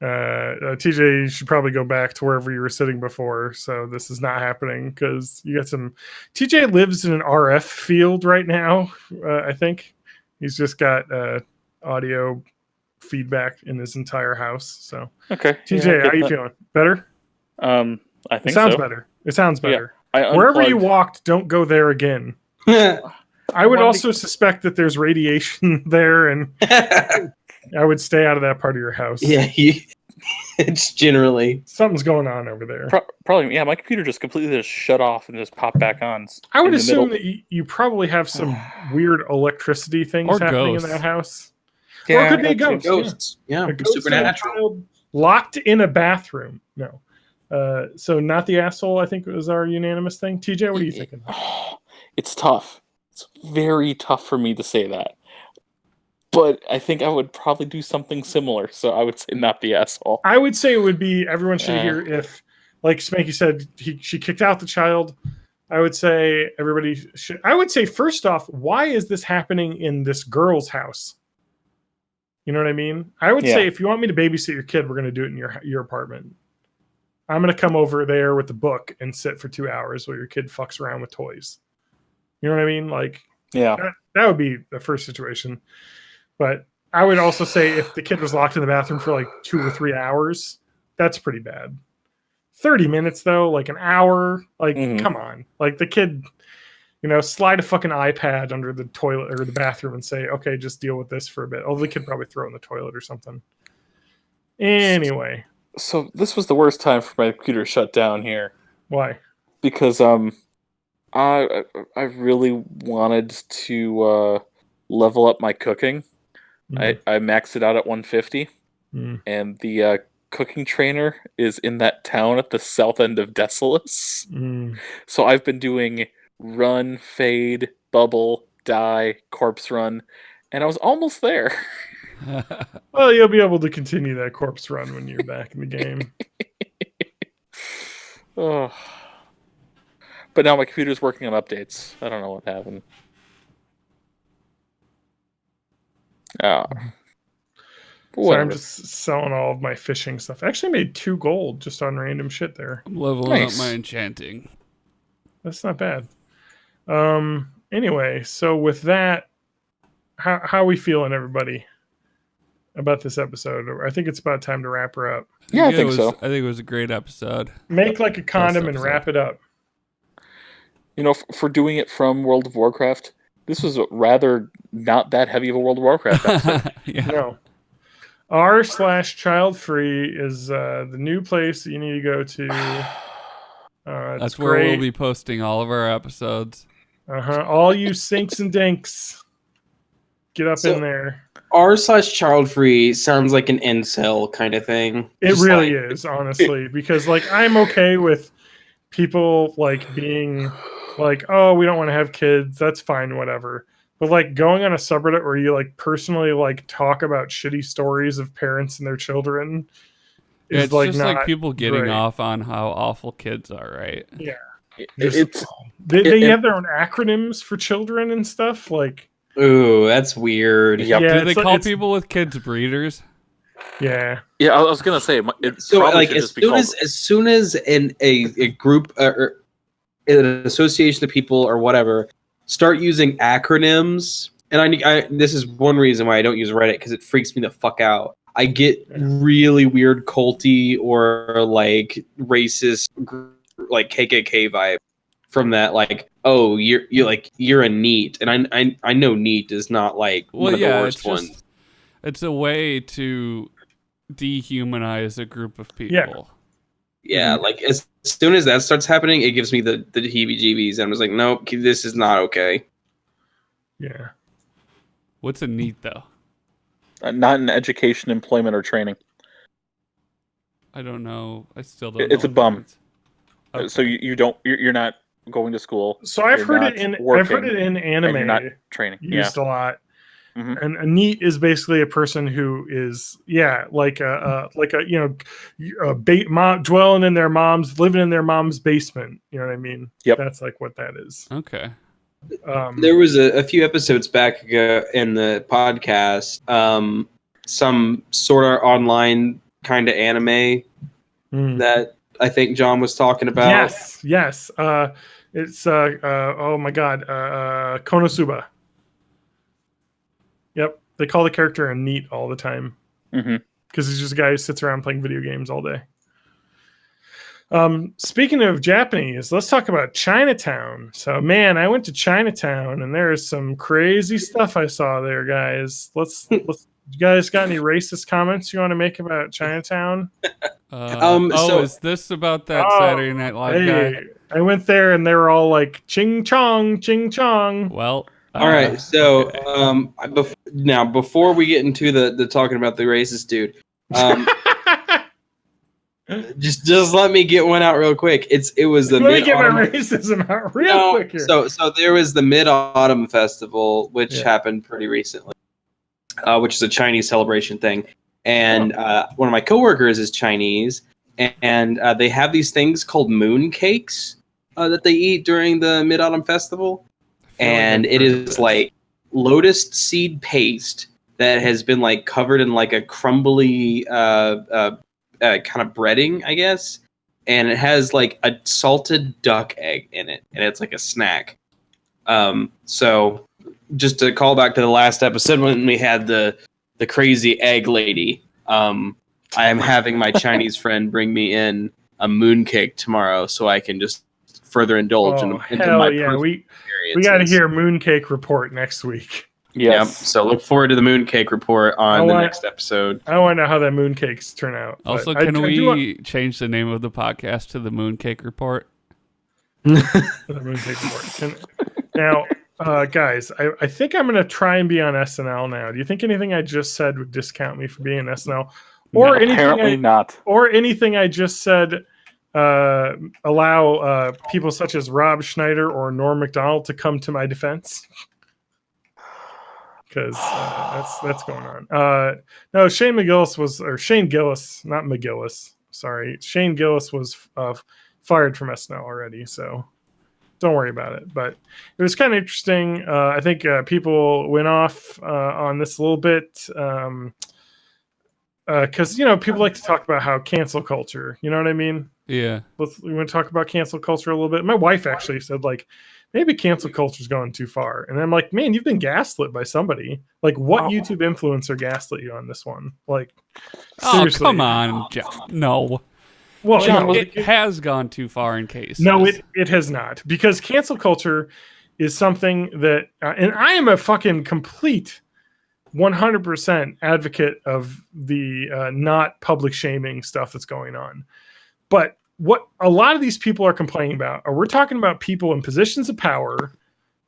TJ, you should probably go back to wherever you were sitting before. So this is not happening because you got some. TJ lives in an RF field right now. I think he's just got audio feedback in his entire house. So Okay. TJ, yeah, I how get you that. feeling? Better? I It think sounds so. better. It sounds Yeah, better. I Wherever you unplugged. walked, don't go there again. Yeah. I would Well, also suspect that there's radiation there, and I would stay out of that part of your house. It's generally. Something's going on over there. Probably, yeah. My computer just completely just shut off and just popped back on. I would in the assume middle. that you probably have some weird electricity things Or happening ghosts. in that house. Yeah, or it could be a that too. ghost. Ghosts. Yeah, A ghost and a supernatural. child locked in a bathroom. No. So not the asshole, I think was our unanimous thing. TJ, what are you thinking? It's tough. It's very tough for me to say that. But I think I would probably do something similar. So I would say not the asshole. I would say it would be everyone should hear if, like Spanky said, she kicked out the child. I would say everybody should. I would say first off, why is this happening in this girl's house? You know what I mean? I would say Yeah. if you want me to babysit your kid, we're going to do it in your apartment. I'm going to come over there with the book and sit for 2 hours while your kid fucks around with toys. You know what I mean? Like Yeah. that would be the first situation. But I would also say if the kid was locked in the bathroom for like 2 or 3 hours, that's pretty bad. 30 minutes though, like an hour, like come on. Like the kid, slide a fucking iPad under the toilet or the bathroom and say, okay, just deal with this for a bit. Oh, the kid probably throw it in the toilet or something. Anyway. So this was the worst time for my computer to shut down here. Why? Because I really wanted to level up my cooking. Mm. I maxed it out at 150, and the cooking trainer is in that town at the south end of Decimus. So I've been doing run, fade, bubble, die, corpse run, and I was almost there. Well, you'll be able to continue that corpse run when you're back in the game. Oh. But now my computer's working on updates. I don't know what happened. So Whatever. I'm just selling all of my fishing stuff. I actually made 2 gold just on random shit there. I'm leveling Nice. up my enchanting. That's not bad. Anyway, so with that, how are we feeling, everybody, about this episode? I think it's about time to wrap her up. Yeah, I it think was, so. I think it was a great episode. Make like a condom and episode. wrap it up. For doing it from World of Warcraft, this was rather not that heavy of a World of Warcraft episode. Yeah. No. r/child free is the new place that you need to go to. That's It's where great. we'll be posting all of our episodes. All you sinks and dinks, get up So- in there. R/child free sounds like an incel kind of thing. It Just really like- is, honestly, because like I'm okay with people like being like, oh, we don't want to have kids. That's fine, whatever. But like going on a subreddit where you like personally like talk about shitty stories of parents and their children Yeah, is it's like just not like people getting great. off on how awful kids are, right? Yeah. It's They have their own acronyms for children and stuff. Like, Ooh, that's weird. Yep. yeah, Do they it's- call it's- people with kids breeders? Yeah. yeah. I was gonna say it So probably like should as just be soon called. as soon as a group or an association of people or whatever start using acronyms, and I this is one reason why I don't use Reddit because it freaks me the fuck out. I get really weird culty or like racist like KKK vibe from that, like, oh, you're a NEET, and I know NEET is not like one of the worst ones. It's a way to dehumanize a group of people. Yeah, like as soon as that starts happening, it gives me the heebie-jeebies, and I was like, nope, this is not okay. Yeah. What's a NEET though? Not in education, employment, or training. I don't know. I still don't. It's know a bum. Okay. So you're not going to school. So I've heard it in anime. And you're not training. Used a lot. Mm-hmm. And a NEET is basically a person who is like a dwelling in their mom's, living in their mom's basement. You know what I mean? Yep. That's like what that is. Okay. There was a few episodes back ago in the podcast, some sort of online kind of anime that I think John was talking about. Yes. It's oh my god, Konosuba. Yep, they call the character a NEET all the time because he's just a guy who sits around playing video games all day. Speaking of Japanese, let's talk about Chinatown. So, man, I went to Chinatown and there is some crazy stuff I saw there, guys. Let's. You guys got any racist comments you want to make about Chinatown? Is this about that Saturday Night Live guy? I went there and they were all like, "Ching chong, ching chong." Well. All right, so now before we get into the talking about the racist dude, just let me get one out real quick. It was the let me get my racism out real quick here. So there was the Mid-Autumn Festival, which happened pretty recently, which is a Chinese celebration thing, and one of my coworkers is Chinese, and they have these things called moon cakes that they eat during the Mid-Autumn Festival. And it is like lotus seed paste that has been like covered in like a crumbly kind of breading, I guess. And it has like a salted duck egg in it, and it's like a snack. So just to call back to the last episode when we had the crazy egg lady, I am having my Chinese friend bring me in a mooncake tomorrow, so I can just further indulge into my we got to hear mooncake report next week. Yes. Yep. So look forward to the mooncake report on the next episode. I want to know how that mooncakes turn out. Also, can we change the name of the podcast to the Mooncake Report? The Mooncake Report. Now, guys, I think I'm going to try and be on SNL now. Do you think anything I just said would discount me for being on SNL? Or apparently not. Or anything I just said allow people such as Rob Schneider or Norm Macdonald to come to my defense? Because that's going on. No, Shane Gillis, not McGillis. Sorry, Shane Gillis was fired from SNL already, so don't worry about it. But it was kind of interesting. I think people went off on this a little bit because people like to talk about how cancel culture. You know what I mean? Yeah. We want to talk about cancel culture a little bit. My wife actually said like, maybe cancel culture's going too far. And I'm like, man, you've been gaslit by somebody. Like, what YouTube influencer gaslit you on this one? Like, seriously. Come on, John. No. Well, John, it has gone too far in cases. No, it has not. Because cancel culture is something that, and I am a fucking complete 100% advocate of the not public shaming stuff that's going on. But what a lot of these people are complaining about, or we're talking about people in positions of power,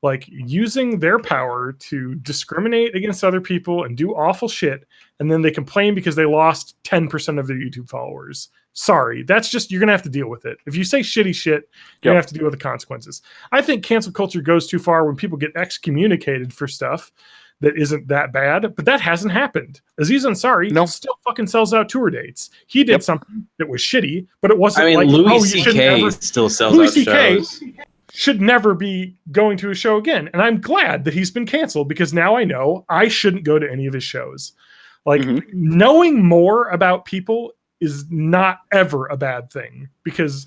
like using their power to discriminate against other people and do awful shit. And then they complain because they lost 10% of their YouTube followers. Sorry, that's just, you're going to have to deal with it. If you say shitty shit, you're going to have to deal with the consequences. I think cancel culture goes too far when people get excommunicated for stuff that isn't that bad, but that hasn't happened. Aziz Ansari still fucking sells out tour dates. He did something that was shitty, but it wasn't Louis C.K. still sells out shows. Should never be going to a show again. And I'm glad that he's been canceled because now I know I shouldn't go to any of his shows. Like knowing more about people is not ever a bad thing because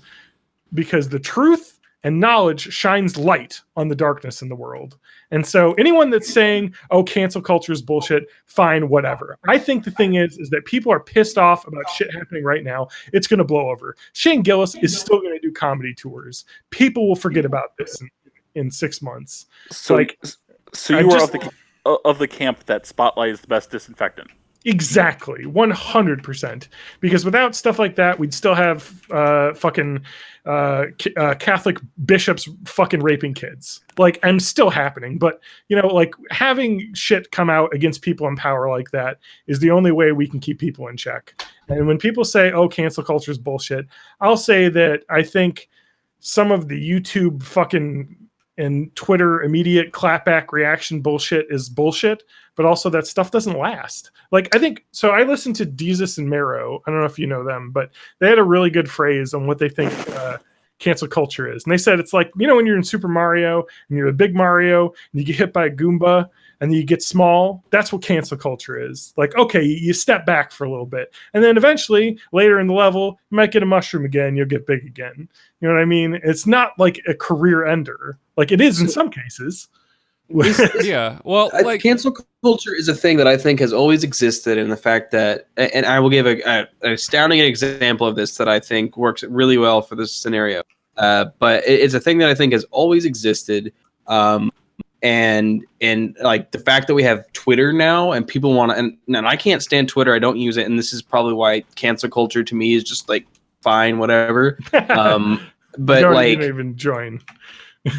the truth and knowledge shines light on the darkness in the world. And so anyone that's saying, oh, cancel culture is bullshit, fine, whatever. I think the thing is that people are pissed off about shit happening right now. It's going to blow over. Shane Gillis is still going to do comedy tours. People will forget about this in 6 months. So, like, so you are of the camp that Spotlight is the best disinfectant. Exactly, 100%. Because without stuff like that, we'd still have fucking Catholic bishops fucking raping kids. Like, and still happening. But, you know, like, having shit come out against people in power like that is the only way we can keep people in check. And when people say, oh, cancel culture is bullshit, I'll say that I think some of the YouTube fucking and Twitter immediate clapback reaction bullshit is bullshit, but also that stuff doesn't last. Like, I think, so I listened to Deezus and Mero. I don't know if you know them, but they had a really good phrase on what they think cancel culture is. And they said it's like, you know, when you're in Super Mario and you're a big Mario and you get hit by a Goomba and you get small, that's what cancel culture is. Like, okay, you step back for a little bit. And then eventually, later in the level, you might get a mushroom again, you'll get big again. You know what I mean? It's not like a career ender. Like it is in some cases. Yeah, well, like cancel culture is a thing that I think has always existed, in the fact that, and I will give an astounding example of this that I think works really well for this scenario. But it's a thing that I think has always existed, and like the fact that we have Twitter now, and people want to, and I can't stand Twitter. I don't use it, and this is probably why cancel culture to me is just like fine, whatever. But you like, don't even join.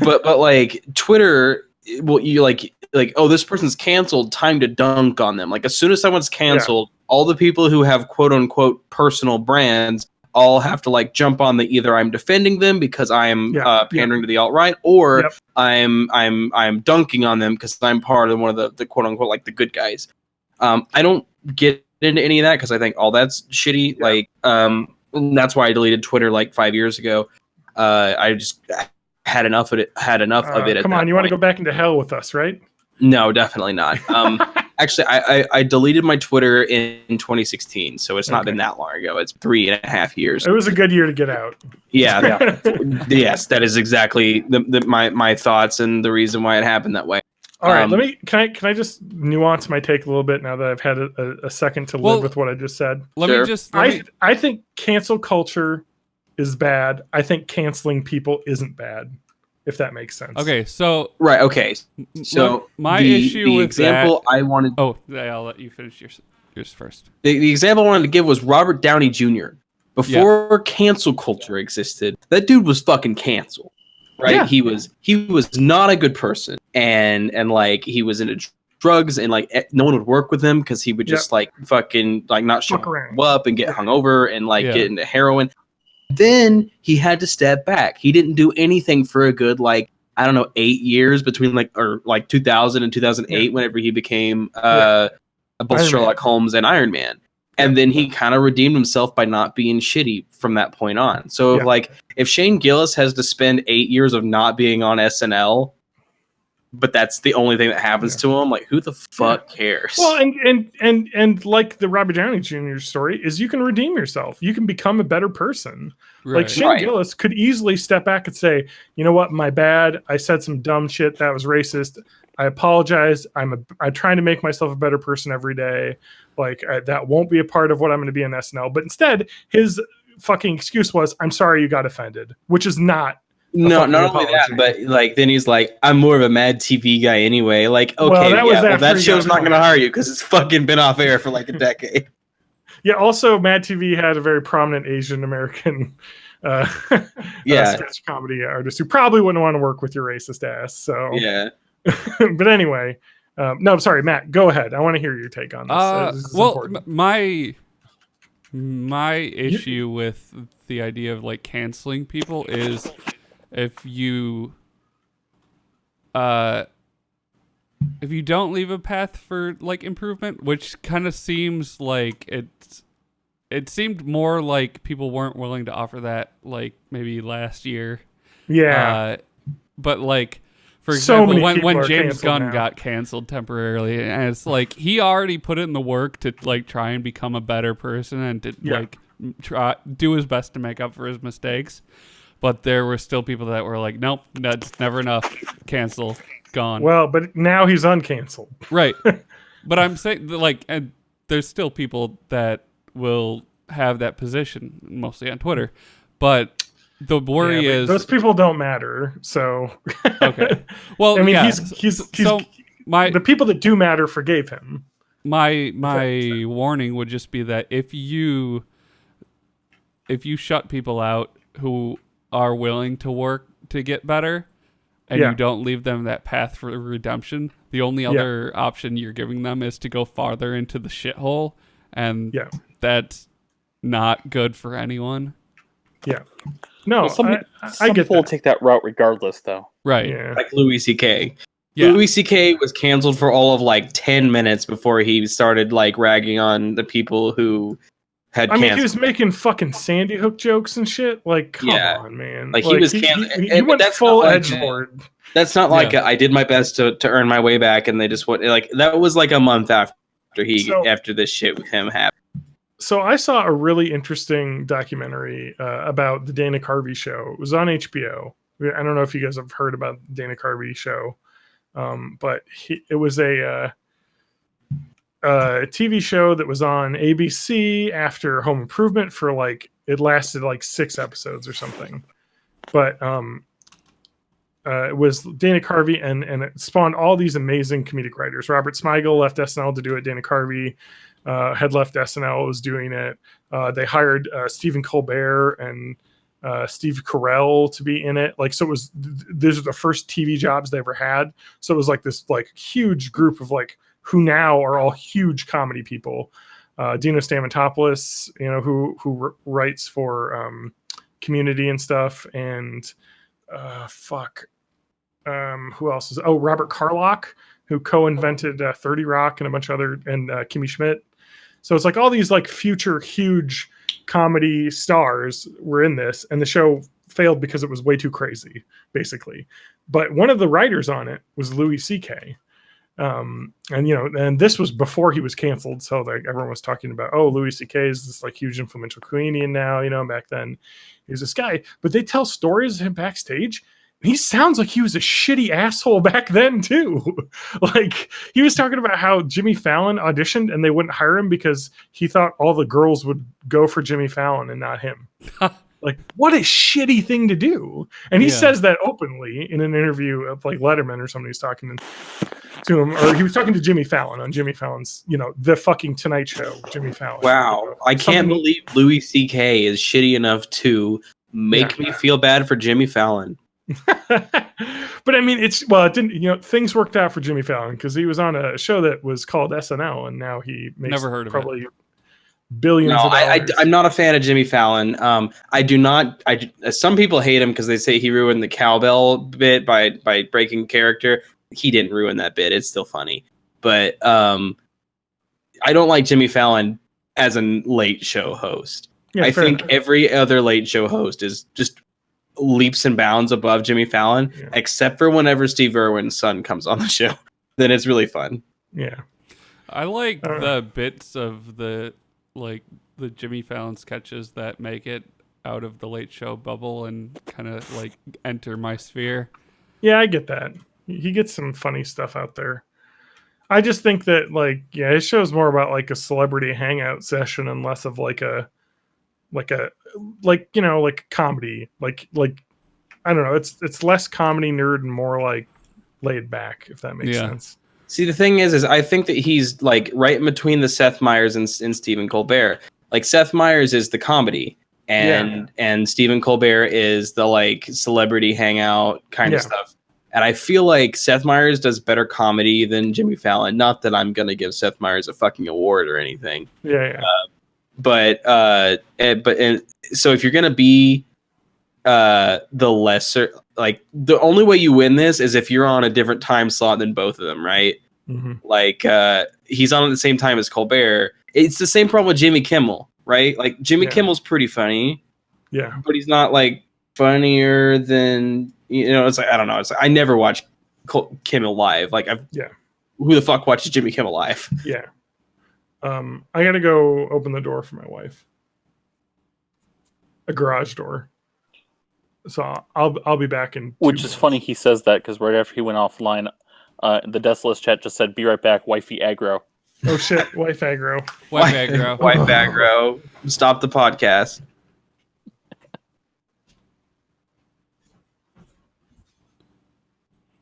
but like Twitter. Well, you like, oh, this person's canceled, time to dunk on them. Like, as soon as someone's canceled, all the people who have quote unquote personal brands all have to like jump on the either I'm defending them because I'm pandering to the alt-right, or I'm dunking on them because I'm part of one of the quote unquote like the good guys. I don't get into any of that because I think all that's shitty. Like, and that's why I deleted Twitter like 5 years ago. I just had enough of it. Come on, you want to go back into hell with us, right? No, definitely not. Actually, I deleted my Twitter in 2016, so it's not been that long ago. It's 3.5 years. It was a good year to get out. Yeah. Yes, that is exactly my thoughts and the reason why it happened that way. All right, can I just nuance my take a little bit now that I've had a second to live with what I just said? I think cancel culture is bad. I think canceling people isn't bad, if that makes sense. Okay, so right. Okay, so my issue with example that, I wanted. Oh, I'll let you finish yours first. The example I wanted to give was Robert Downey Jr. Before cancel culture existed, that dude was fucking canceled. Right? Yeah. He was not a good person, and like he was into drugs, and like no one would work with him because he would just like fucking like not show up and get hungover and like get into heroin. Then he had to step back. He didn't do anything for a good, like, I don't know, 8 years between like 2000 and 2008, whenever he became both Iron Sherlock Holmes and Iron Man. And then he kind of redeemed himself by not being shitty from that point on. So if Shane Gillis has to spend 8 years of not being on SNL, but that's the only thing that happens to him, like, who the fuck cares? Well, and like the Robert Downey Jr. story is, you can redeem yourself. You can become a better person. Right. Like Shane Gillis could easily step back and say, you know what, my bad. I said some dumb shit that was racist. I apologize. I'm trying to make myself a better person every day. Like, that won't be a part of what I'm going to be in SNL. But instead, his fucking excuse was, I'm sorry you got offended, which is not. No, not only that, but like then he's like, I'm more of a Mad TV guy anyway. Like, okay, that show's not going to hire you because it's fucking been off air for like a decade. Yeah. Also, Mad TV had a very prominent Asian American sketch comedy artist who probably wouldn't want to work with your racist ass. So yeah. But anyway, no, sorry, Matt. Go ahead. I want to hear your take on this. This is important. My issue with the idea of like canceling people is, if you don't leave a path for like improvement, which kind of seems like it seemed more like people weren't willing to offer that like maybe last year. Yeah. But like, for example, when James Gunn got canceled temporarily, and it's like he already put in the work to like try and become a better person and to like do his best to make up for his mistakes. but there were still people that were like, nope, that's never enough. Cancel, gone. Well, but now he's uncanceled. Right. But I'm saying, like, and there's still people that will have that position, mostly on Twitter. But the worry is those people don't matter. So okay. Well, I mean, yeah. he's so the people that do matter forgave him. My warning would just be that if you shut people out who are willing to work to get better, and you don't leave them that path for redemption, the only other option you're giving them is to go farther into the shithole, and that's not good for anyone. Yeah. No, some I get people will that. take that route regardless, though. Right. Yeah. Like Louis C.K. Yeah. Louis C.K. was canceled for all of like 10 minutes before he started like ragging on the people who had I mean, canceled. he was making fucking Sandy Hook jokes and shit. Like, come on, man. Like he was canceled. He went full edgelord. That's not like I did my best to earn my way back, and they just went like that was like a month after after this shit with him happened. So I saw a really interesting documentary about the Dana Carvey show. It was on HBO. I don't know if you guys have heard about the Dana Carvey show, but it was a TV show that was on ABC after Home Improvement for like, it lasted like 6 episodes or something. But it was Dana Carvey, and it spawned all these amazing comedic writers. Robert Smigel left SNL to do it. Dana Carvey had left SNL, was doing it. They hired Stephen Colbert and Steve Carell to be in it. Like, so it was, these are the first TV jobs they ever had. So it was like this like huge group of like, who now are all huge comedy people. Dino Stamatopoulos, you know, who writes for Community and stuff, and who else is? Oh, Robert Carlock, who co-invented 30 Rock and a bunch of other, and Kimmy Schmidt. So it's like all these like future huge comedy stars were in this, and the show failed because it was way too crazy, basically. But one of the writers on it was Louis C.K. And you know, and this was before he was canceled, so like everyone was talking about, oh, Louis C.K. is this like huge influential comedian now, you know. Back then he was this guy, but they tell stories of him backstage. He sounds like he was a shitty asshole back then too. Like, he was talking about how Jimmy Fallon auditioned and they wouldn't hire him because he thought all the girls would go for Jimmy Fallon and not him. Like, what a shitty thing to do. And he says that openly in an interview of like Letterman or somebody's talking to him, or he was talking to Jimmy Fallon on Jimmy Fallon's, you know, the fucking Tonight Show, Jimmy Fallon. Wow. I can't believe Louis C.K. is shitty enough to make me feel bad for Jimmy Fallon. But I mean, it didn't, you know, things worked out for Jimmy Fallon because he was on a show that was called SNL, and now he makes Never heard of probably billions of dollars. I'm not a fan of Jimmy Fallon. I do not. Some people hate him because they say he ruined the cowbell bit by breaking character. He didn't ruin that bit. It's still funny, but I don't like Jimmy Fallon as a late show host. I think every other late show host is just leaps and bounds above Jimmy Fallon, except for whenever Steve Irwin's son comes on the show. Then it's really fun. Yeah, I like the bits of the Jimmy Fallon sketches that make it out of the late show bubble and kind of like enter my sphere. Yeah, I get that. He gets some funny stuff out there. I just think that his show's more about like a celebrity hangout session and less of like a comedy. Like I don't know. It's less comedy nerd and more like laid back, if that makes sense. See, the thing is I think that he's like right in between the Seth Meyers and Stephen Colbert. Like, Seth Meyers is the comedy, and Stephen Colbert is the like celebrity hangout kind of stuff. And I feel like Seth Meyers does better comedy than Jimmy Fallon. Not that I'm gonna give Seth Meyers a fucking award or anything. But so if you're gonna be the lesser, like, the only way you win this is if you're on a different time slot than both of them, right? Mm-hmm. Like, he's on at the same time as Colbert. It's the same problem with Jimmy Kimmel, right? Like, Jimmy Kimmel's pretty funny, but he's not like funnier than, you know. It's like, I don't know. It's like, I never watch Kimmel live. Like, who the fuck watches Jimmy Kimmel live? Yeah. I gotta go open the door for my wife. A garage door. So I'll be back in 2 Which is minutes. funny he says that, because right after he went offline, the Deathless chat just said, "Be right back, wifey aggro." Oh shit, wife aggro. Wife aggro. Wife aggro. Stop the podcast.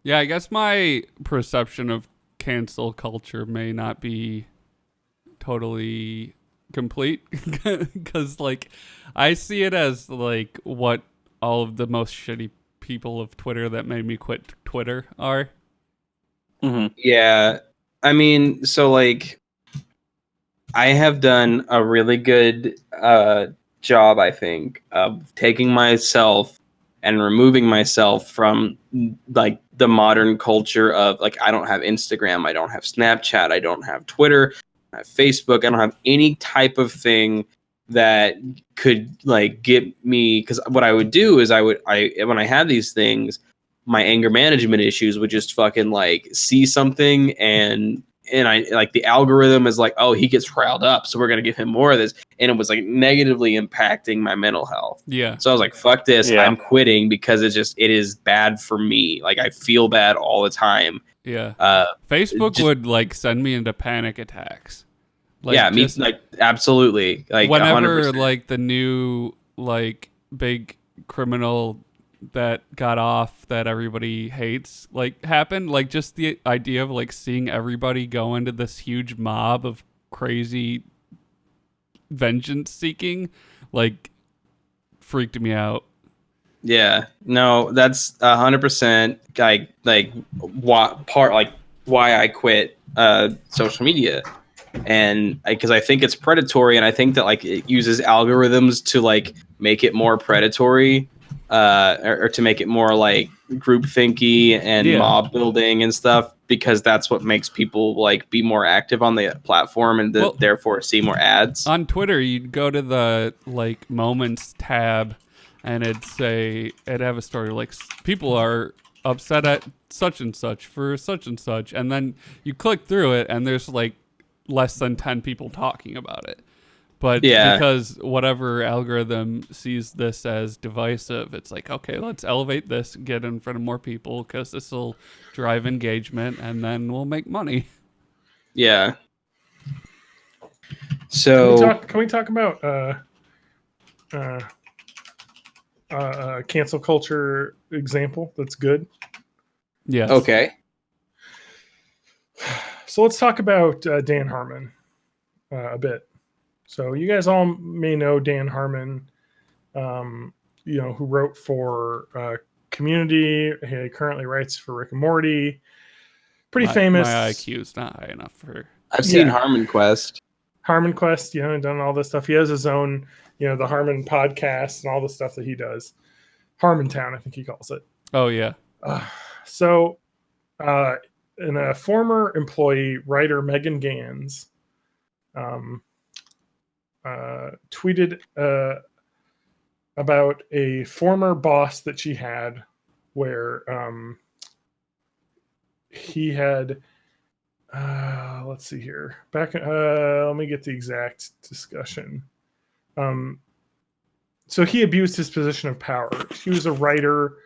Yeah, I guess my perception of cancel culture may not be totally complete because like I see it as like what all of the most shitty people of Twitter that made me quit Twitter are. Mm-hmm. Yeah. I mean, so like I have done a really good job, I think, of taking myself and removing myself from like the modern culture of like I don't have Instagram, I don't have Snapchat, I don't have Twitter, I have Facebook, I don't have any type of thing that could like get me, because what I would do is I when I had these things, my anger management issues would just fucking like see something and I like the algorithm is like, oh, he gets riled up, so we're gonna give him more of this, and it was like negatively impacting my mental health. Yeah. So I was like, fuck this, Yeah. I'm quitting because it is bad for me. Like I feel bad all the time. Yeah. Uh, Facebook just- would like send me into panic attacks. Like, yeah, me just like absolutely. Like whenever 100%. like the new like big criminal that got off that everybody hates like happened, like just the idea of like seeing everybody go into this huge mob of crazy vengeance seeking like freaked me out. Yeah, no, that's 100% like why I quit social media, and because I think it's predatory, and I think that like it uses algorithms to like make it more predatory, or to make it more like group thinky and Yeah. mob building and stuff, because that's what makes people like be more active on the platform and Well, therefore see more ads. On Twitter, you'd go to the like moments tab, and it'd have a story like people are upset at such and such for such and such, and then you click through it, and there's like less than 10 people talking about it. But Yeah. because whatever algorithm sees this as divisive, it's like, okay, let's elevate this, get in front of more people, because this will drive engagement, and then we'll make money. Yeah. So Can we talk about cancel culture example that's good? Yes. okay. So let's talk about Dan Harmon a bit. So you guys all may know Dan Harmon, who wrote for Community. He currently writes for Rick and Morty. Pretty famous. My IQ's not high enough for. I've seen Harmon Quest. Harmon Quest, done all this stuff. He has his own, the Harmon podcast and all the stuff that he does. Harmontown, I think he calls it. Oh yeah. And a former employee, writer Megan Gans, tweeted about a former boss that she had, where he had. Let's see here. Let me get the exact discussion. So he abused his position of power. He was a writer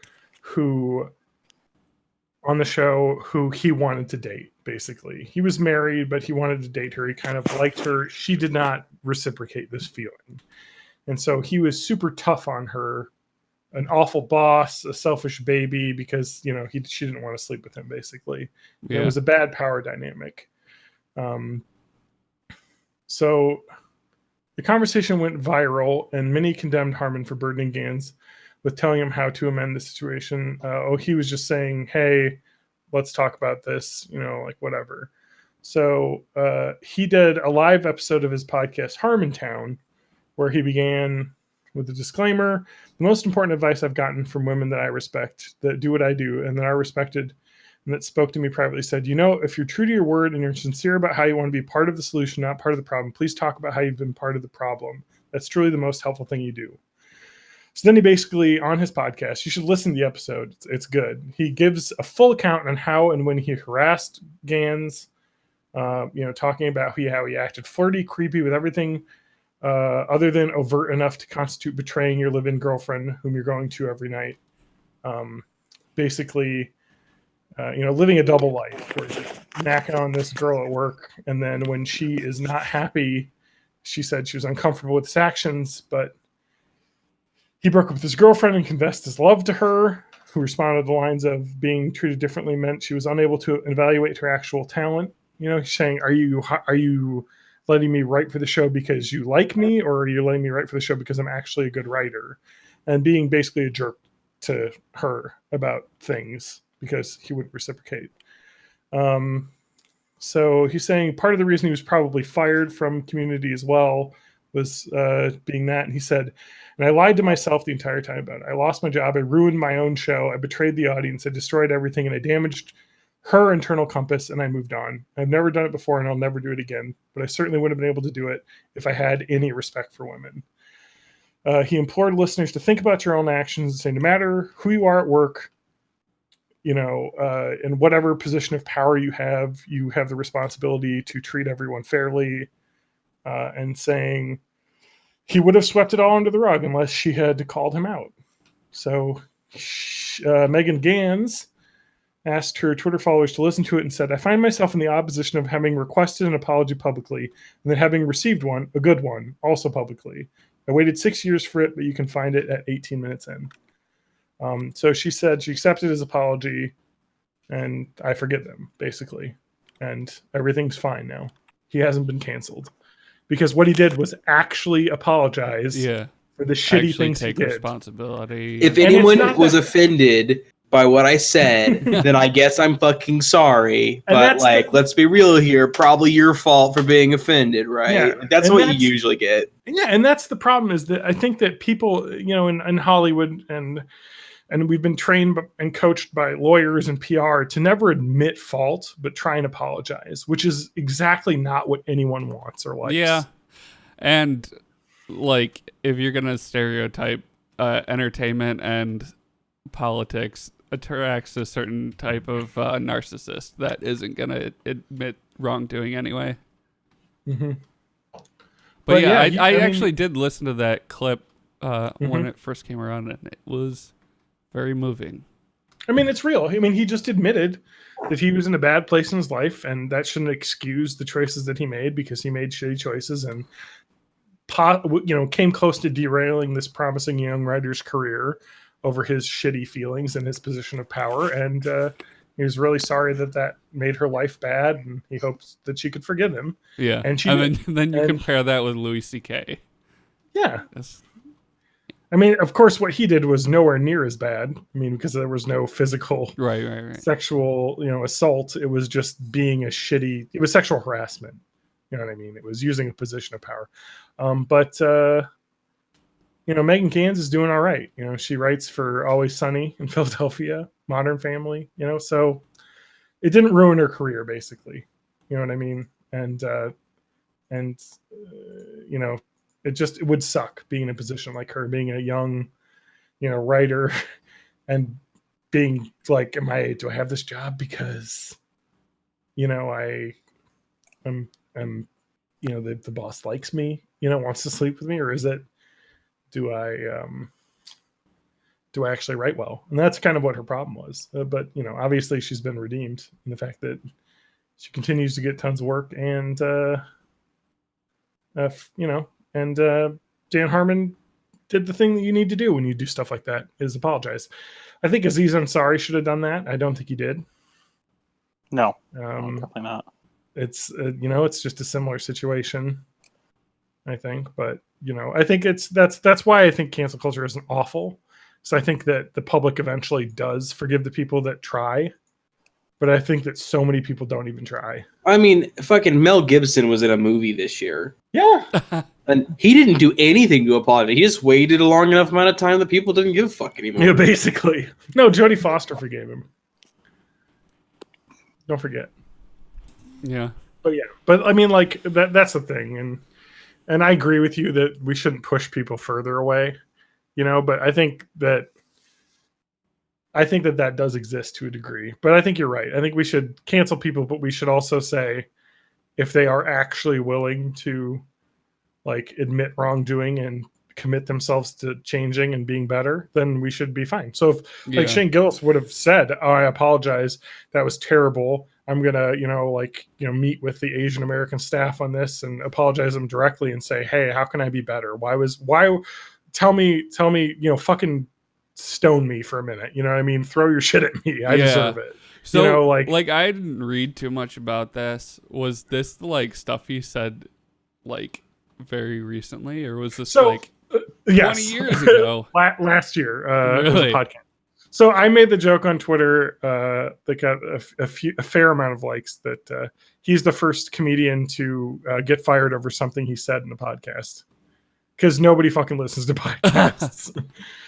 on the show who he wanted to date, basically. He was married, but he wanted to date her. He kind of liked her. She did not reciprocate this feeling. And so he was super tough on her, an awful boss, a selfish baby, because, she didn't want to sleep with him, basically. Yeah. It was a bad power dynamic. So the conversation went viral, and many condemned Harmon for burdening Gans with telling him how to amend the situation. He was just saying, hey, let's talk about this, like whatever. So he did a live episode of his podcast, Harmontown, where he began with a disclaimer: the most important advice I've gotten from women that I respect, that do what I do, and that I respected, and that spoke to me privately, said, if you're true to your word and you're sincere about how you want to be part of the solution, not part of the problem, please talk about how you've been part of the problem. That's truly the most helpful thing you do. So then he basically, on his podcast, you should listen to the episode. It's good. He gives a full account on how and when he harassed Gans, talking about how he acted flirty, creepy with everything other than overt enough to constitute betraying your live-in girlfriend, whom you're going to every night. Basically, living a double life, where you're knacking on this girl at work, and then when she is not happy, she said she was uncomfortable with his actions, but he broke up with his girlfriend and confessed his love to her, who responded the lines of being treated differently meant she was unable to evaluate her actual talent. He's saying, are you letting me write for the show because you like me, or are you letting me write for the show because I'm actually a good writer? And being basically a jerk to her about things because he wouldn't reciprocate. So he's saying part of the reason he was probably fired from Community as well was being that. And he said, and I lied to myself the entire time about it. I lost my job. I ruined my own show. I betrayed the audience. I destroyed everything, and I damaged her internal compass, and I moved on. I've never done it before, and I'll never do it again. But I certainly wouldn't have been able to do it if I had any respect for women. He implored listeners to think about your own actions and say, no matter who you are at work, in whatever position of power you have the responsibility to treat everyone fairly, and saying he would have swept it all under the rug unless she had called him out. So Megan Gans asked her Twitter followers to listen to it and said, I find myself in the opposition of having requested an apology publicly and then having received one, a good one, also publicly. I waited 6 years for it, but you can find it at 18 minutes in. So she said she accepted his apology, and I forgive them, basically. And everything's fine now. He hasn't been canceled. Because what he did was actually apologize for the shitty things he did. Responsibility. If anyone was offended by what I said, then I guess I'm fucking sorry. But let's be real here. Probably your fault for being offended, right? Yeah, that's what you usually get. Yeah, and that's the problem, is that I think that people, in Hollywood and we've been trained and coached by lawyers and PR to never admit fault, but try and apologize, which is exactly not what anyone wants or likes. Yeah. And if you're going to stereotype entertainment and politics, attracts a certain type of narcissist that isn't going to admit wrongdoing anyway. Mm-hmm. But yeah, I actually did listen to that clip when it first came around, and it was very moving. I mean, it's real. I mean, he just admitted that he was in a bad place in his life, and that shouldn't excuse the choices that he made, because he made shitty choices and came close to derailing this promising young writer's career over his shitty feelings and his position of power. And he was really sorry that made her life bad, and he hopes that she could forgive him. Yeah. And then you compare that with Louis C.K. Yeah. I mean, of course, what he did was nowhere near as bad. I mean, because there was no physical, sexual, assault. It was just being it was sexual harassment. You know what I mean? It was using a position of power. But Megan Gans is doing all right. She writes for Always Sunny in Philadelphia, Modern Family, so it didn't ruin her career, basically. You know what I mean? And it would suck being in a position like her, being a young, writer, and being like, do I have this job because, the boss likes me, wants to sleep with me, or is it, do I actually write well? And that's kind of what her problem was. But obviously she's been redeemed in the fact that she continues to get tons of work, and Dan Harmon did the thing that you need to do when you do stuff like that, is apologize. I think Aziz Ansari should have done that. I don't think he did. No, definitely not. It's it's just a similar situation, I think. But I think that's why I think cancel culture isn't awful. So I think that the public eventually does forgive the people that try, but I think that so many people don't even try. I mean, fucking Mel Gibson was in a movie this year. Yeah. And he didn't do anything to apologize. He just waited a long enough amount of time that people didn't give a fuck anymore. Yeah, basically. No, Jodie Foster forgave him. Don't forget. Yeah. But I mean, that's the thing. And I agree with you that we shouldn't push people further away, but I think that does exist to a degree. But I think you're right. I think we should cancel people, but we should also say, if they are actually willing to like admit wrongdoing and commit themselves to changing and being better, then we should be fine. So if like Shane Gillis would have said, "Oh, I apologize, that was terrible. I'm gonna, meet with the Asian American staff on this and apologize them directly and say, hey, how can I be better? Tell me, fucking stone me for a minute. You know what I mean? Throw your shit at me. I deserve it." So, like I didn't read too much about this. Was this like stuff he said like very recently, or was this 20 years ago? Last year, really? It was a podcast. So I made the joke on Twitter that got a fair amount of likes that he's the first comedian to get fired over something he said in a podcast. Because nobody fucking listens to podcasts.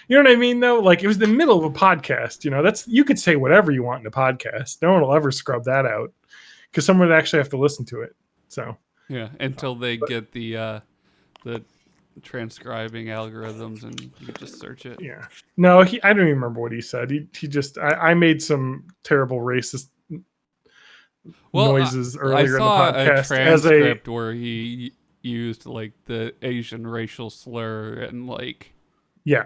You know what I mean, though? Like, it was the middle of a podcast. You could say whatever you want in a podcast. No one will ever scrub that out because someone would actually have to listen to it. So yeah, until they get the transcribing algorithms and you can just search it. Yeah. No, I don't even remember what he said. He just I made some terrible racist noises earlier in the podcast. I saw a transcript where he used like the Asian racial slur and like yeah.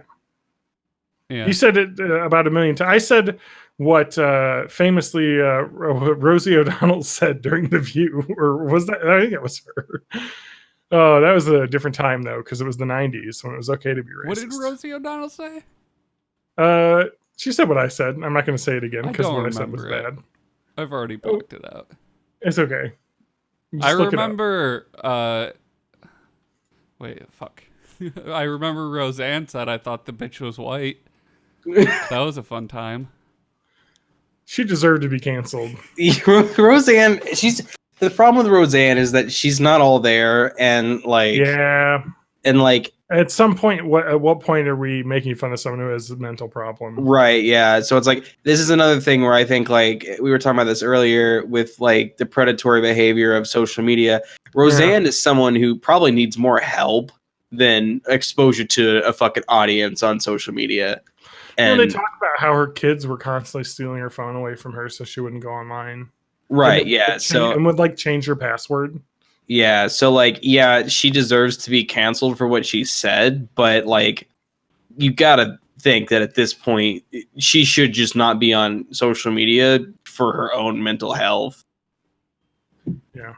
He said it about 1 million times. I said what famously Rosie O'Donnell said during The View, or was that? I think it was her. Oh, that was a different time though, because it was the 90s when it was okay to be racist. What did Rosie O'Donnell say? She said what I said. I'm not going to say it again because what I said was bad. I've already blocked it out. It's okay. I remember. Wait, fuck. I remember Roseanne said I thought the bitch was white. That was a fun time. She deserved to be canceled. Roseanne, the problem with Roseanne is that she's not all there, and like at some point, at what point are we making fun of someone who has a mental problem? Right, yeah. So it's like this is another thing where I think like we were talking about this earlier with like the predatory behavior of social media. Roseanne is someone who probably needs more help than exposure to a fucking audience on social media. And they talk about how her kids were constantly stealing her phone away from her so she wouldn't go online. Right, yeah. And would like change her password. Yeah, so like, yeah, she deserves to be canceled for what she said, but like, you gotta think that at this point, she should just not be on social media for her own mental health. Yeah.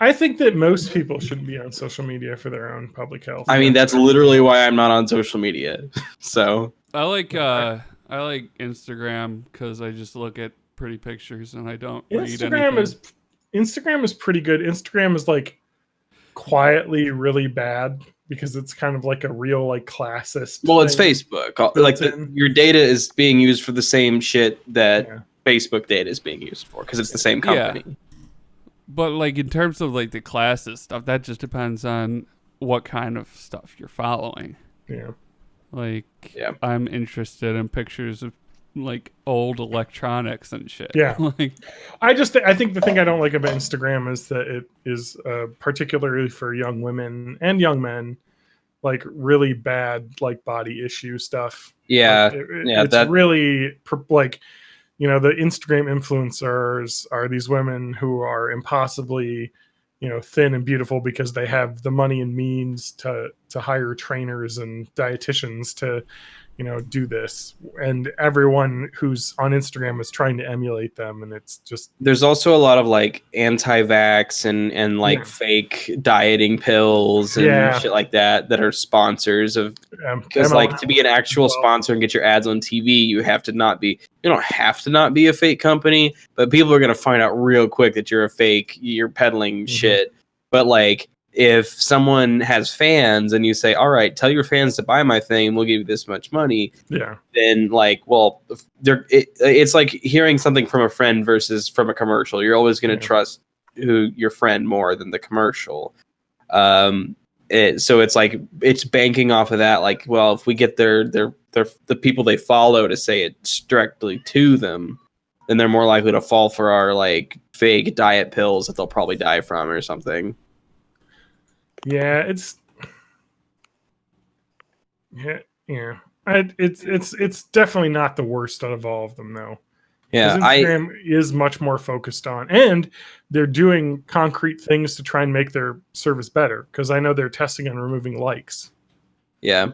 I think that most people shouldn't be on social media for their own public health. I mean, that's literally why I'm not on social media. So I like Instagram because I just look at pretty pictures and I don't read anything. Instagram is pretty good. Instagram is like quietly really bad because it's kind of like a real like classist. Well, it's Facebook. Like your data is being used for the same shit that Facebook data is being used for because it's the same company. Yeah. But like in terms of like the classist stuff, that just depends on what kind of stuff you're following. Yeah. Like I'm interested in pictures of like old electronics and shit. Yeah. Like I think the thing I don't like about Instagram is that it is particularly for young women and young men, like really bad like body issue stuff. Yeah. Like, it's really like, the Instagram influencers are these women who are impossibly, thin and beautiful because they have the money and means to hire trainers and dietitians to, do this. And everyone who's on Instagram is trying to emulate them. And it's just, there's also a lot of like anti-vax and like fake dieting pills and shit like that are sponsors of, because like to be an actual sponsor and get your ads on TV, you don't have to not be a fake company, but people are going to find out real quick that you're peddling shit. But like, if someone has fans and you say, all right, tell your fans to buy my thing, we'll give you this much money. Yeah. Then like, well, it's like hearing something from a friend versus from a commercial. You're always going to trust your friend more than the commercial. So it's like, it's banking off of that. Like, well, if we get the people they follow to say it directly to them, then they're more likely to fall for our like fake diet pills that they'll probably die from or something. Yeah, it's definitely not the worst out of all of them though. Yeah, Instagram is much more focused on, and they're doing concrete things to try and make their service better. Because I know they're testing on removing likes. yeah.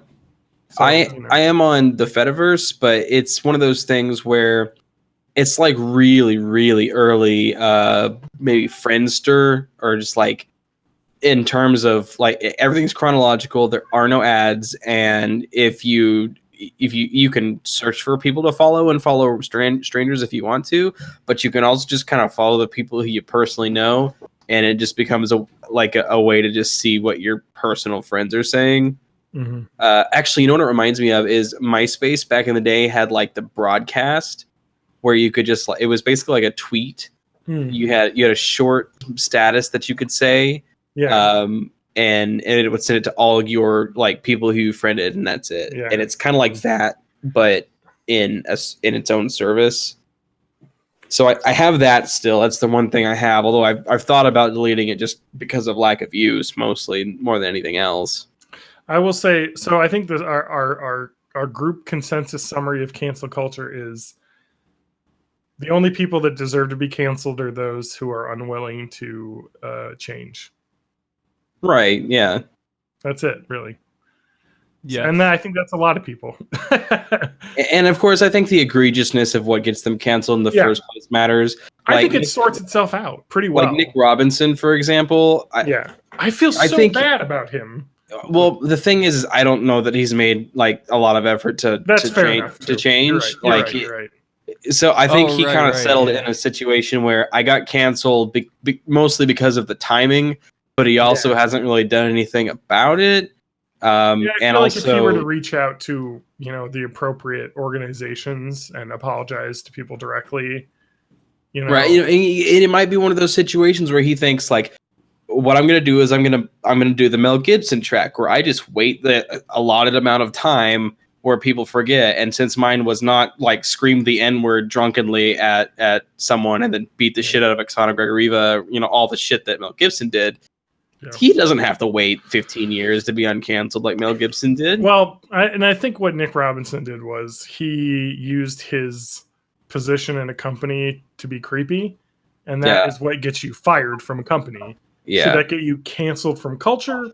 So, I am on the Fediverse, but it's one of those things where it's like really, really early, maybe Friendster, or just like in terms of like everything's chronological. There are no ads, and if you can search for people to follow and follow strangers if you want to, but you can also just kind of follow the people who you personally know, and it just becomes a way to just see what your personal friends are saying. mm-hmm. Actually, you know what it reminds me of is MySpace back in the day had like the broadcast where you could just, it was basically like a tweet. You had a short status that you could say, and it would send it to all your like people who you friended, and that's it. Yeah. And it's kind of like that, but in its own service. So I have that still. That's the one thing I have. Although I've thought about deleting it just because of lack of use, mostly more than anything else. I will say, so I think our group consensus summary of cancel culture is the only people that deserve to be canceled are those who are unwilling to change. Right, yeah. That's it, really. Yeah. And I think that's a lot of people. And of course, I think the egregiousness of what gets them canceled in the first place matters. I think it sorts itself out pretty well. Like Nick Robinson, for example. I feel so bad about him. Well, the thing is, I don't know that he's made like a lot of effort to change. You're right. So I think he kind of settled in a situation where I got canceled mostly because of the timing, but he also hasn't really done anything about it. I feel like if he were to reach out to the appropriate organizations and apologize to people directly, right? It might be one of those situations where he thinks like, what I'm gonna do is I'm gonna do the Mel Gibson track where I just wait the allotted amount of time where people forget, and since mine was not like scream the N-word drunkenly at someone and then beat the shit out of Oksana Gregorieva, all the shit that Mel Gibson did. He doesn't have to wait 15 years to be uncanceled like Mel Gibson did. Well, I think what Nick Robinson did was he used his position in a company to be creepy, and that is what gets you fired from a company. Yeah. Should that get you canceled from culture?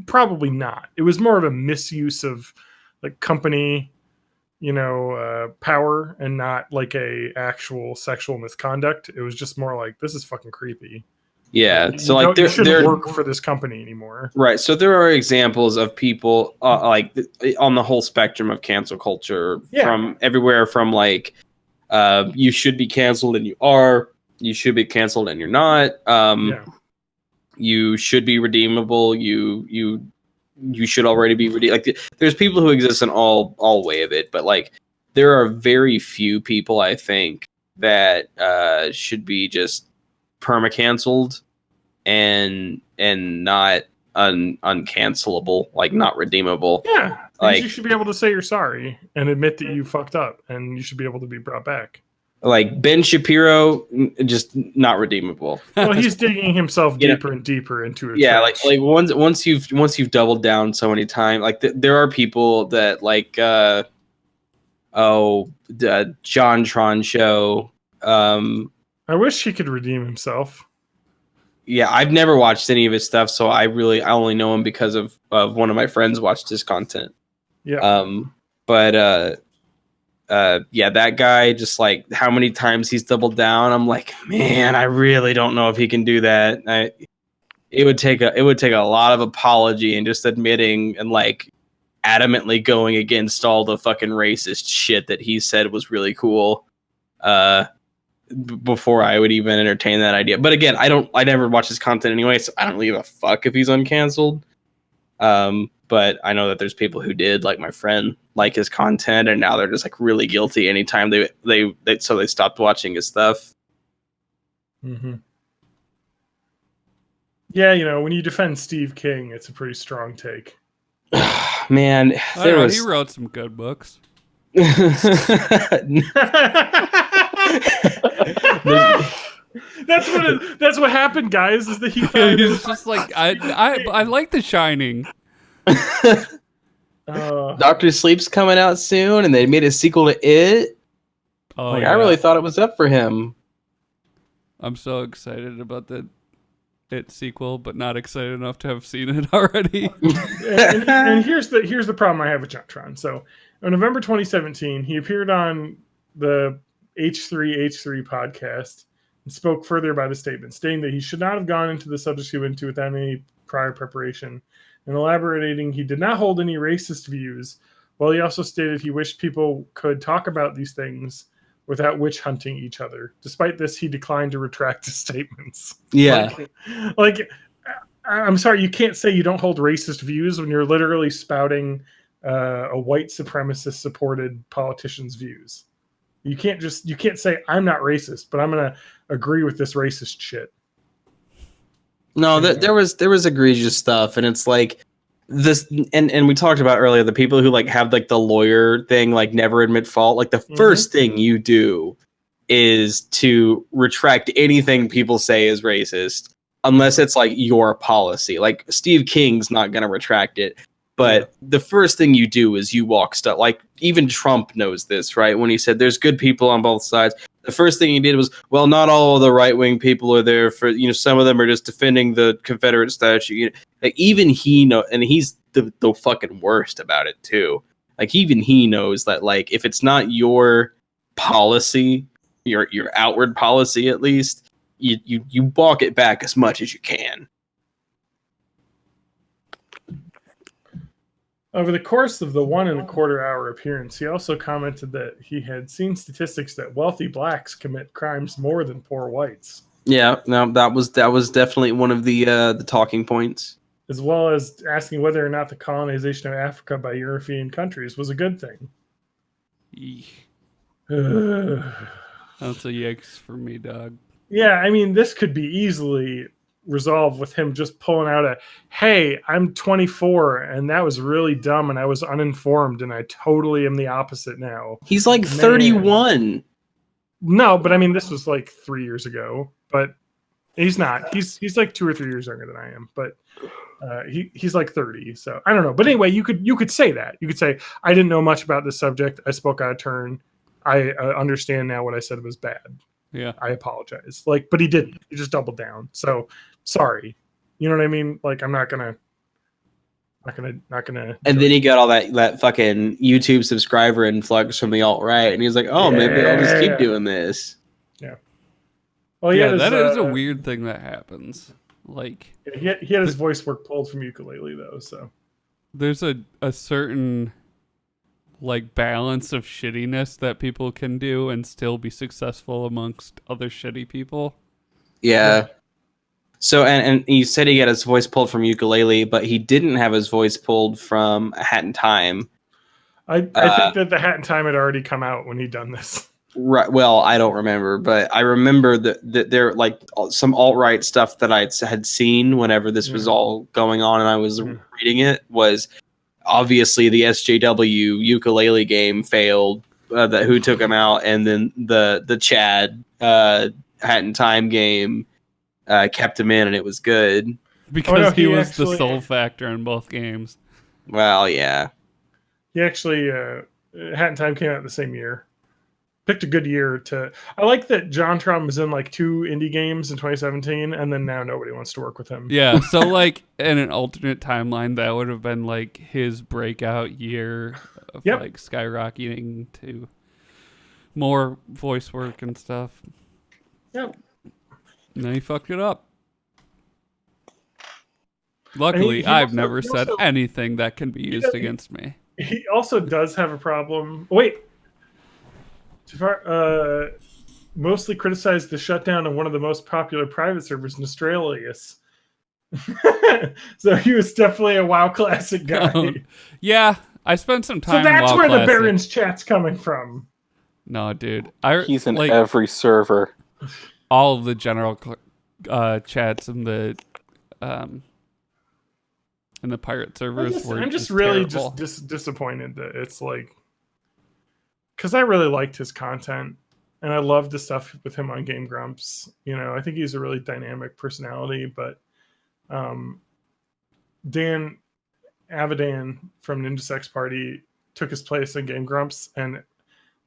Probably not. It was more of a misuse of like company, power, and not like a actual sexual misconduct. It was just more like, this is fucking creepy. Yeah, so like you shouldn't work for this company anymore. Right. So there are examples of people like on the whole spectrum of cancel culture, from everywhere from like you should be canceled and you are, you should be canceled and you're not. You should be redeemable. You should already be redeemed. Like there's people who exist in all way of it, but like there are very few people I think that should be just perma-canceled and not uncancelable, like not redeemable. Yeah, like you should be able to say you're sorry and admit that you fucked up, and you should be able to be brought back. Like Ben Shapiro, just not redeemable. Well, he's digging himself deeper and deeper into it. Yeah, like once you've doubled down so many times, like there are people that like the JonTron show. I wish he could redeem himself. Yeah, I've never watched any of his stuff, so I only know him because of one of my friends watched his content. Yeah. Yeah, that guy, just like how many times he's doubled down, I'm like, man, I really don't know if he can do that. It would take a lot of apology and just admitting and like adamantly going against all the fucking racist shit that he said was really cool. Before I would even entertain that idea. But again, I never watch his content anyway, so I don't really give a fuck if he's uncanceled. But I know that there's people who did, like my friend, like his content, and now they're just like really guilty anytime they stopped watching his stuff. Mm-hmm. Yeah, when you defend Steve King, it's a pretty strong take. Man, he wrote some good books. That's what happened, guys. Is that he's just like I like The Shining. Doctor Sleep's coming out soon, and they made a sequel to it. Oh, I really thought it was up for him. I'm so excited about the sequel, but not excited enough to have seen it already. and here's the problem I have with Jontron. So in November 2017, he appeared on the H3H3 podcast and spoke further about the statement, stating that he should not have gone into the subject he went into without any prior preparation, and elaborating he did not hold any racist views. While he also stated he wished people could talk about these things without witch hunting each other. Despite this, he declined to retract his statements. Yeah. Like I'm sorry, you can't say you don't hold racist views when you're literally spouting a white supremacist supported politician's views. You can't say I'm not racist, but I'm gonna agree with this racist shit. No, there was egregious stuff, and it's like this, and we talked about earlier the people who like have like the lawyer thing, like never admit fault. Like the first thing you do is to retract anything people say is racist, unless it's like your policy. Like Steve King's not gonna retract it, but the first thing you do is you walk stuff. Like even Trump knows this, right? When he said there's good people on both sides. The first thing he did was, well, not all of the right-wing people are there for, some of them are just defending the Confederate statue. Like, even he know, and he's the fucking worst about it too. Like, even he knows that, like, if it's not your policy, your outward policy at least, you walk it back as much as you can. Over the course of the 1.25 hour appearance, he also commented that he had seen statistics that wealthy blacks commit crimes more than poor whites. Yeah, no, that was definitely one of the talking points. As well as asking whether or not the colonization of Africa by European countries was a good thing. That's a yikes for me, dog. Yeah, I mean, this could be easily resolved with him just pulling out a, hey, I'm 24 and that was really dumb and I was uninformed and I totally am the opposite now. He's like 31. No, but I mean, this was like 3 years ago, but he's not. He's like 2 or 3 years younger than I am, but he's like 30. So I don't know. But anyway, you could say that. You could say, I didn't know much about this subject. I spoke out of turn. I understand now what I said was bad. Yeah, I apologize. Like, but he didn't. He just doubled down. So sorry. You know what I mean? Like, I'm not gonna. And then he got all that fucking YouTube subscriber influx from the alt-right, and he's like, oh, maybe I'll just keep doing this. Yeah. Well, yeah, that is a weird thing that happens. Like, he had his voice work pulled from ukulele though, so there's a certain like balance of shittiness that people can do and still be successful amongst other shitty people. Yeah. So, and he said he got his voice pulled from ukulele, but he didn't have his voice pulled from A Hat in Time. I think that The Hat in Time had already come out when he'd done this. Right. Well, I don't remember, but I remember that there like some alt-right stuff that I had seen whenever this was all going on, and I was reading it was obviously the SJW ukulele game failed. Who took him out, and then the Chad Hat in Time game kept him in, and it was good because he was actually the soul factor in both games. Well, yeah. He actually Hat in Time came out the same year. Picked a good year to. I like that Jontron was in like 2 indie games in 2017, and then now nobody wants to work with him. Yeah, so like in an alternate timeline, that would have been like his breakout year of like skyrocketing to more voice work and stuff. Yep. And then he fucked it up. Luckily, I've never said anything that can be used against me. He also does have a problem. Wait. Mostly criticized the shutdown of one of the most popular private servers in Australia. So he was definitely a WoW Classic guy. Yeah, I spent some time. So that's WoW where Classic. the Baron's chat's coming from. No, dude, he's in like, every server. All of the general chats in the pirate servers were. I'm just just really terrible. just disappointed that it's like. Because I really liked his content, and I loved the stuff with him on Game Grumps. You know, I think he's a really dynamic personality, but Dan Avidan from Ninja Sex Party took his place in Game Grumps, and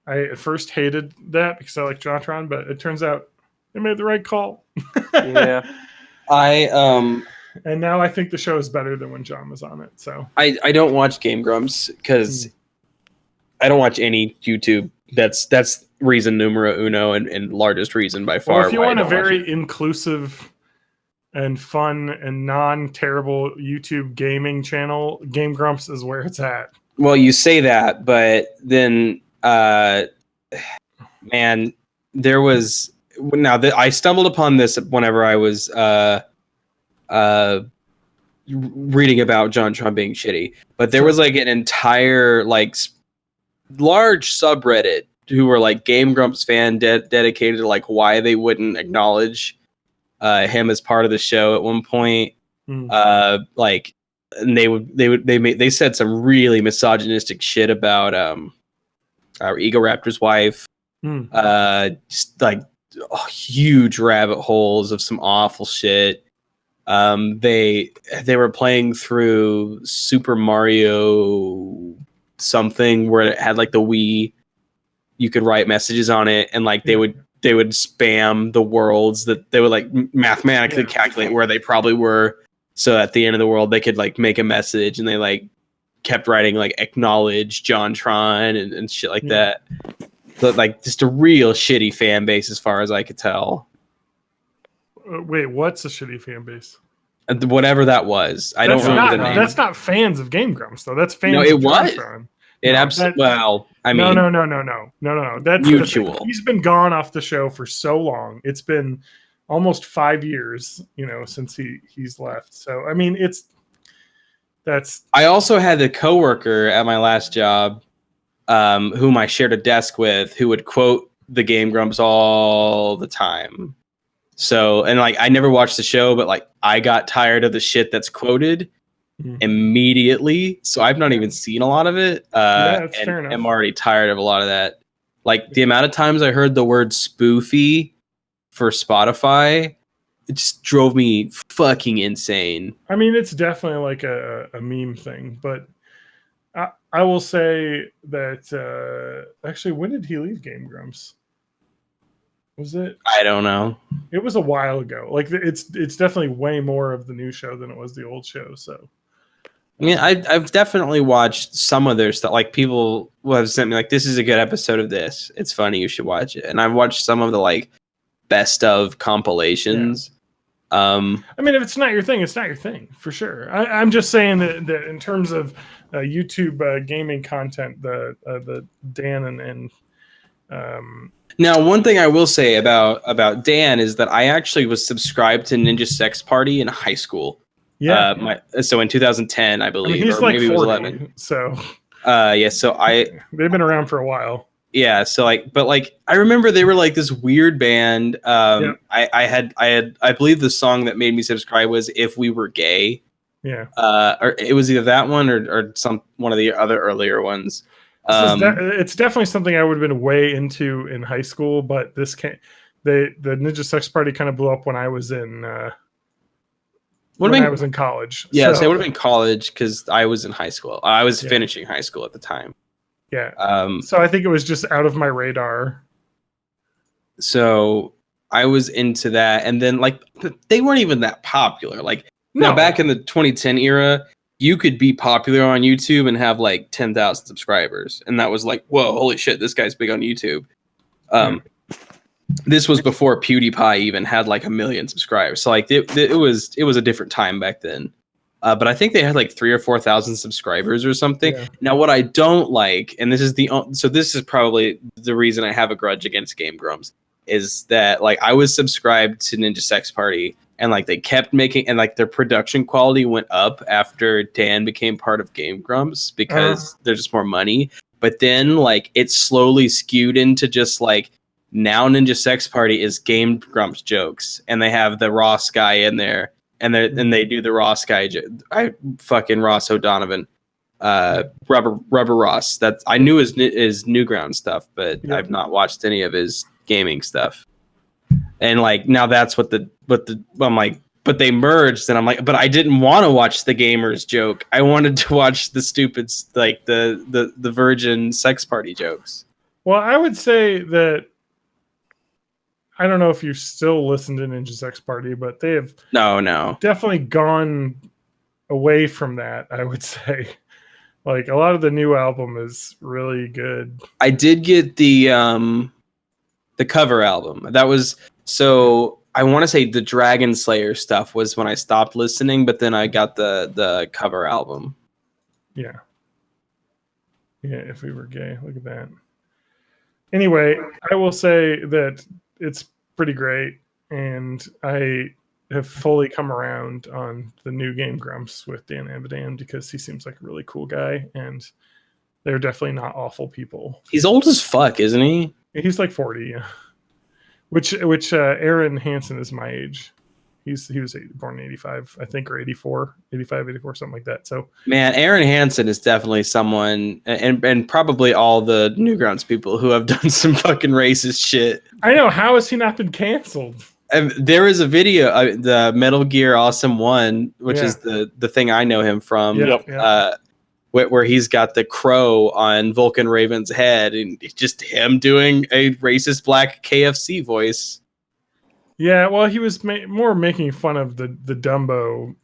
I at first hated that because I like JonTron, but it turns out they made the right call. Yeah. And now I think the show is better than when John was on it. So I don't watch Game Grumps because I don't watch any YouTube. That's reason numero uno and largest reason by far. well, if you why I want a don't watch very it. inclusive and fun and non-terrible YouTube gaming channel, Game Grumps is where it's at. Well, you say that, but then, man, there was I stumbled upon this whenever I was reading about John Trump being shitty, but there was like an entire like large subreddit who were like Game Grumps fan dedicated to like why they wouldn't acknowledge him as part of the show at one point. Like, and they said some really misogynistic shit about our Ego Raptor's wife. Just like huge rabbit holes of some awful shit. They were playing through Super Mario something where it had like the Wii. You could write messages on it, and like they would spam the worlds that they would like mathematically calculate where they probably were. So at the end of the world, they could like make a message, and they like kept writing like acknowledge JonTron and shit like that. But like just a real shitty fan base as far as I could tell. Wait, what's a shitty fan base? Whatever that was, I don't remember the name. That's not fans of Game Grumps though. That's fans. No, it of was. JonTron. It absolutely. Well, I mean, no. That's mutual. He's been gone off the show for so long. It's been almost 5 years, since he's left. So I mean, that's. I also had a coworker at my last job, whom I shared a desk with, who would quote the Game Grumps all the time. So, and like I never watched the show, but like I got tired of the shit that's quoted immediately. So I've not even seen a lot of it. That's fair enough. I'm already tired of a lot of that. Like the amount of times I heard the word spoofy for Spotify, it just drove me fucking insane. I mean, it's definitely like a meme thing, but I will say that actually, when did he leave Game Grumps? Was it? I don't know. It was a while ago. Like it's definitely way more of the new show than it was the old show. So, I mean, I've definitely watched some of their stuff. Like people will have sent me like, "This is a good episode of this. It's funny. You should watch it." And I've watched some of the like best of compilations. I mean, if it's not your thing, it's not your thing for sure. I'm just saying that in terms of YouTube gaming content, the Dan and now, one thing I will say about Dan is that I actually was subscribed to Ninja Sex Party in high school. Yeah. So in 2010, I believe, he's or like maybe 40, it was 11. So. Yeah. So they've been around for a while. Yeah. So like, but like, I remember they were like this weird band. I believe the song that made me subscribe was "If We Were Gay." Yeah. Or it was either that one or one of the other earlier ones. It's definitely something I would have been way into in high school, but the Ninja Sex Party kind of blew up when I was in I was in college. Yeah, so it would have been college because I was in high school. I was finishing high school at the time. Yeah. So I think it was just out of my radar. So I was into that, and then like they weren't even that popular. Like now back in the 2010 era, you could be popular on YouTube and have like 10,000 subscribers. And that was like, whoa, holy shit, this guy's big on YouTube. This was before PewDiePie even had like 1 million subscribers. So like it was a different time back then. But I think they had like 3,000 or 4,000 subscribers or something. Yeah. Now, what I don't like, and this is probably the reason I have a grudge against Game Grumps, is that like I was subscribed to Ninja Sex Party, and like they kept making, and like their production quality went up after Dan became part of Game Grumps because there's just more money. But then like it slowly skewed into just like now Ninja Sex Party is Game Grumps jokes, and they have the Ross guy in there. And they do the Ross guy. I fucking Ross O'Donovan, Rubber Ross. That's I knew his Newground stuff, but I've not watched any of his gaming stuff. And like now that's what I'm like. But they merged, and I'm like, but I didn't want to watch the gamers joke. I wanted to watch the stupid like the Virgin Sex Party jokes. Well, I would say that I don't know if you still listen to Ninja Sex Party, but they have No. definitely gone away from that, I would say. Like a lot of the new album is really good. I did get the cover album. That was so I want to say the Dragon Slayer stuff was when I stopped listening, but then I got the cover album. Yeah. Yeah, if we were gay. Look at that. Anyway, I will say that it's pretty great, and I have fully come around on the new Game Grumps with Dan Avidan because he seems like a really cool guy, and they're definitely not awful people. He's old as fuck, isn't he? He's like 40, yeah. Which Aaron Hansen is my age. He was born in 85, I think, or 84, 85, 84, something like that. So, man, Aaron Hansen is definitely someone, and probably all the Newgrounds people who have done some fucking racist shit. I know. How has he not been canceled? There is a video, the Metal Gear Awesome 1, which is the thing I know him from, where he's got the crow on Vulcan Raven's head, and it's just him doing a racist black KFC voice. Yeah, well, he was more making fun of the Dumbo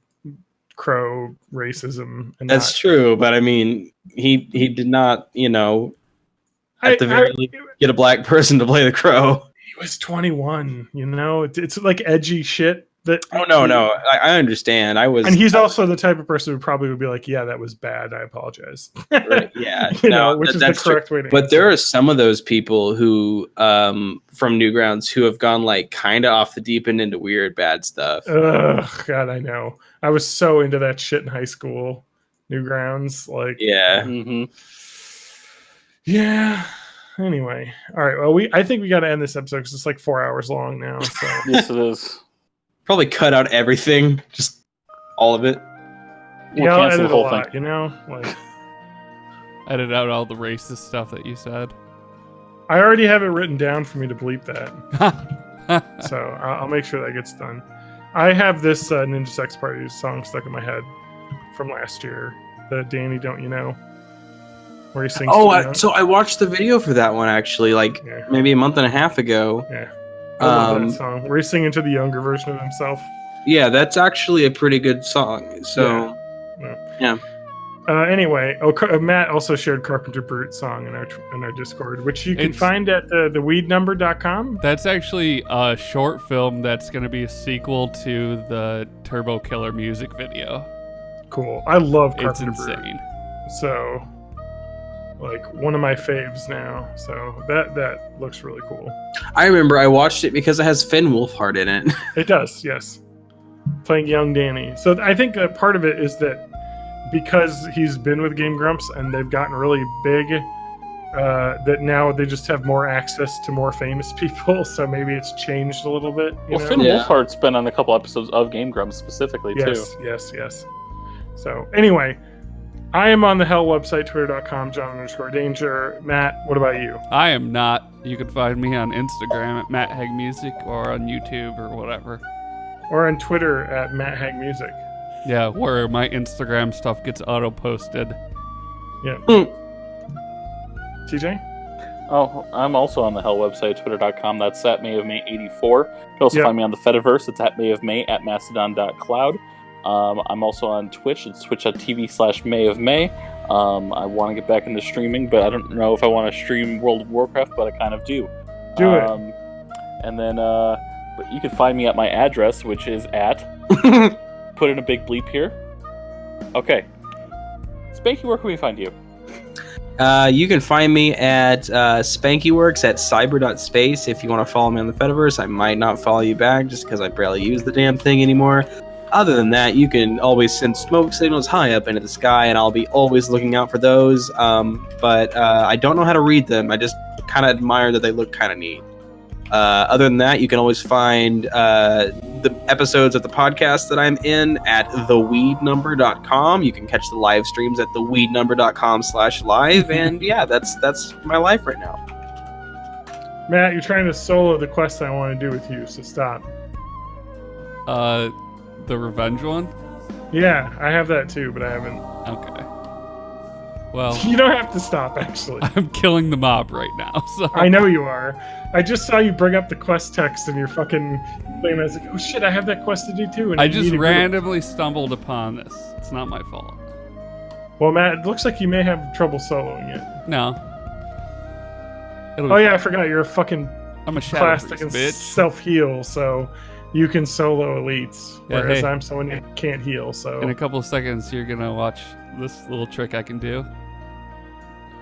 crow racism. And that's true, but I mean, he did not, at the very least, get a black person to play the crow. He was 21, it's like edgy shit. No, I understand. And he's also the type of person who probably would be like, yeah, that was bad, I apologize. Right, yeah. Which is the correct way to But answer. there are some of those people who from Newgrounds who have gone like kind of off the deep end into weird bad stuff. Ugh, God, I know. I was so into that shit in high school. Newgrounds, like, yeah. Mm-hmm. Yeah. Anyway, all right. Well, I think we got to end this episode because it's like 4 hours long now. So. Yes, it is. Probably cut out everything, just all of it. Yeah, I'll edit a lot, like edit out all the racist stuff that you said. I already have it written down for me to bleep that, so I'll make sure that gets done. I have this Ninja Sex Party song stuck in my head from last year, the Danny Don't You Know, where he sings. So I watched the video for that one actually, like maybe a month and a half ago. Yeah. I love that song. Where he's singing to the younger version of himself. Yeah, that's actually a pretty good song. So, yeah. Anyway, Matt also shared Carpenter Brute song in our Discord, which you can find at theweednumber.com. That's actually a short film that's going to be a sequel to the Turbo Killer music video. Cool. I love Carpenter It's insane. Brute. So, like, one of my faves now. So that looks really cool. I remember I watched it because it has Finn Wolfhard in it. It does, yes. Playing young Danny. So I think part of it is that because he's been with Game Grumps and they've gotten really big, that now they just have more access to more famous people. So maybe it's changed a little bit. Finn Wolfhard's been on a couple episodes of Game Grumps specifically, too. Yes. So anyway, I am on the Hell website, twitter.com, John_Danger. Matt, what about you? I am not. You can find me on Instagram at Matt Hag Music or on YouTube or whatever. Or on Twitter at Matt Hag Music. Yeah, where my Instagram stuff gets auto-posted. Yeah. TJ? Oh, I'm also on the Hell website, twitter.com. That's at May of May 84. You can also find me on the Fediverse. It's at May of May at mastodon.cloud. I'm also on Twitch. It's twitch.tv/May of May. I want to get back into streaming, but I don't know if I want to stream World of Warcraft, but I kind of do. Do it. And then but you can find me at my address, which is at... Put in a big bleep here. Okay. Spanky, where can we find you? You can find me at SpankyWorks at cyber.space. If you want to follow me on the Fediverse, I might not follow you back just because I barely use the damn thing anymore. Other than that, you can always send smoke signals high up into the sky, and I'll be always looking out for those. But I don't know how to read them. I just kind of admire that they look kind of neat. Other than that, you can always find the episodes of the podcast that I'm in at theweednumber.com. You can catch the live streams at theweednumber.com/live. And yeah, that's my life right now. Matt, you're trying to solo the quest I want to do with you, so stop. The revenge one? Yeah, I have that too, but I haven't. Okay. Well, You don't have to stop, actually. I'm killing the mob right now. So I know you are. I just saw you bring up the quest text and you're fucking playing. I was like, oh shit, I have that quest to do too. And I you just need a randomly stumbled upon this. It's not my fault. Well, Matt, it looks like you may have trouble soloing it. No. Oh yeah, I forgot. You're a fucking I'm a shadow class that priest, can bitch. self-heal, so you can solo elites. Yeah, Whereas hey. I'm someone who can't heal, so... In a couple of seconds, you're gonna watch this little trick I can do.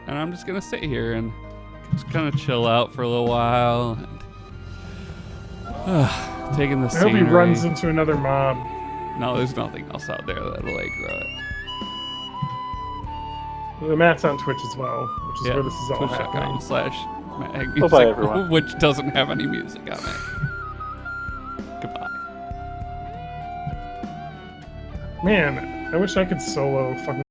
And I'm just gonna sit here and just kind of chill out for a little while. And, taking the I hope scenery. he runs into another mob. No, there's nothing else out there that'll aggro it. Matt's on Twitch as well, which is where this is all happening. Twitch.com/Matt Bye, everyone. Music, which doesn't have any music on it. Goodbye. Man, I wish I could solo fucking